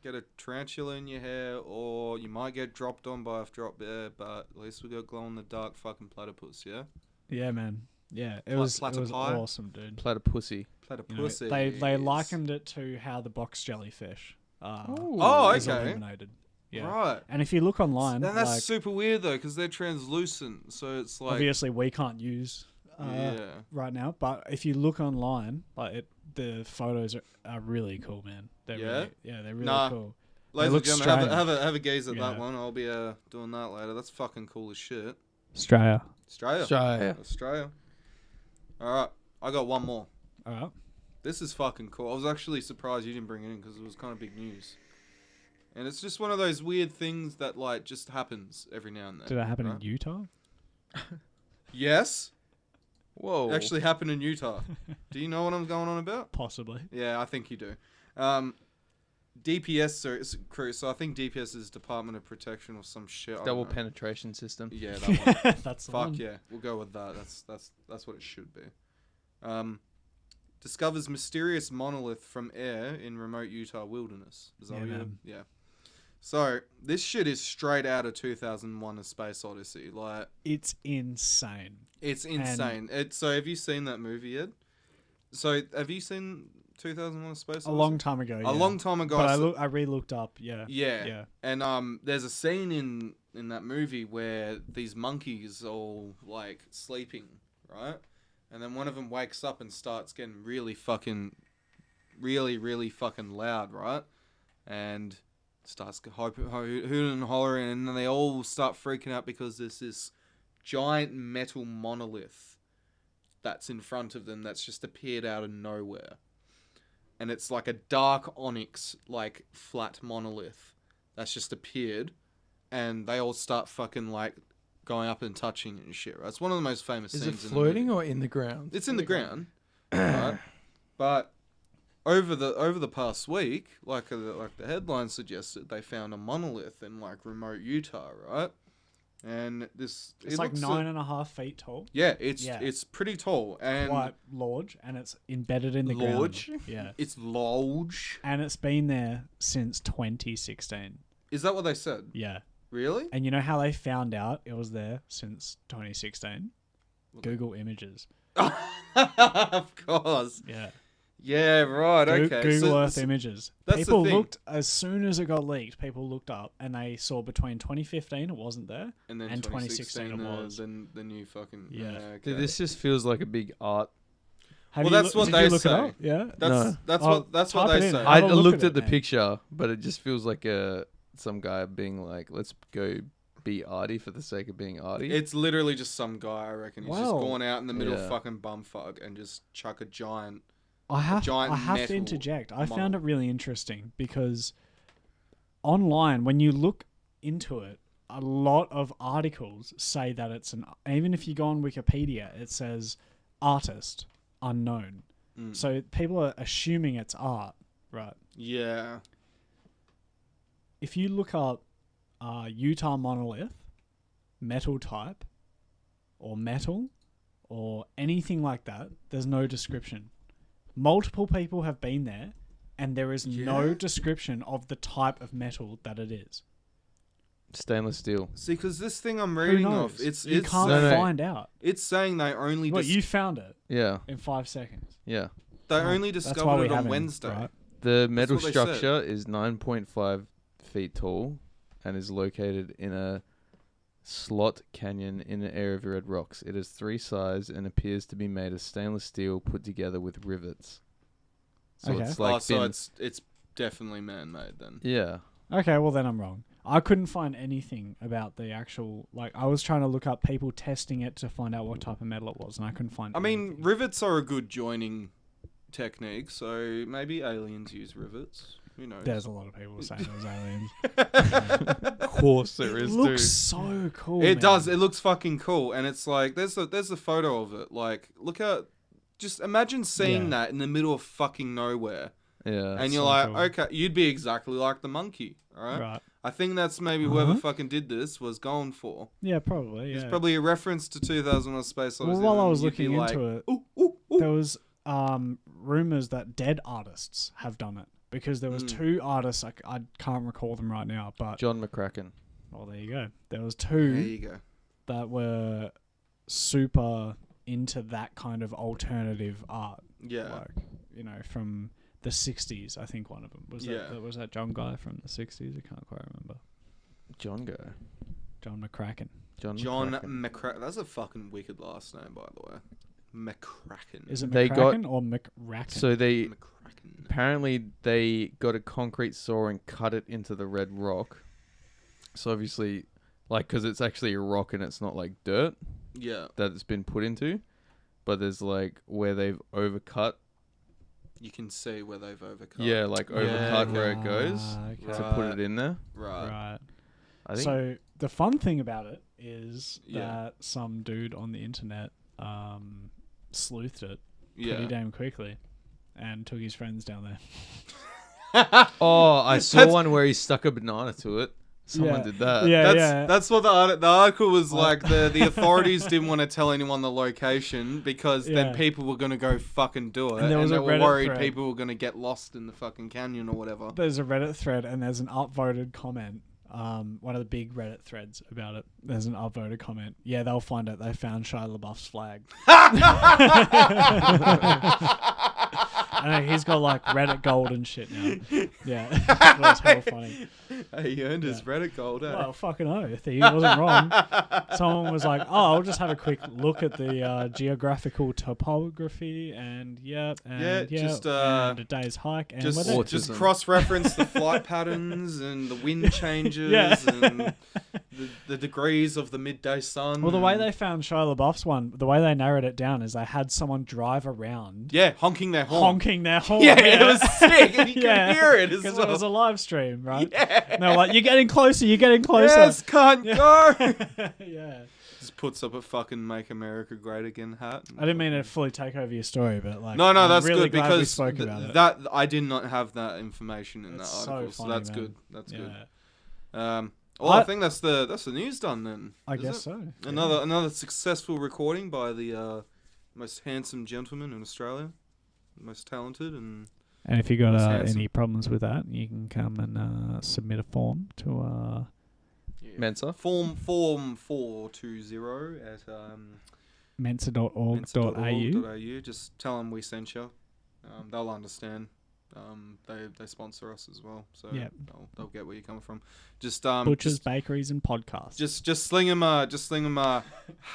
get a tarantula in your hair, or you might get dropped on by a drop bear, but at least we got glow in the dark fucking platypus, yeah? Yeah, man. Yeah, it was platypi? awesome, dude. Platypussy. You know, Platypus. they likened it to how the box jellyfish Oh, is okay. eliminated. Yeah. Right. And if you look online, And that's like, super weird though, because they're translucent, so it's like obviously we can't use yeah. right now, but if you look online, like the photos are really cool, man. They're Yeah? really, yeah, they're really Nah. cool. Ladies and look gentlemen, strange. have a gaze at Yeah. that one. I'll be doing that later. That's fucking cool as shit. Australia. Australia. Australia. Australia. Alright, I got one more. All right. This is fucking cool. I was actually surprised you didn't bring it in because it was kind of big news. And it's just one of those weird things that like just happens every now and then. Did it happen right? in Utah? Yes. Whoa. It actually happened in Utah. Do you know what I'm going on about? Possibly. Yeah, I think you do. DPS crew. So I think DPS is Department of Protection or some shit. I don't double know. penetration system. Yeah, that one. That's the Fuck one. yeah, we'll go with that. That's what it should be. Discovers mysterious monolith from air in remote Utah wilderness. Is that Yeah, what you? man. Yeah. So this shit is straight out of 2001: A Space Odyssey. Like It's insane. it's insane. So have you seen that movie yet? So have you seen 2001: A Space Odyssey? A long time ago. A long time ago. But I I re-looked up. Yeah. Yeah. Yeah. And there's a scene in that movie where these monkeys all like sleeping, right? And then one of them wakes up and starts getting really fucking loud, right? And starts hooting and hollering, and then they all start freaking out because there's this giant metal monolith that's in front of them that's just appeared out of nowhere. And it's like a dark onyx, like, flat monolith that's just appeared. And they all start fucking, like, going up and touching it and shit, right? It's one of the most famous Is scenes it in floating the movie. or in the ground? It's in the ground, right? But over the past week, like the headline suggested, they found a monolith in, like, remote Utah, right? and this It's it like looks 9.5 feet tall. Yeah, it's pretty tall and Quite large, and it's embedded in the large. ground. Yeah. It's large. And it's been there since 2016. Is that what they said? Yeah. Really? And you know how they found out it was there since 2016? Google Images. Of course. Yeah. Yeah, right. Okay. Google Earth Images. That's the People thing. looked, as soon as it got leaked, people looked up and they saw between 2015 it wasn't there. And then and 2016 it was. Then the new fucking Yeah. okay. Dude, this just feels like a big art. Have Well, you that's what did they you look say. It up? Yeah. That's No. that's type what it they in. say. Have I a look looked at at the it, mate. picture, but it just feels like some guy being like, let's go be arty for the sake of being arty. It's literally just some guy, I reckon. He's just Wow. gone out in the middle of Yeah. fucking bumfuck and just chuck a giant. I have giant to metal interject. I model. found it really interesting because online, when you look into it, a lot of articles say that it's even if you go on Wikipedia, it says artist unknown. Mm. So people are assuming it's art, right? Yeah. If you look up Utah monolith, metal type, or metal, or anything like that, there's no description. Multiple people have been there, and there is no Yeah? description of the type of metal that it is. Stainless steel. See, because this thing I'm Who reading knows? off, it's you can't No, no. find out. it's saying they only What, you found it Yeah, in 5 seconds. yeah. they Oh, only that's why discovered we it on have him, Wednesday. right? The metal what they said. structure is 9.5 feet tall and is located in a slot canyon in an area of red rocks. It has 3 sides and appears to be made of stainless steel put together with rivets. So Okay. it's like so been- it's definitely man-made then. yeah. Okay, well then I'm wrong. I couldn't find anything about the actual, like, I was trying to look up people testing it to find out what type of metal it was, and I couldn't find I mean, anything. rivets are a good joining technique, so maybe aliens use rivets. Who knows? There's a lot of people saying it was aliens. Of course there It is, looks dude. so cool, It man. does. It looks fucking cool, and it's like there's a photo of it. Like, look at, just imagine seeing Yeah. that in the middle of fucking nowhere, Yeah. and you're so like, cool. okay, you'd be exactly like the monkey, all right? Right. I think that's maybe whoever Uh-huh. fucking did this was going for. Yeah, probably. It's Yeah. probably a reference to 2001: Space Odyssey. Well, while I and was you'd be looking like, into it, ooh, ooh, ooh. there was rumors that dead artists have done it because there was 2 artists. I can't recall them right now, but John McCracken. well, there you go. There was There 2 you go. that were super into that kind of alternative art. Yeah. Like, you know, from the 60s. I think one of them was Yeah. that was that John guy from the 60s. I can't quite remember. John guy. John McCracken. John McCracken. McCracken. That's a fucking wicked last name, by the way. McCracken. Is it They got- McCracken or McRacken? So they McCracken. apparently they got a concrete saw and cut it into the red rock. So obviously, like, because it's actually a rock and it's not like dirt Yeah. that it's been put into, but there's like where they've overcut. You can see where they've overcut. Yeah, like overcut where it goes okay. to put Right. it in there. Right. Right. I think. So the fun thing about it is Yeah. that some dude on the internet sleuthed it pretty Yeah. damn quickly and took his friends down there. Oh, I saw That's- one where he stuck a banana to it. Someone Yeah. did that. Yeah, That's what the article was Oh. like. The authorities didn't want to tell anyone the location because Yeah. then people were going to go fucking do it. And there was they a were Reddit worried thread. people were going to get lost in the fucking canyon or whatever. There's a Reddit thread and there's an upvoted comment. One of the big Reddit threads about it. There's an upvoted comment. Yeah, they'll find it. They found Shia LaBeouf's flag. I know he's got like Reddit gold and shit now. Yeah, that's hell funny. Hey, he earned his Yeah. Reddit gold, eh? Well, fucking oath, he wasn't wrong. Someone was like, "Oh, I'll just have a quick look at the geographical topography and just, and a day's hike and just, whatever." just Autism. cross-reference the flight patterns and the wind changes Yeah. and the degrees of the midday sun. Well, the way and- they found Shia LaBeouf's one, the way they narrowed it down is they had someone drive around, yeah, honking their horn. honking their horn. Yeah, it was sick, and you Yeah. could hear it as because well. it was a live stream, right? Yeah. And they were like, "You're getting closer. You're getting closer." Yes, can't go. Yeah. Just puts up a fucking "Make America Great Again" hat. I didn't mean to fully take over your story, but like, No, I'm that's really good glad we because spoke about it. that I did not have that information in It's that so article, so funny, that's man. good. That's Yeah. good. Well, I think that's the news done then. I is guess it? so. Another successful recording by the most handsome gentleman in Australia, most talented and. And if you got That's handsome. any problems with that, you can come and submit a form to Mensa. Form 420 at mensa.org.au. Just tell them we sent you. They'll understand. They sponsor us as well, so Yep. they'll get where you're coming from. Just Butchers, bakeries, and podcasts. just sling them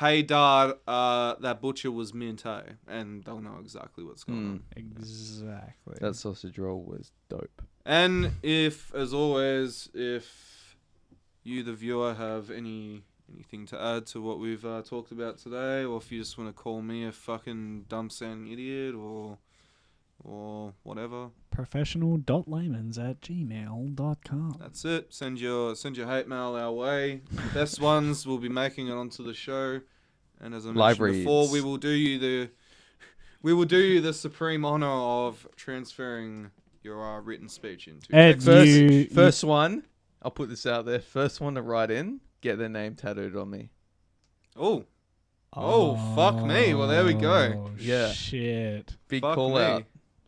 hey dad, that butcher was mint, eh? And they'll know exactly what's going on. Exactly. That sausage roll was dope. And if, as always, if you, the viewer, have anything to add to what we've talked about today, or if you just want to call me a fucking dumb sounding idiot or whatever, professional.laymans@gmail.com. that's it. Send your hate mail our way. The best ones will be making it onto the show. And as I Live mentioned before, reads. we will do you the supreme honor of transferring your written speech into Ed, text. First one, I'll put this out there. First one to write in, get their name tattooed on me. Oh, fuck me. Well, there we go. Yeah. Shit. Big Fuck call me. out.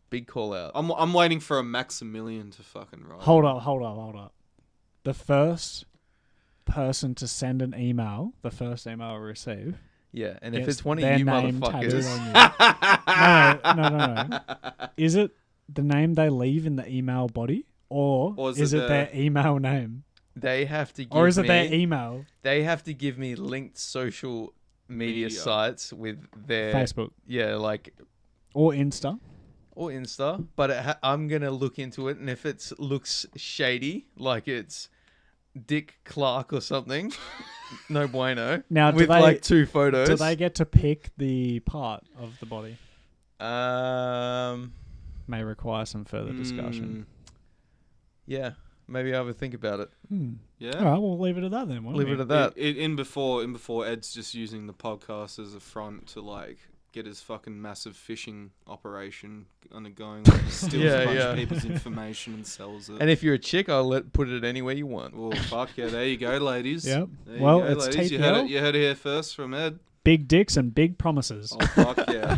Big call out. I'm waiting for a Maximilian to fucking write. Hold up. The first person to send an email, the first email I receive, Yeah, and if gets it's one of their you name tattooed motherfuckers, on you. No. Is it the name they leave in the email body, or is it their email name, they have to give or is it me, their email? They have to give me linked social media sites with their Facebook, or Insta. or Insta, but I'm gonna look into it, and if it looks shady, like it's Dick Clark or something, no bueno. Now, with like 2 photos. Do they get to pick the part of the body? May require some further discussion. Yeah, maybe I'll have a think about it. Yeah. All right, we'll leave it at that then. Leave it at that. In before Ed's just using the podcast as a front to like get his fucking massive phishing operation undergoing. Like he steals a bunch of people's information and sells it. And if you're a chick, I'll put it anywhere you want. Oh fuck yeah! There you go, ladies. Yep. There Well, you go, it's ladies. TPL. You heard it here first from Ed. Big dicks and big promises. Oh fuck yeah!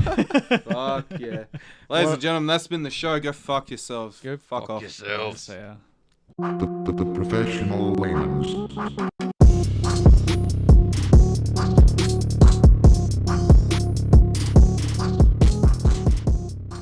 Fuck yeah! Ladies and gentlemen, that's been the show. Go fuck yourselves. Go fuck off. yourselves. So, yeah. The professional layman's.